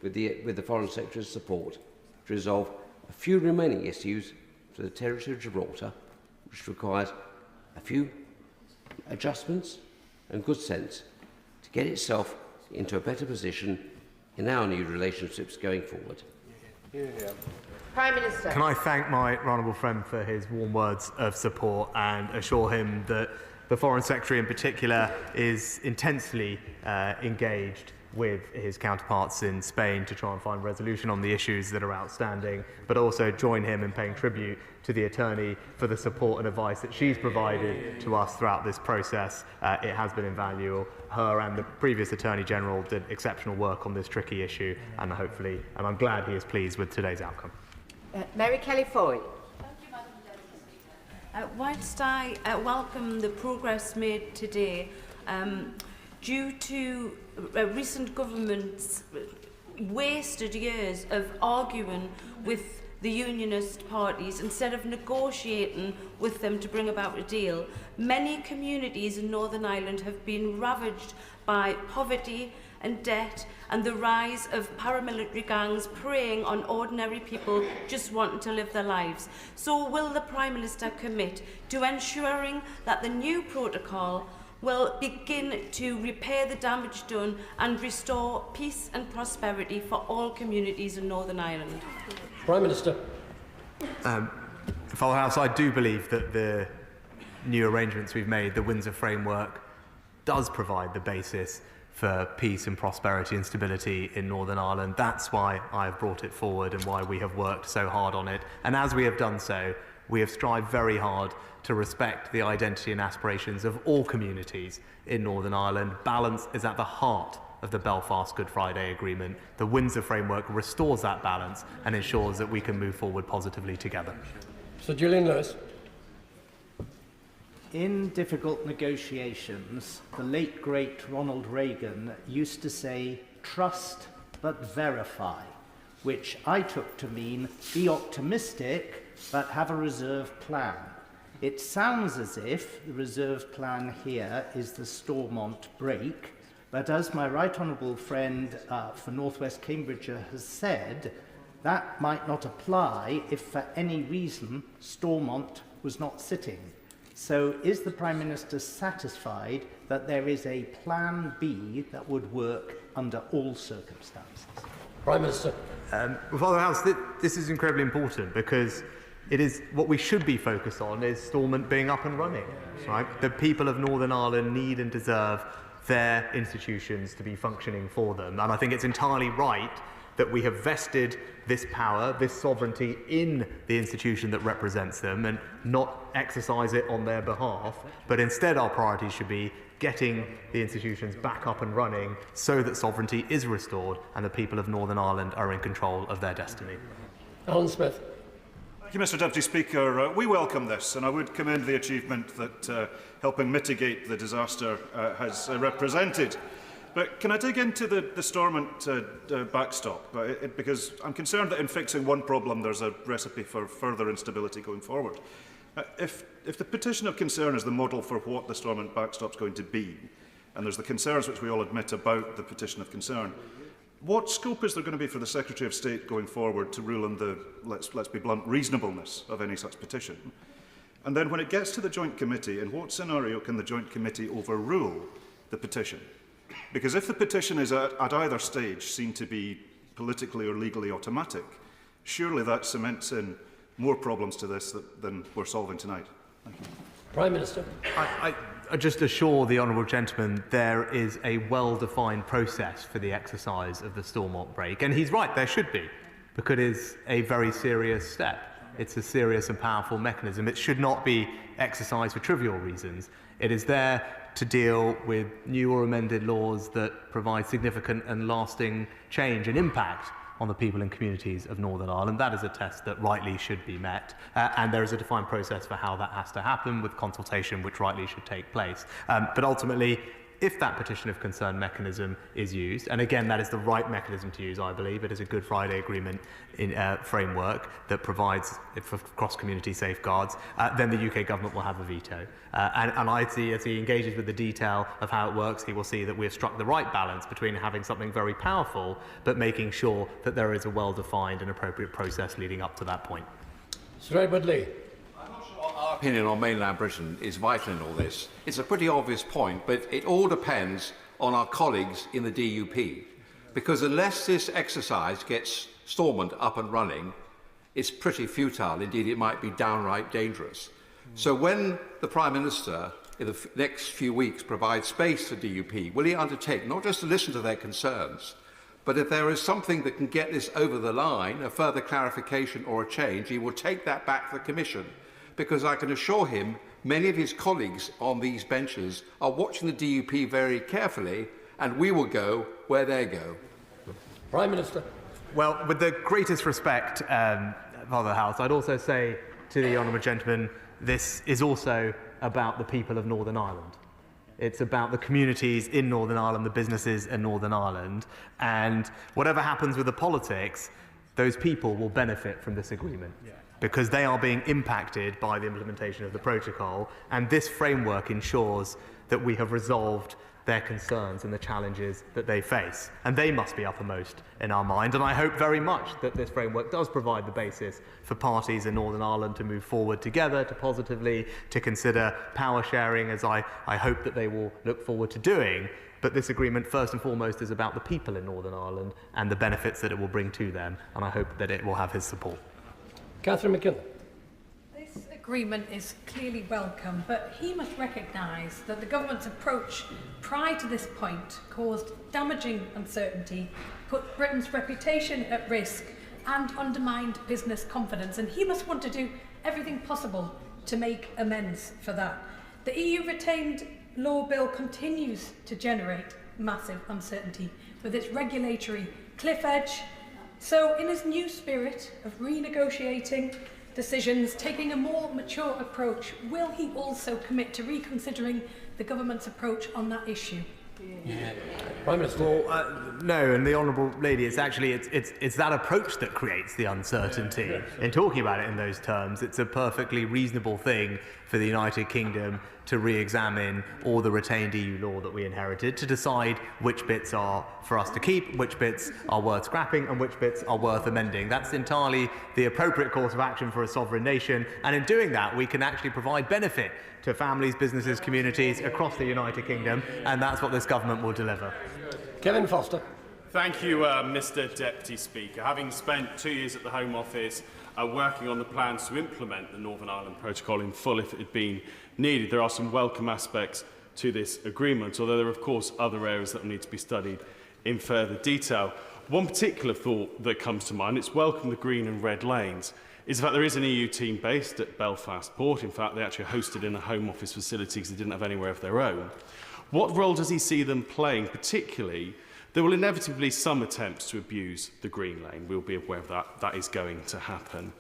with the Foreign Secretary's support to resolve a few remaining issues for the territory of Gibraltar, which requires a few adjustments and good sense to get itself into a better position in our new relationships going forward? Prime Minister. Can I thank my honourable friend for his warm words of support and assure him that the Foreign Secretary in particular is intensely engaged with his counterparts in Spain to try and find resolution on the issues that are outstanding, but also join him in paying tribute to the attorney for the support and advice that she's provided to us throughout this process. It has been invaluable. Her and the previous Attorney General did exceptional work on this tricky issue, and I'm glad he is pleased with today's outcome. Mary Kelly Foy. Whilst I welcome the progress made today, due to recent governments' wasted years of arguing with the unionist parties instead of negotiating with them to bring about a deal, many communities in Northern Ireland have been ravaged by poverty and debt and the rise of paramilitary gangs preying on ordinary people just wanting to live their lives. So will the Prime Minister commit to ensuring that the new protocol will begin to repair the damage done and restore peace and prosperity for all communities in Northern Ireland? Prime Minister. Full House, I do believe that the new arrangements we've made, the Windsor framework, does provide the basis for peace and prosperity and stability in Northern Ireland. That's why I have brought it forward and why we have worked so hard on it. And as we have done so, we have strived very hard to respect the identity and aspirations of all communities in Northern Ireland. Balance is at the heart of the Belfast Good Friday Agreement. The Windsor framework restores that balance and ensures that we can move forward positively together. Sir Julian Lewis. In difficult negotiations, the late great Ronald Reagan used to say, "Trust but verify," which I took to mean be optimistic but have a reserve plan. It sounds as if the reserve plan here is the Stormont break, but as my right honourable friend for North West Cambridgeshire has said, that might not apply if for any reason Stormont was not sitting. So is the Prime Minister satisfied that there is a plan B that would work under all circumstances? Prime Minister. Father House, this is incredibly important because it is what we should be focused on is Stormont being up and running. Right? The people of Northern Ireland need and deserve their institutions to be functioning for them. And I think it's entirely right that we have vested this power, this sovereignty in the institution that represents them and not exercise it on their behalf, but instead our priority should be getting the institutions back up and running so that sovereignty is restored and the people of Northern Ireland are in control of their destiny. Alan Smith. Thank you, Mr Deputy Speaker. We welcome this, and I would commend the achievement that helping mitigate the disaster has represented. But can I dig into the Stormont backstop? Because I'm concerned that in fixing one problem, there's a recipe for further instability going forward. If the petition of concern is the model for what the Stormont backstop is going to be, and there's the concerns which we all admit about the petition of concern, what scope is there going to be for the Secretary of State going forward to rule on the, let's be blunt, reasonableness of any such petition? And then when it gets to the Joint Committee, in what scenario can the Joint Committee overrule the petition? Because if the petition is at either stage seen to be politically or legally automatic, surely that cements in more problems to this than we're solving tonight. Thank you. Prime Minister. I just assure the honourable gentleman there is a well-defined process for the exercise of the Stormont break. And he's right, there should be, because it is a very serious step. It's a serious and powerful mechanism. It should not be exercised for trivial reasons. It is there to deal with new or amended laws that provide significant and lasting change and impact on the people and communities of Northern Ireland. That is a test that rightly should be met, and there is a defined process for how that has to happen with consultation which rightly should take place. But ultimately, if that petition of concern mechanism is used, and again that is the right mechanism to use, I believe, it is a Good Friday Agreement framework that provides for cross-community safeguards, then the UK government will have a veto. And I see, as he engages with the detail of how it works, he will see that we have struck the right balance between having something very powerful but making sure that there is a well-defined and appropriate process leading up to that point. Sir Edward Lee. Our opinion on mainland Britain is vital in all this. It's a pretty obvious point, but it all depends on our colleagues in the DUP. Because unless this exercise gets Stormont up and running, it's pretty futile. Indeed, it might be downright dangerous. So when the Prime Minister, in the next few weeks, provides space for DUP, will he undertake not just to listen to their concerns, but if there is something that can get this over the line, a further clarification or a change, he will take that back to the Commission. Because I can assure him many of his colleagues on these benches are watching the DUP very carefully, and we will go where they go. Prime Minister. Well, with the greatest respect, Father House, I'd also say to the honourable gentleman this is also about the people of Northern Ireland. It's about the communities in Northern Ireland, the businesses in Northern Ireland, and whatever happens with the politics, those people will benefit from this agreement because they are being impacted by the implementation of the protocol, and this framework ensures that we have resolved their concerns and the challenges that they face. And they must be uppermost in our mind. And I hope very much that this framework does provide the basis for parties in Northern Ireland to move forward together, to positively, to consider power sharing, as I hope that they will look forward to doing. But this agreement, first and foremost, is about the people in Northern Ireland and the benefits that it will bring to them. And I hope that it will have his support. Catherine McKinley. This agreement is clearly welcome, but he must recognise that the government's approach prior to this point caused damaging uncertainty, put Britain's reputation at risk and undermined business confidence, and he must want to do everything possible to make amends for that. The EU retained law bill continues to generate massive uncertainty with its regulatory cliff edge. So in his new spirit of renegotiating decisions, taking a more mature approach, will he also commit to reconsidering the government's approach on that issue? Prime Minister. Well, no, and the Honourable Lady, it's actually it's that approach that creates the uncertainty. In talking about it in those terms, it's a perfectly reasonable thing for the United Kingdom to re-examine all the retained EU law that we inherited, to decide which bits are for us to keep, which bits are worth scrapping, and which bits are worth amending. That's entirely the appropriate course of action for a sovereign nation, and in doing that, we can actually provide benefit to families, businesses, communities across the United Kingdom, and that's what this government will deliver. Kevin Foster. Thank you, Mr. Deputy Speaker. Having spent 2 years at the Home Office working on the plans to implement the Northern Ireland Protocol in full if it had been needed, there are some welcome aspects to this agreement, although there are of course other areas that need to be studied in further detail. One particular thought that comes to mind, it's welcome the green and red lanes, is the fact there is an EU team based at Belfast Port. In fact, they actually hosted in a Home Office facility because they didn't have anywhere of their own. What role does he see them playing? Particularly, there will inevitably be some attempts to abuse the green lane. We'll be aware of that. That is going to happen.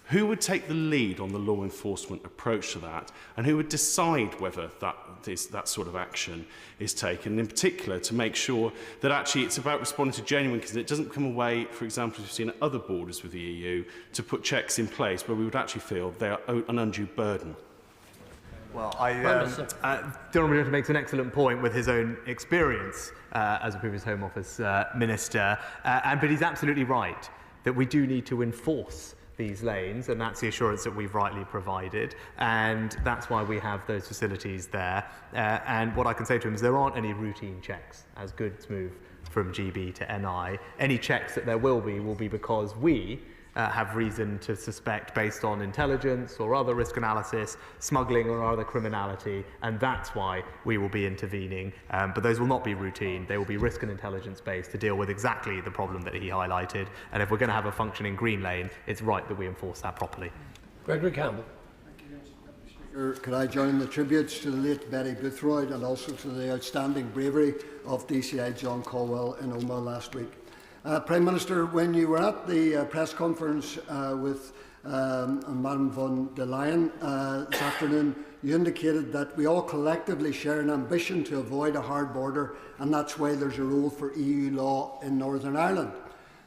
Who would take the lead on the law enforcement approach to that, and who would decide whether that sort of action is taken, in particular to make sure that actually it's about responding to genuine concerns. It doesn't come away, for example, as we've seen at other borders with the EU, to put checks in place where we would actually feel they are an undue burden. Well, the Honourable Gentleman makes an excellent point with his own experience as a previous Home Office Minister, but he's absolutely right that we do need to enforce these lanes, and that's the assurance that we've rightly provided, and that's why we have those facilities there. And what I can say to him is there aren't any routine checks as goods move from GB to NI. Any checks that there will be because we have reason to suspect, based on intelligence or other risk analysis, smuggling or other criminality, and that's why we will be intervening. But those will not be routine. They will be risk and intelligence based to deal with exactly the problem that he highlighted. And if we're going to have a functioning green lane, it's right that we enforce that properly. Gregory Campbell. Could I join the tributes to the late Betty Boothroyd and also to the outstanding bravery of DCI John Caldwell in Omagh last week? Prime Minister, when you were at the press conference with Madam von der Leyen this afternoon, you indicated that we all collectively share an ambition to avoid a hard border, and that's why there's a role for EU law in Northern Ireland.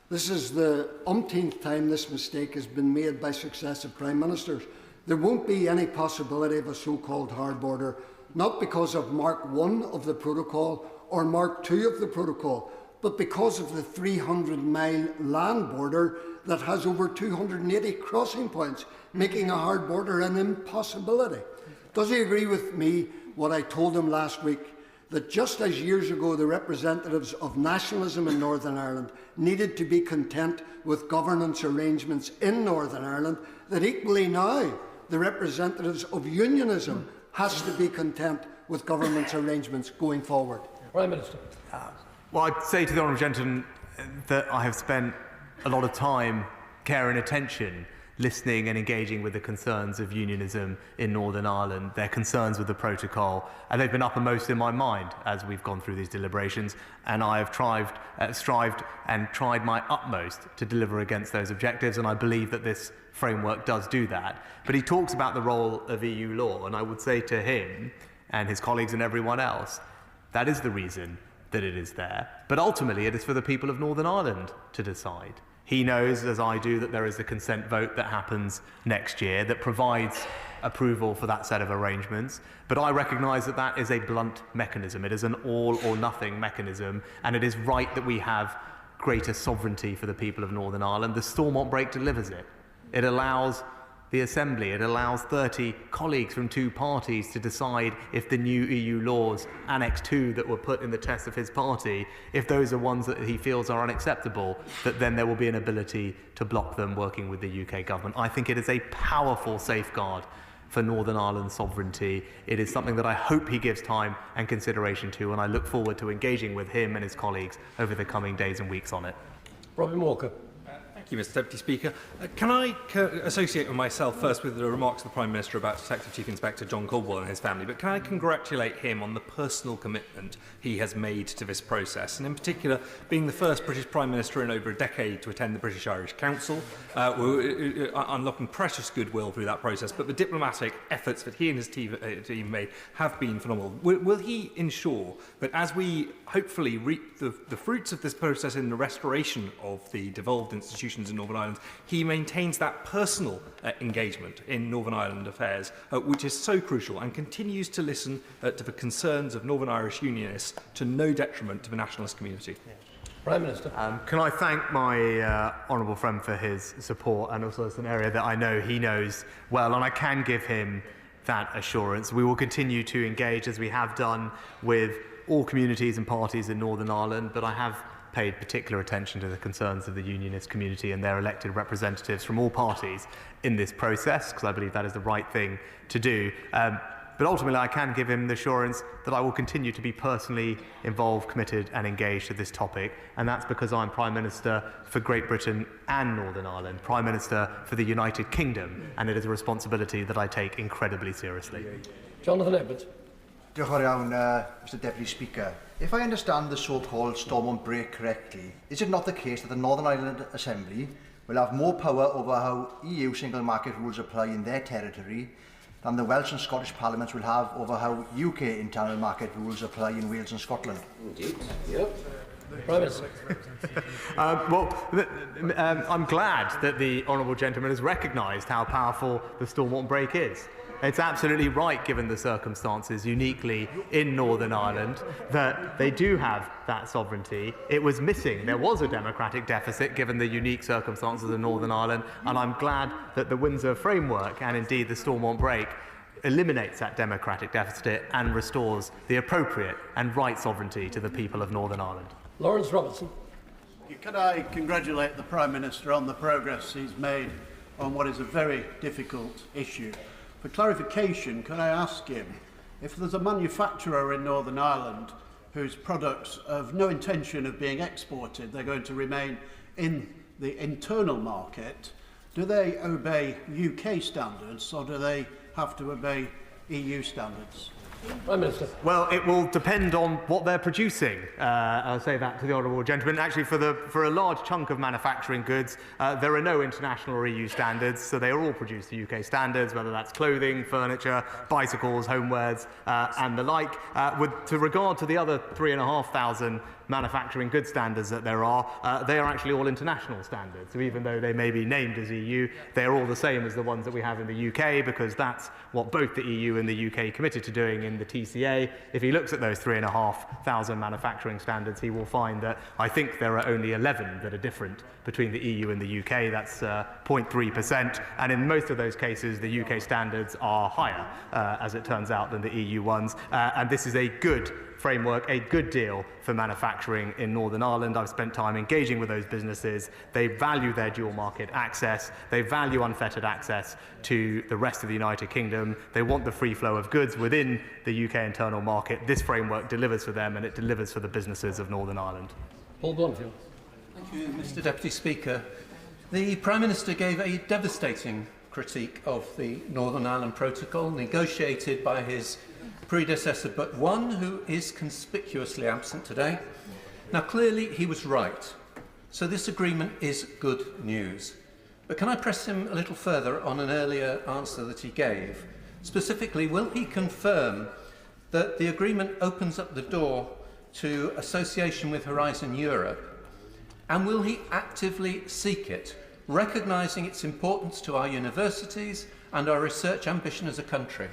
This is the umpteenth time this mistake has been made by successive Prime Ministers. There won't be any possibility of a so-called hard border, not because of Mark I of the protocol or Mark II of the protocol, but because of the 300-mile land border that has over 280 crossing points, making a hard border an impossibility. Does he agree with me what I told him last week, that just as years ago the representatives of nationalism in Northern Ireland needed to be content with governance arrangements in Northern Ireland, that equally now the representatives of unionism has to be content with governance arrangements going forward? Prime Minister. Well, I'd say to the Honourable Gentleman that I have spent a lot of time, care and attention listening and engaging with the concerns of unionism in Northern Ireland, their concerns with the protocol, and they've been uppermost in my mind as we've gone through these deliberations, and I have strived and tried my utmost to deliver against those objectives, and I believe that this framework does do that. But he talks about the role of EU law, and I would say to him and his colleagues and everyone else, that is the reason that it is there. But ultimately, it is for the people of Northern Ireland to decide. He knows, as I do, that there is a consent vote that happens next year that provides approval for that set of arrangements. But I recognise that that is a blunt mechanism. It is an all or nothing mechanism, and it is right that we have greater sovereignty for the people of Northern Ireland. The Stormont Break delivers it. It allows the Assembly, it allows 30 colleagues from 2 parties to decide if the new EU laws, Annex 2, that were put in the test of his party, if those are ones that he feels are unacceptable, that then there will be an ability to block them working with the UK government. I think it is a powerful safeguard for Northern Ireland's sovereignty. It is something that I hope he gives time and consideration to, and I look forward to engaging with him and his colleagues over the coming days and weeks on it. Robin Walker. Thank you, Mr Deputy Speaker. Can I associate with myself first with the remarks of the Prime Minister about Detective Chief Inspector John Caldwell and his family, but can I congratulate him on the personal commitment he has made to this process, and in particular being the first British Prime Minister in over a decade to attend the British Irish Council, unlocking precious goodwill through that process, but the diplomatic efforts that he and his team made have been phenomenal. Will he ensure that as we hopefully reap the fruits of this process in the restoration of the devolved institutions in Northern Ireland, he maintains that personal engagement in Northern Ireland affairs, which is so crucial, and continues to listen to the concerns of Northern Irish unionists to no detriment to the nationalist community? Prime Minister. Can I thank my honourable friend for his support, and also it's an area that I know he knows well, and I can give him that assurance. We will continue to engage, as we have done, with all communities and parties in Northern Ireland, but I have paid particular attention to the concerns of the unionist community and their elected representatives from all parties in this process, because I believe that is the right thing to do. But ultimately, I can give him the assurance that I will continue to be personally involved, committed and engaged to this topic, and that's because I'm Prime Minister for Great Britain and Northern Ireland, Prime Minister for the United Kingdom, and it is a responsibility that I take incredibly seriously. Jonathan Edwards. Mr Deputy Speaker. If I understand the so-called Stormont Break correctly, is it not the case that the Northern Ireland Assembly will have more power over how EU single market rules apply in their territory than the Welsh and Scottish Parliaments will have over how UK internal market rules apply in Wales and Scotland? Indeed. Yep. Prime Minister. I'm glad that the honourable gentleman has recognised how powerful the Stormont Break is. It's absolutely right, given the circumstances uniquely in Northern Ireland, that they do have that sovereignty. It was missing. There was a democratic deficit given the unique circumstances of Northern Ireland, and I'm glad that the Windsor framework, and indeed the Stormont Break, eliminates that democratic deficit and restores the appropriate and right sovereignty to the people of Northern Ireland. Lawrence Robertson. Can I congratulate the Prime Minister on the progress he's made on what is a very difficult issue? For clarification, can I ask him, if there's a manufacturer in Northern Ireland whose products have no intention of being exported, they're going to remain in the internal market, do they obey UK standards or do they have to obey EU standards? Prime Minister. Well, it will depend on what they're producing. I'll say that to the honourable gentleman. Actually, for a large chunk of manufacturing goods, there are no international or EU standards, so they are all produced to UK standards, whether that's clothing, furniture, bicycles, homewares, and the like. With regard to the other 3,500 manufacturing goods standards that there are, they are actually all international standards. So even though they may be named as EU, they are all the same as the ones that we have in the UK, because that's what both the EU and the UK committed to doing in the TCA. If he looks at those 3,500 manufacturing standards, he will find that I think there are only 11 that are different between the EU and the UK. That's 0.3%, and in most of those cases the UK standards are higher, as it turns out, than the EU ones, and this is a good framework, a good deal for manufacturing in Northern Ireland. I've spent time engaging with those businesses. They value their dual market access. They value unfettered access to the rest of the United Kingdom. They want the free flow of goods within the UK internal market. This framework delivers for them, and it delivers for the businesses of Northern Ireland. Paul Blomfield. Thank you, Mr Deputy Speaker. The Prime Minister gave a devastating critique of the Northern Ireland Protocol, negotiated by his predecessor but one who is conspicuously absent today. Now, clearly he was right, so this agreement is good news. But can I press him a little further on an earlier answer that he gave? Specifically, will he confirm that the agreement opens up the door to association with Horizon Europe, and will he actively seek it, recognising its importance to our universities and our research ambition as a country?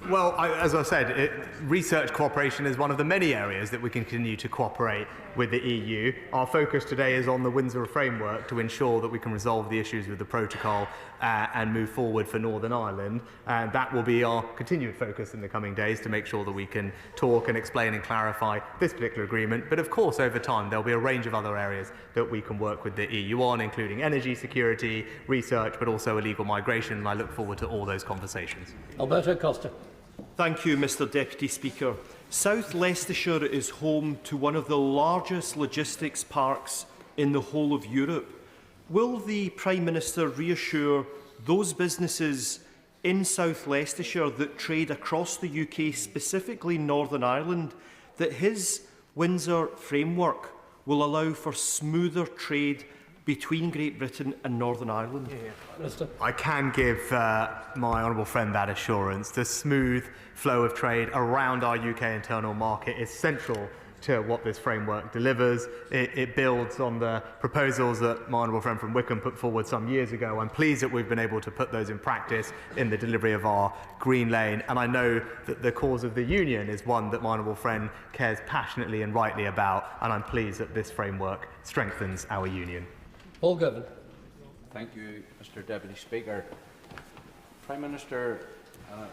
Well, as I said, research cooperation is one of the many areas that we can continue to cooperate with the EU. Our focus today is on the Windsor framework to ensure that we can resolve the issues with the protocol and move forward for Northern Ireland. And that will be our continued focus in the coming days, to make sure that we can talk and explain and clarify this particular agreement. But of course, over time, there'll be a range of other areas that we can work with the EU on, including energy security, research, but also illegal migration. And I look forward to all those conversations. Alberto Costa. Thank you, Mr Deputy Speaker. South Leicestershire is home to one of the largest logistics parks in the whole of Europe. Will the Prime Minister reassure those businesses in South Leicestershire that trade across the UK, specifically Northern Ireland, that his Windsor framework will allow for smoother trade between Great Britain and Northern Ireland? I can give my honourable friend that assurance. The smooth flow of trade around our UK internal market is central to what this framework delivers. It builds on the proposals that my honourable friend from Wickham put forward some years ago. I'm pleased that we've been able to put those in practice in the delivery of our Green Lane, and I know that the cause of the Union is one that my honourable friend cares passionately and rightly about, and I'm pleased that this framework strengthens our Union. Paul Govan. Thank you, Mr Deputy Speaker. Prime Minister,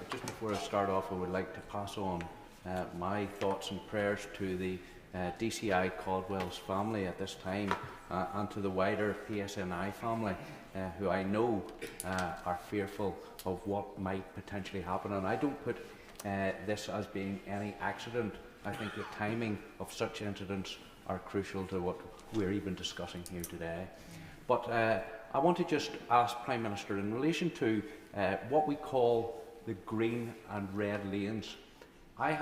just before I start off, I would like to pass on my thoughts and prayers to the DCI Caldwell's family at this time, and to the wider PSNI family, who I know are fearful of what might potentially happen. And I don't put this as being any accident. I think the timing of such incidents are crucial to what we're even discussing here today. But I want to just ask Prime Minister, in relation to what we call the green and red lanes. I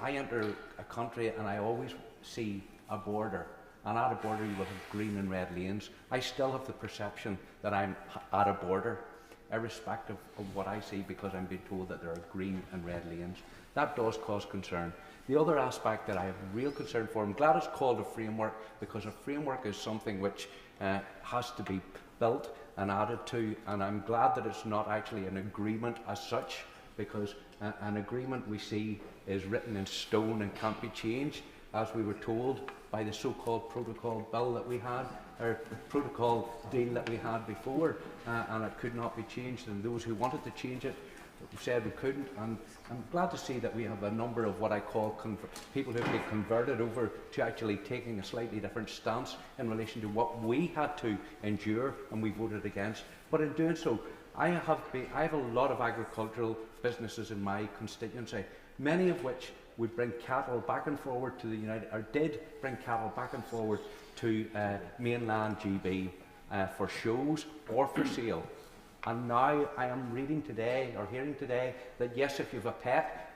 enter a country and I always see a border, and at a border you will have green and red lanes. I still have the perception that I'm at a border, irrespective of what I see, because I'm being told that there are green and red lanes. That does cause concern. The other aspect that I have real concern for, I'm glad it's called a framework, because a framework is something which has to be built and added to, and I'm glad that it's not actually an agreement as such, because an agreement we see is written in stone and can't be changed, as we were told by the so-called protocol bill that we had, or protocol deal that we had before, and it could not be changed, and those who wanted to change it said we couldn't. And I'm glad to see that we have a number of what I call people who have been converted over to actually taking a slightly different stance in relation to what we had to endure and we voted against. But in doing so, I have a lot of agricultural businesses in my constituency, many of which would bring cattle back and forward to the did bring cattle back and forward to mainland GB for shows or for sale. And now I am reading today, or hearing today, that yes, if you have a pet,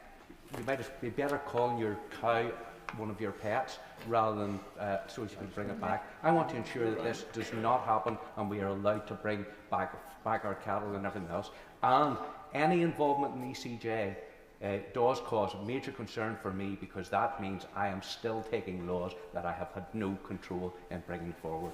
you might be better calling your cow one of your pets rather than so you can bring it back. I want to ensure that this does not happen and we are allowed to bring back our cattle and everything else. And any involvement in ECJ does cause major concern for me, because that means I am still taking laws that I have had no control in bringing forward.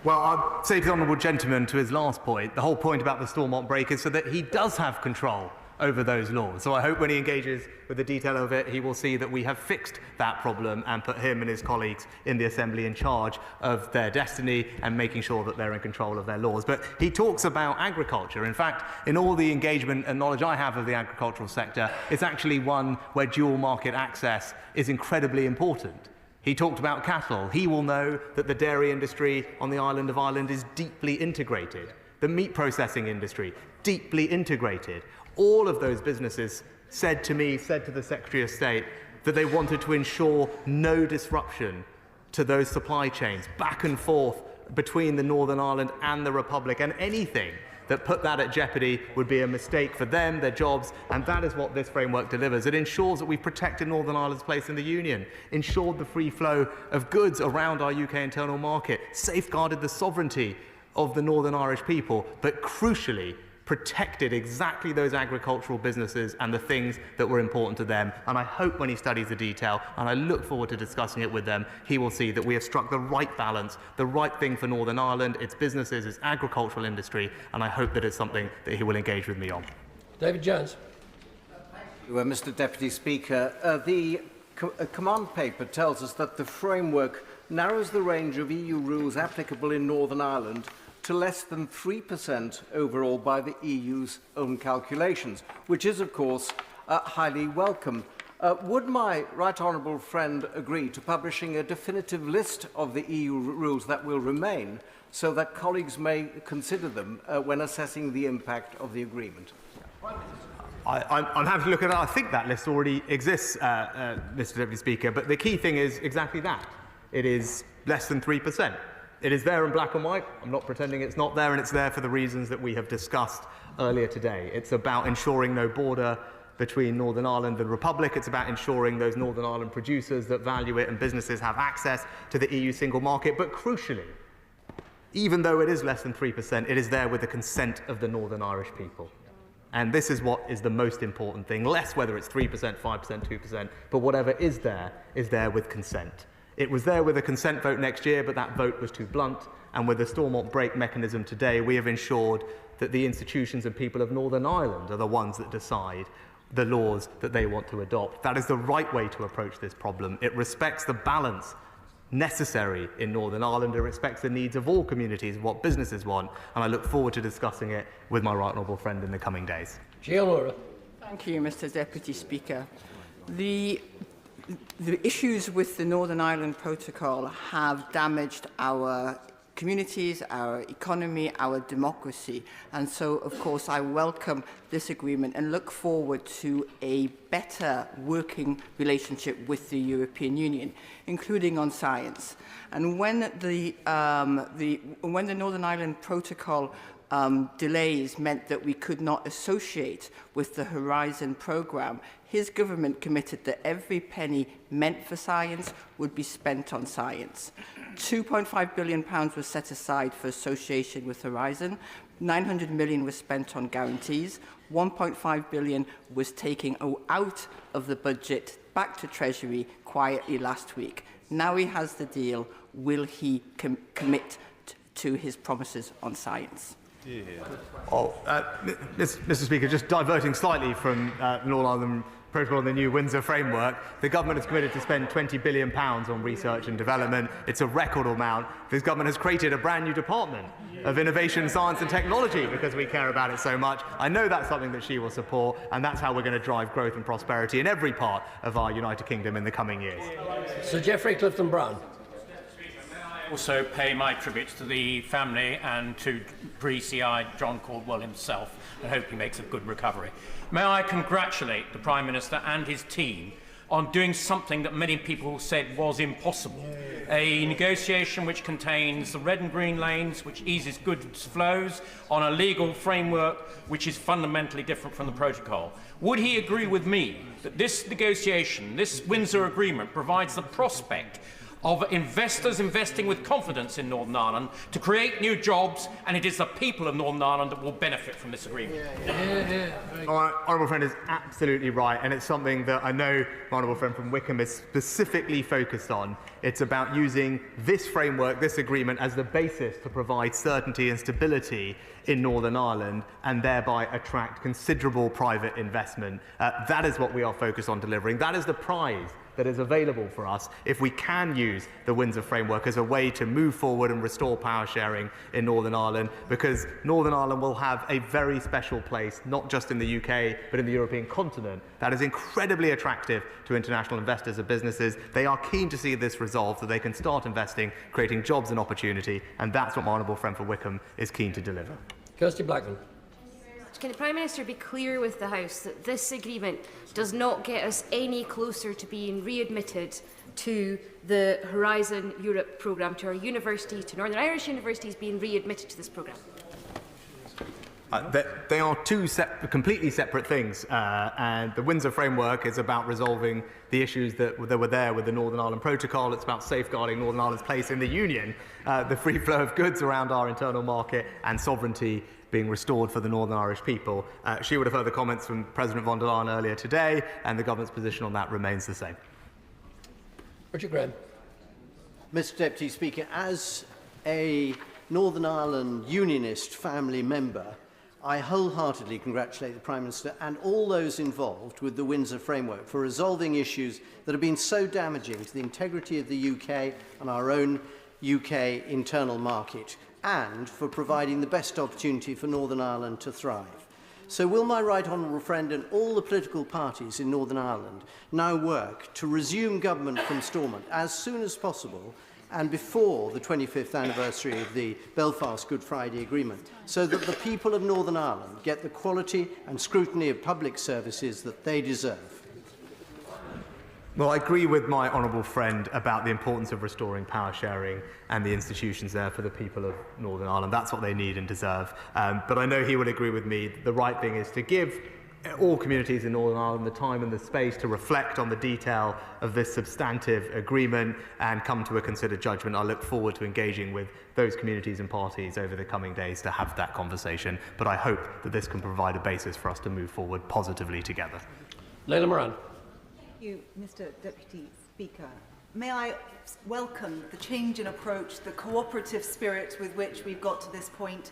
Well, I'll say to the honourable gentleman, to his last point, the whole point about the Stormont break is so that he does have control over those laws. So I hope when he engages with the detail of it, he will see that we have fixed that problem and put him and his colleagues in the Assembly in charge of their destiny and making sure that they're in control of their laws. But he talks about agriculture. In fact, in all the engagement and knowledge I have of the agricultural sector, it's actually one where dual market access is incredibly important. He talked about cattle. He will know that the dairy industry on the island of Ireland is deeply integrated. The meat processing industry, deeply integrated. All of those businesses said to the Secretary of State that they wanted to ensure no disruption to those supply chains, back and forth between the Northern Ireland and the Republic, and anything that put that at jeopardy would be a mistake for them, their jobs, and that is what this framework delivers. It ensures that we've protected Northern Ireland's place in the Union, ensured the free flow of goods around our UK internal market, safeguarded the sovereignty of the Northern Irish people, but crucially protected exactly those agricultural businesses and the things that were important to them. And I hope when he studies the detail, and I look forward to discussing it with them, he will see that we have struck the right balance, the right thing for Northern Ireland, its businesses, its agricultural industry, and I hope that it's something that he will engage with me on. David Jones. Mr Deputy Speaker, the command paper tells us that the framework narrows the range of EU rules applicable in Northern Ireland to less than 3% overall by the EU's own calculations, which is, of course, highly welcome. Would my right honourable friend agree to publishing a definitive list of the EU rules that will remain so that colleagues may consider them when assessing the impact of the agreement? I'm happy to look at it. I think that list already exists, Mr Deputy Speaker, but the key thing is exactly that. It is less than 3%. It is there in black and white. I'm not pretending it's not there, and it's there for the reasons that we have discussed earlier today. It's about ensuring no border between Northern Ireland and the Republic. It's about ensuring those Northern Ireland producers that value it and businesses have access to the EU single market. But crucially, even though it is less than 3%, it is there with the consent of the Northern Irish people. And this is what is the most important thing, less whether it's 3%, 5%, 2%, but whatever is there with consent. It was there with a consent vote next year, but that vote was too blunt. And with the Stormont break mechanism today, we have ensured that the institutions and people of Northern Ireland are the ones that decide the laws that they want to adopt. That is the right way to approach this problem. It respects the balance necessary in Northern Ireland. It respects the needs of all communities, what businesses want. And I look forward to discussing it with my right honourable friend in the coming days. Thank you, Mr Deputy Speaker. The issues with the Northern Ireland Protocol have damaged our communities, our economy, our democracy. And so, of course, I welcome this agreement and look forward to a better working relationship with the European Union, including on science. And when the Northern Ireland Protocol delays meant that we could not associate with the Horizon programme, his government committed that every penny meant for science would be spent on science. £2.5 billion was set aside for association with Horizon, 900 million was spent on guarantees, 1.5 billion was taken out of the budget back to Treasury quietly last week. Now he has the deal. Will he commit to his promises on science? Mr Speaker, just diverting slightly from Northern Ireland Protocol and the new Windsor framework, the government has committed to spend £20 billion on research and development. It's a record amount. This government has created a brand new department of innovation, science and technology because we care about it so much. I know that's something that she will support, and that's how we're going to drive growth and prosperity in every part of our United Kingdom in the coming years. Sir Geoffrey Clifton-Brown. Also pay my tributes to the family and to pre-CI John Caldwell himself. I hope he makes a good recovery. May I congratulate the Prime Minister and his team on doing something that many people said was impossible. A negotiation which contains the red and green lanes, which eases goods flows, on a legal framework which is fundamentally different from the protocol. Would he agree with me that this negotiation, this Windsor Agreement, provides the prospect of investors investing with confidence in Northern Ireland to create new jobs, and it is the people of Northern Ireland that will benefit from this agreement? My honourable friend is absolutely right, and it's something that I know my honourable friend from Wickham is specifically focused on. It's about using this framework, this agreement, as the basis to provide certainty and stability in Northern Ireland and thereby attract considerable private investment. That is what we are focused on delivering. That is the prize that is available for us if we can use the Windsor framework as a way to move forward and restore power sharing in Northern Ireland, because Northern Ireland will have a very special place, not just in the UK, but in the European continent. That is incredibly attractive to international investors and businesses. They are keen to see this resolved so they can start investing, creating jobs and opportunity, and that's what my honourable friend for Wickham is keen to deliver. Kirsty Blackman. Can the Prime Minister be clear with the House that this agreement does not get us any closer to being readmitted to the Horizon Europe programme, to our universities, to Northern Irish universities being readmitted to this programme? They are two completely separate things, and the Windsor framework is about resolving the issues that were there with the Northern Ireland Protocol. It's about safeguarding Northern Ireland's place in the Union, the free flow of goods around our internal market, and sovereignty being restored for the Northern Irish people. She would have heard the comments from President von der Leyen earlier today, and the government's position on that remains the same. Richard Graham. Mr Deputy Speaker, as a Northern Ireland Unionist family member, I wholeheartedly congratulate the Prime Minister and all those involved with the Windsor framework for resolving issues that have been so damaging to the integrity of the UK and our own UK internal market, and for providing the best opportunity for Northern Ireland to thrive. So will my right honourable friend and all the political parties in Northern Ireland now work to resume government from Stormont as soon as possible and before the 25th anniversary of the Belfast Good Friday Agreement, so that the people of Northern Ireland get the quality and scrutiny of public services that they deserve? Well, I agree with my honourable friend about the importance of restoring power sharing and the institutions there for the people of Northern Ireland. That's what they need and deserve. But I know he would agree with me. The right thing is to give all communities in Northern Ireland the time and the space to reflect on the detail of this substantive agreement and come to a considered judgment. I look forward to engaging with those communities and parties over the coming days to have that conversation, but I hope that this can provide a basis for us to move forward positively together. Leila Moran. Thank you, Mr Deputy Speaker. May I welcome the change in approach, the cooperative spirit with which we've got to this point,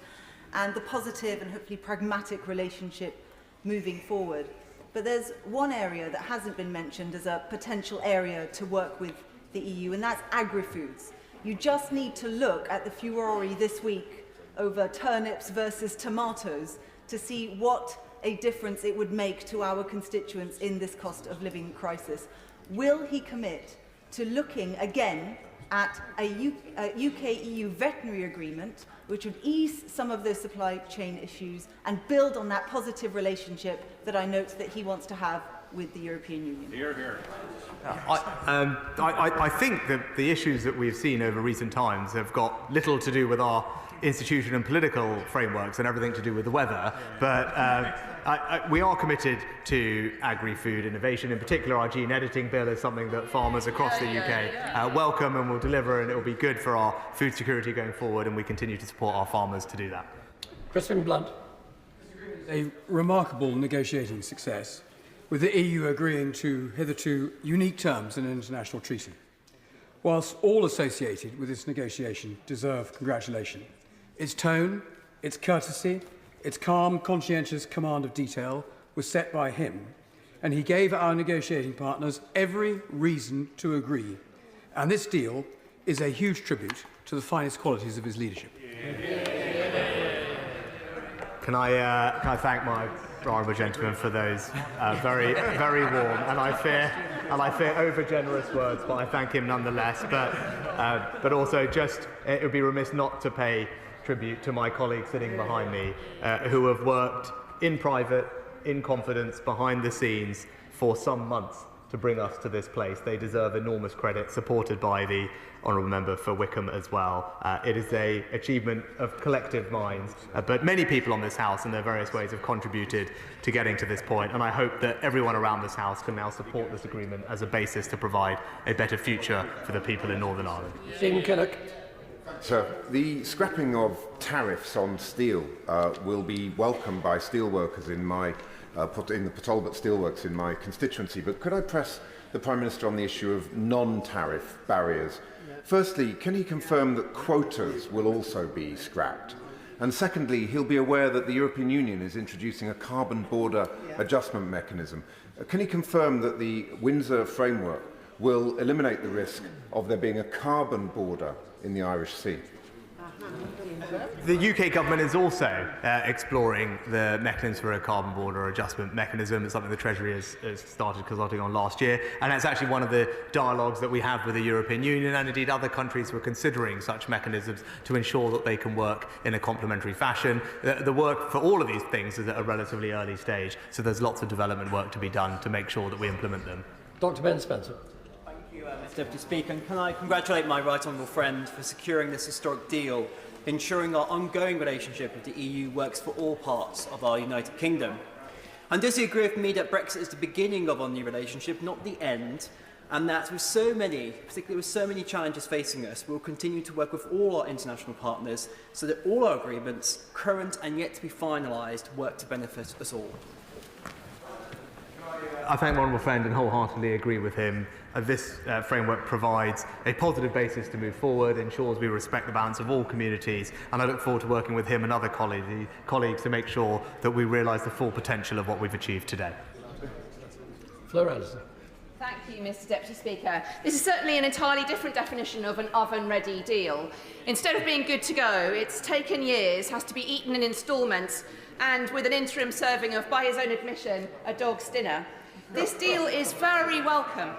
and the positive and hopefully pragmatic relationship moving forward. But there's one area that hasn't been mentioned as a potential area to work with the EU, and that's agri-foods. You just need to look at the furore this week over turnips versus tomatoes to see what a difference it would make to our constituents in this cost of living crisis. Will he commit to looking again at a UK-EU veterinary agreement which would ease some of those supply chain issues and build on that positive relationship that I note that he wants to have with the European Union? Hear, hear. I think that the issues that we've seen over recent times have got little to do with our institution and political frameworks and everything to do with the weather, but we are committed to agri-food innovation. In particular, our gene editing bill is something that farmers across the UK welcome and will deliver, and it will be good for our food security going forward, and we continue to support our farmers to do that. Crispin Blunt. A remarkable negotiating success, with the EU agreeing to hitherto unique terms in an international treaty. Whilst all associated with this negotiation deserve congratulation, its tone, its courtesy, its calm, conscientious command of detail was set by him, and he gave our negotiating partners every reason to agree. And this deal is a huge tribute to the finest qualities of his leadership. Can I thank my honourable gentleman for those very, very warm and I fear over-generous words, but I thank him nonetheless. But also, just it would be remiss not to pay tribute to my colleagues sitting behind me, who have worked in private, in confidence, behind the scenes for some months to bring us to this place. They deserve enormous credit, supported by the honourable member for Wickham as well. It is an achievement of collective minds, but many people on this House in their various ways have contributed to getting to this point, and I hope that everyone around this House can now support this agreement as a basis to provide a better future for the people in Northern Ireland. Stephen Kinnock. Sir, the scrapping of tariffs on steel will be welcomed by steelworkers in the Talbot Steelworks in my constituency, but could I press the Prime Minister on the issue of non-tariff barriers? Firstly, can he confirm that quotas will also be scrapped? And secondly, he'll be aware that the European Union is introducing a carbon border adjustment mechanism. Can he confirm that the Windsor framework will eliminate the risk of there being a carbon border in the Irish Sea? The UK government is also exploring the mechanisms for a carbon border adjustment mechanism. It's something the Treasury has started consulting on last year, and it's actually one of the dialogues that we have with the European Union and indeed other countries who are considering such mechanisms to ensure that they can work in a complementary fashion. The work for all of these things is at a relatively early stage, so there's lots of development work to be done to make sure that we implement them. Dr. Ben Spencer. Mr Deputy Speaker, and can I congratulate my right honourable friend for securing this historic deal, ensuring our ongoing relationship with the EU works for all parts of our United Kingdom. And does he agree with me that Brexit is the beginning of our new relationship, not the end, and that with so many, particularly with so many challenges facing us, we'll continue to work with all our international partners so that all our agreements, current and yet to be finalised, work to benefit us all? I thank my honourable friend and wholeheartedly agree with him. This framework provides a positive basis to move forward, ensures we respect the balance of all communities, and I look forward to working with him and other colleagues to make sure that we realise the full potential of what we've achieved today. Florence. Thank you, Mr Deputy Speaker. This is certainly an entirely different definition of an oven-ready deal. Instead of being good to go, it's taken years, has to be eaten in instalments, and with an interim serving of, by his own admission, a dog's dinner. This deal is very welcome,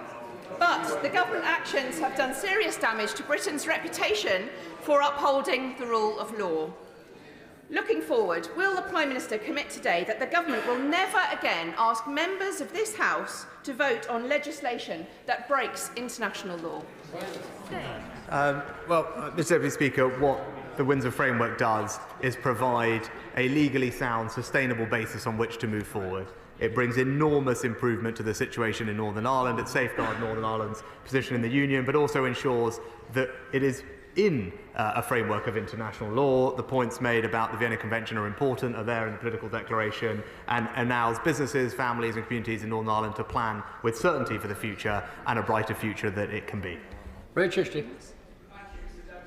but the government actions have done serious damage to Britain's reputation for upholding the rule of law. Looking forward, will the Prime Minister commit today that the government will never again ask members of this House to vote on legislation that breaks international law? Mr Deputy Speaker, what the Windsor Framework does is provide a legally sound, sustainable basis on which to move forward. It brings enormous improvement to the situation in Northern Ireland. It safeguards Northern Ireland's position in the Union, but also ensures that it is in a framework of international law. The points made about the Vienna Convention are important, are there in the political declaration, and allows businesses, families and communities in Northern Ireland to plan with certainty for the future and a brighter future that it can be. Richard.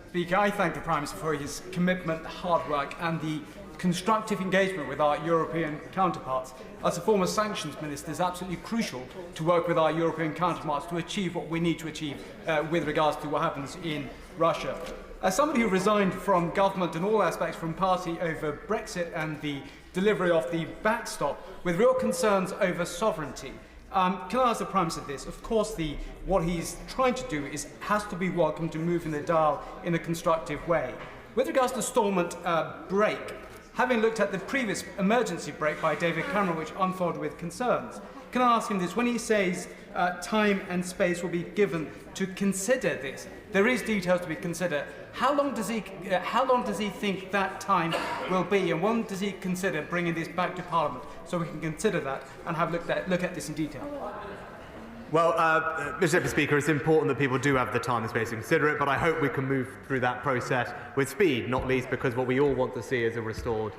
Speaker, I thank the Prime Minister for his commitment, hard work and the constructive engagement with our European counterparts. As a former sanctions minister, it's absolutely crucial to work with our European counterparts to achieve what we need to achieve with regards to what happens in Russia. As somebody who resigned from government in all aspects from party over Brexit and the delivery of the backstop, with real concerns over sovereignty, can I ask the Prime Minister this? Of course, what he's trying to do has to be welcome to move in the dial in a constructive way. With regards to Stormont break, having looked at the previous emergency break by David Cameron, which unfolded with concerns, can I ask him this? When he says time and space will be given to consider this, there is details to be considered. How long does he think that time will be, and when does he consider bringing this back to Parliament so we can consider that and have look at this in detail? Well, Mr Deputy Speaker, it's important that people do have the time and space to consider it, but I hope we can move through that process with speed, not least because what we all want to see is a restored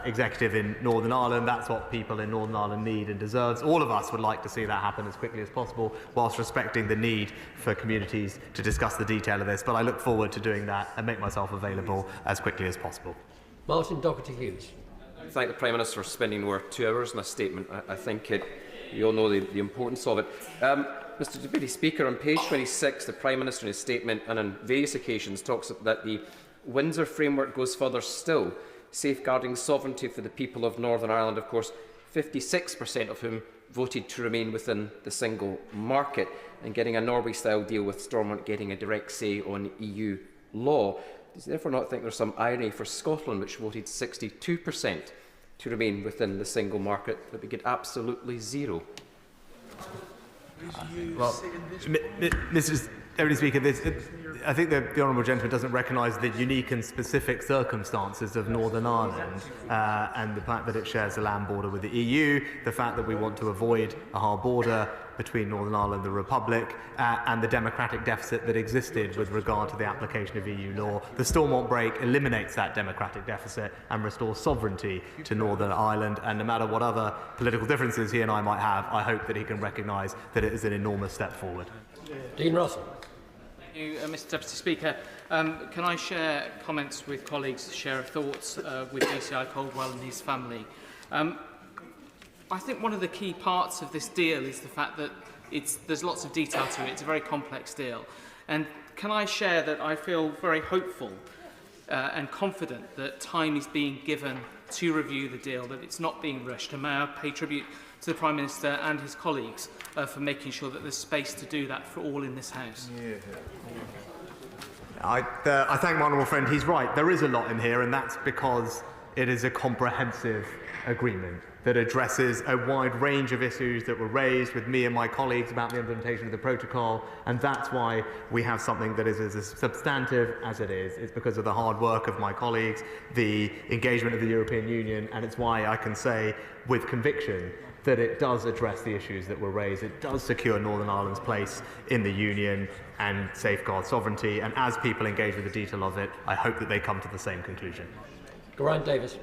executive in Northern Ireland. That's what people in Northern Ireland need and deserves. All of us would like to see that happen as quickly as possible, whilst respecting the need for communities to discuss the detail of this. But I look forward to doing that and make myself available as quickly as possible. Martin Doherty-Hughes. I thank the Prime Minister for spending over 2 hours on this statement. I think you all know the importance of it. Mr Deputy Speaker, on page 26, the Prime Minister in his statement and on various occasions talks that the Windsor Framework goes further still, safeguarding sovereignty for the people of Northern Ireland, of course, 56% of whom voted to remain within the single market, and getting a Norway-style deal with Stormont getting a direct say on EU law. Does he therefore not think there's some irony for Scotland, which voted 62% to remain within the single market, that we get absolutely zero? Well, Mr Deputy Speaker, I think the Honourable Gentleman doesn't recognise the unique and specific circumstances of Northern Ireland and the fact that it shares a land border with the EU, the fact that we want to avoid a hard border between Northern Ireland and the Republic, and the democratic deficit that existed with regard to the application of EU law. The Stormont break eliminates that democratic deficit and restores sovereignty to Northern Ireland, and no matter what other political differences he and I might have, I hope that he can recognise that it is an enormous step forward. Dean Russell. Thank you, Mr Deputy Speaker. Can I share comments with colleagues, share thoughts with DCI Caldwell and his family? I think one of the key parts of this deal is the fact that there's lots of detail to it. It's a very complex deal. And can I share that I feel very hopeful and confident that time is being given to review the deal, that it's not being rushed. And may I pay tribute to the Prime Minister and his colleagues for making sure that there's space to do that for all in this House. I thank my honourable friend. He's right. There is a lot in here, and that's because it is a comprehensive agreement. that addresses a wide range of issues that were raised with me and my colleagues about the implementation of the protocol, and that's why we have something that is as substantive as it is. It's because of the hard work of my colleagues, the engagement of the European Union, and it's why I can say with conviction that it does address the issues that were raised. It does secure Northern Ireland's place in the Union and safeguard sovereignty, and as people engage with the detail of it, I hope that they come to the same conclusion. Geraint Davis.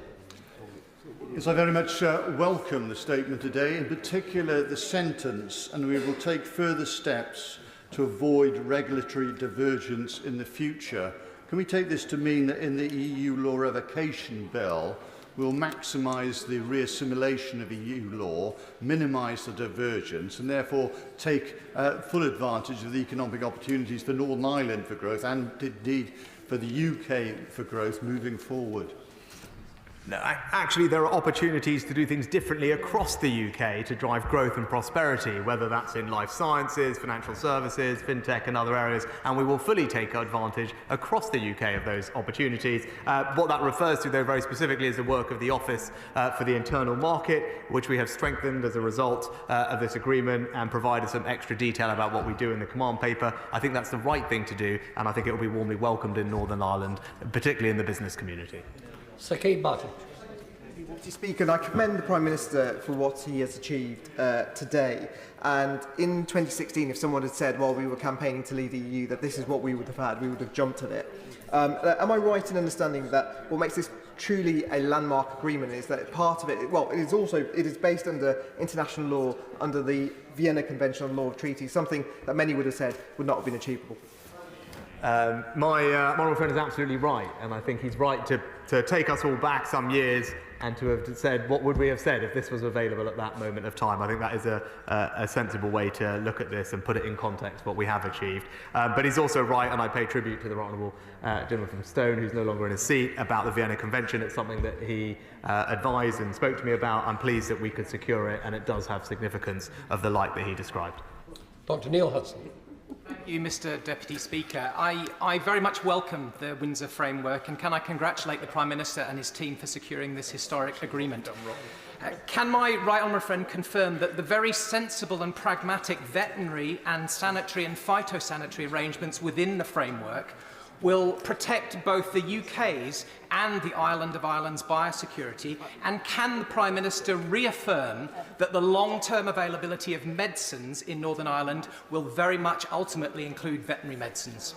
Yes, I very much welcome the statement today, in particular the sentence, and we will take further steps to avoid regulatory divergence in the future. Can we take this to mean that in the EU law revocation bill, we'll maximise the re-assimilation of EU law, minimise the divergence, and therefore take full advantage of the economic opportunities for Northern Ireland for growth and indeed for the UK for growth moving forward? No, actually, there are opportunities to do things differently across the UK to drive growth and prosperity, whether that's in life sciences, financial services, fintech and other areas, and we will fully take advantage across the UK of those opportunities. What that refers to, though, very specifically is the work of the Office for the Internal Market, which we have strengthened as a result of this agreement and provided some extra detail about what we do in the command paper. I think that's the right thing to do, and I think it will be warmly welcomed in Northern Ireland, particularly in the business community. Saqib Barton. Deputy Speaker, and I commend the Prime Minister for what he has achieved today. And in 2016, if someone had said while we were campaigning to leave the EU that this is what we would have had, we would have jumped at it. Am I right in understanding that what makes this truly a landmark agreement is that part of it, well, it is based under international law, under the Vienna Convention on Law of Treaties, something that many would have said would not have been achievable? My honourable friend is absolutely right, and I think he's right to take us all back some years and to have said, what would we have said if this was available at that moment of time? I think that is a sensible way to look at this and put it in context, what we have achieved. But he's also right, and I pay tribute to the Right Honourable gentleman from Stone, who's no longer in his seat, about the Vienna Convention. It's something that he advised and spoke to me about. I'm pleased that we could secure it, and it does have significance of the like that he described. Dr. Neil Hudson. Thank you, Mr. Deputy Speaker. I very much welcome the Windsor framework, and can I congratulate the Prime Minister and his team for securing this historic agreement. Can my right honourable friend confirm that the very sensible and pragmatic veterinary and sanitary and phytosanitary arrangements within the framework will protect both the UK's and the island of Ireland's biosecurity? And can the Prime Minister reaffirm that the long-term availability of medicines in Northern Ireland will very much ultimately include veterinary medicines?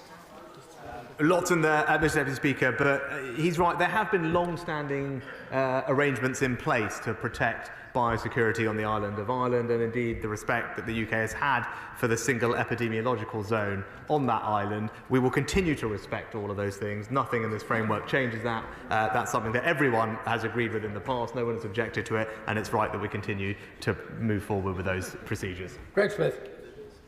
Lots in there, Mr. Deputy Speaker, but he's right. There have been long-standing arrangements in place to protect biosecurity on the island of Ireland, and indeed the respect that the UK has had for the single epidemiological zone on that island. We will continue to respect all of those things. Nothing in this framework changes that. That's something that everyone has agreed with in the past. No one has objected to it, and it's right that we continue to move forward with those procedures. Greg Smith.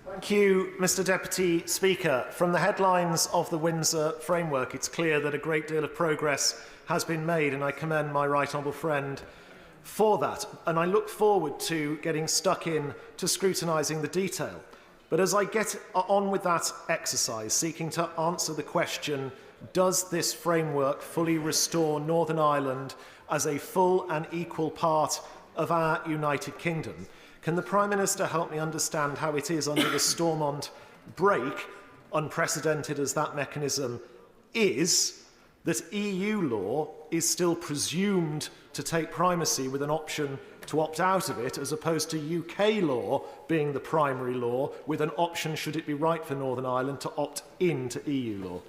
Thank you, Mr. Deputy Speaker. From the headlines of the Windsor framework, it's clear that a great deal of progress has been made, and I commend my right honourable friend for that. And I look forward to getting stuck in to scrutinising the detail. But as I get on with that exercise, seeking to answer the question, does this framework fully restore Northern Ireland as a full and equal part of our United Kingdom? Can the Prime Minister help me understand how it is under the Stormont break, unprecedented as that mechanism is, that EU law is still presumed to take primacy with an option to opt out of it, as opposed to UK law being the primary law, with an option, should it be right for Northern Ireland, to opt into EU law?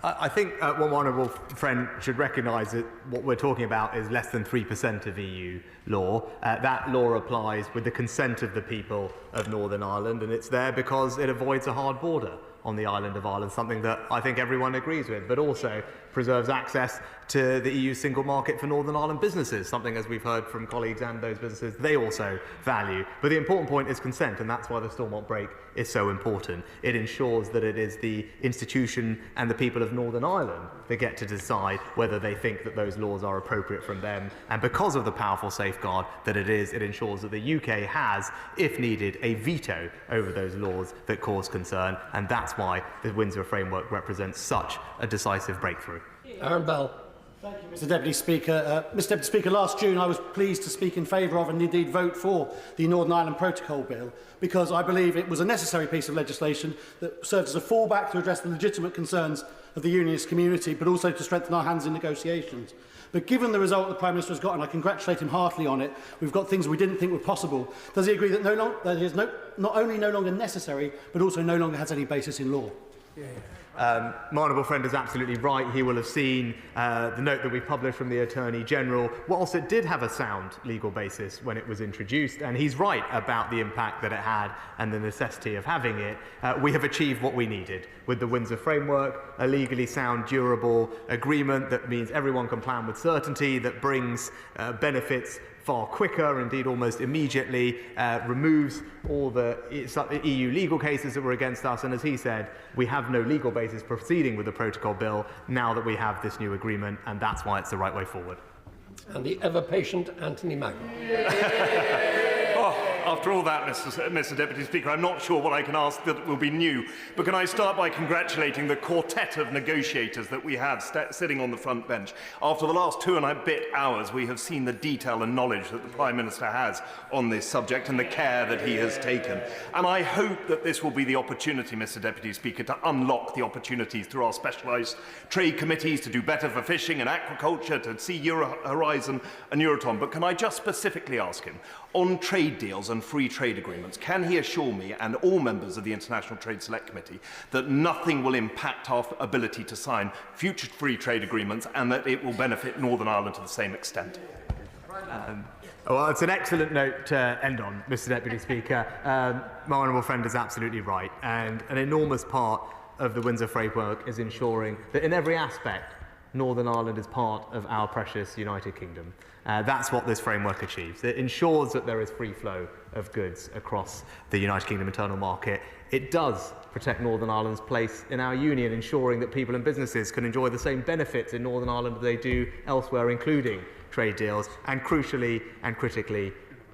I think one honourable friend should recognise that what we're talking about is less than 3% of EU law. That law applies with the consent of the people of Northern Ireland, and it's there because it avoids a hard border on the island of Ireland, something that I think everyone agrees with, but also preserves access to the EU single market for Northern Ireland businesses, something, as we've heard from colleagues and those businesses, they also value. But the important point is consent, and that's why the Stormont break is so important. It ensures that it is the institution and the people of Northern Ireland that get to decide whether they think that those laws are appropriate from them. And because of the powerful safeguard that it is, it ensures that the UK has, if needed, a veto over those laws that cause concern. And that's why the Windsor framework represents such a decisive breakthrough. Aaron Bell. Thank you, Mr Deputy Speaker. Mr Deputy Speaker, last June I was pleased to speak in favour of and indeed vote for the Northern Ireland Protocol Bill because I believe it was a necessary piece of legislation that served as a fallback to address the legitimate concerns of the unionist community, but also to strengthen our hands in negotiations. But given the result the Prime Minister has got, and I congratulate him heartily on it, we've got things we didn't think were possible. Does he agree that it is not only no longer necessary, but also no longer has any basis in law? My honourable friend is absolutely right. He will have seen the note that we published from the Attorney General. Whilst it did have a sound legal basis when it was introduced, and he's right about the impact that it had and the necessity of having it, we have achieved what we needed with the Windsor framework, a legally sound, durable agreement that means everyone can plan with certainty, that brings benefits far quicker, indeed almost immediately, removes all the EU legal cases that were against us, and as he said, we have no legal basis proceeding with the protocol bill now that we have this new agreement, and that's why it's the right way forward. And the ever-patient Anthony Magnan. After all that, Mr Deputy Speaker, I'm not sure what I can ask that will be new, but can I start by congratulating the quartet of negotiators that we have sitting on the front bench. After the last 2 and a bit hours, we have seen the detail and knowledge that the Prime Minister has on this subject and the care that he has taken. And I hope that this will be the opportunity, Mr Deputy Speaker, to unlock the opportunities through our specialised trade committees to do better for fishing and aquaculture, to see Horizon and Euratom. But can I just specifically ask him, on trade deals and free trade agreements, can he assure me and all members of the International Trade Select Committee that nothing will impact our ability to sign future free trade agreements and that it will benefit Northern Ireland to the same extent? Well, it's an excellent note to end on, Mr Deputy Speaker. My honourable friend is absolutely right, and an enormous part of the Windsor framework is ensuring that in every aspect Northern Ireland is part of our precious United Kingdom. That's what this framework achieves. It ensures that there is free flow of goods across the United Kingdom internal market. It does protect Northern Ireland's place in our union, ensuring that people and businesses can enjoy the same benefits in Northern Ireland that they do elsewhere, including trade deals. And crucially and critically,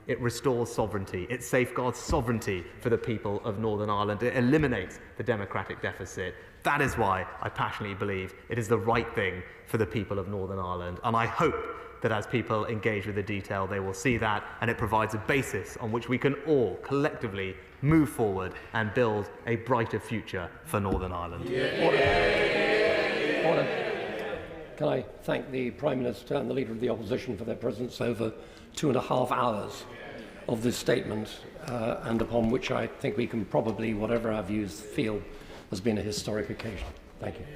it restores sovereignty. It safeguards sovereignty for the people of Northern Ireland. It eliminates the democratic deficit. That is why I passionately believe it is the right thing for the people of Northern Ireland. And I hope that as people engage with the detail, they will see that, and it provides a basis on which we can all collectively move forward and build a brighter future for Northern Ireland. Can I thank the Prime Minister and the Leader of the Opposition for their presence over 2.5 hours of this statement, and upon which I think we can probably, whatever our views, feel has been a historic occasion. Thank you.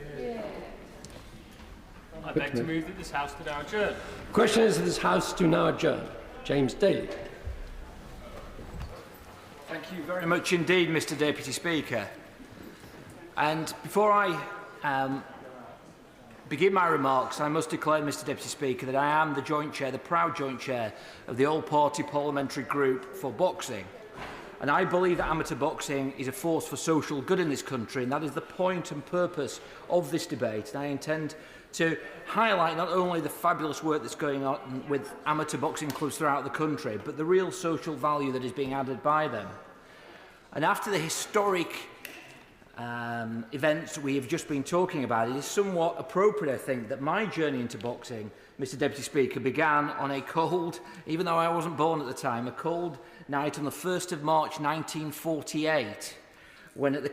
I beg to move that this House do now adjourn. The question is that this House do now adjourn. James Daly. Thank you very much indeed, Mr Deputy Speaker. And before I begin my remarks, I must declare, Mr Deputy Speaker, that I am the joint chair, the proud joint chair of the all-party parliamentary group for boxing. And I believe that amateur boxing is a force for social good in this country, and that is the point and purpose of this debate. And I intend to highlight not only the fabulous work that's going on with amateur boxing clubs throughout the country, but the real social value that is being added by them. And after the historic events we have just been talking about, it is somewhat appropriate, I think, that my journey into boxing, Mr Deputy Speaker, began on a cold, even though I wasn't born at the time, a cold night on the 1st of March 1948, when at the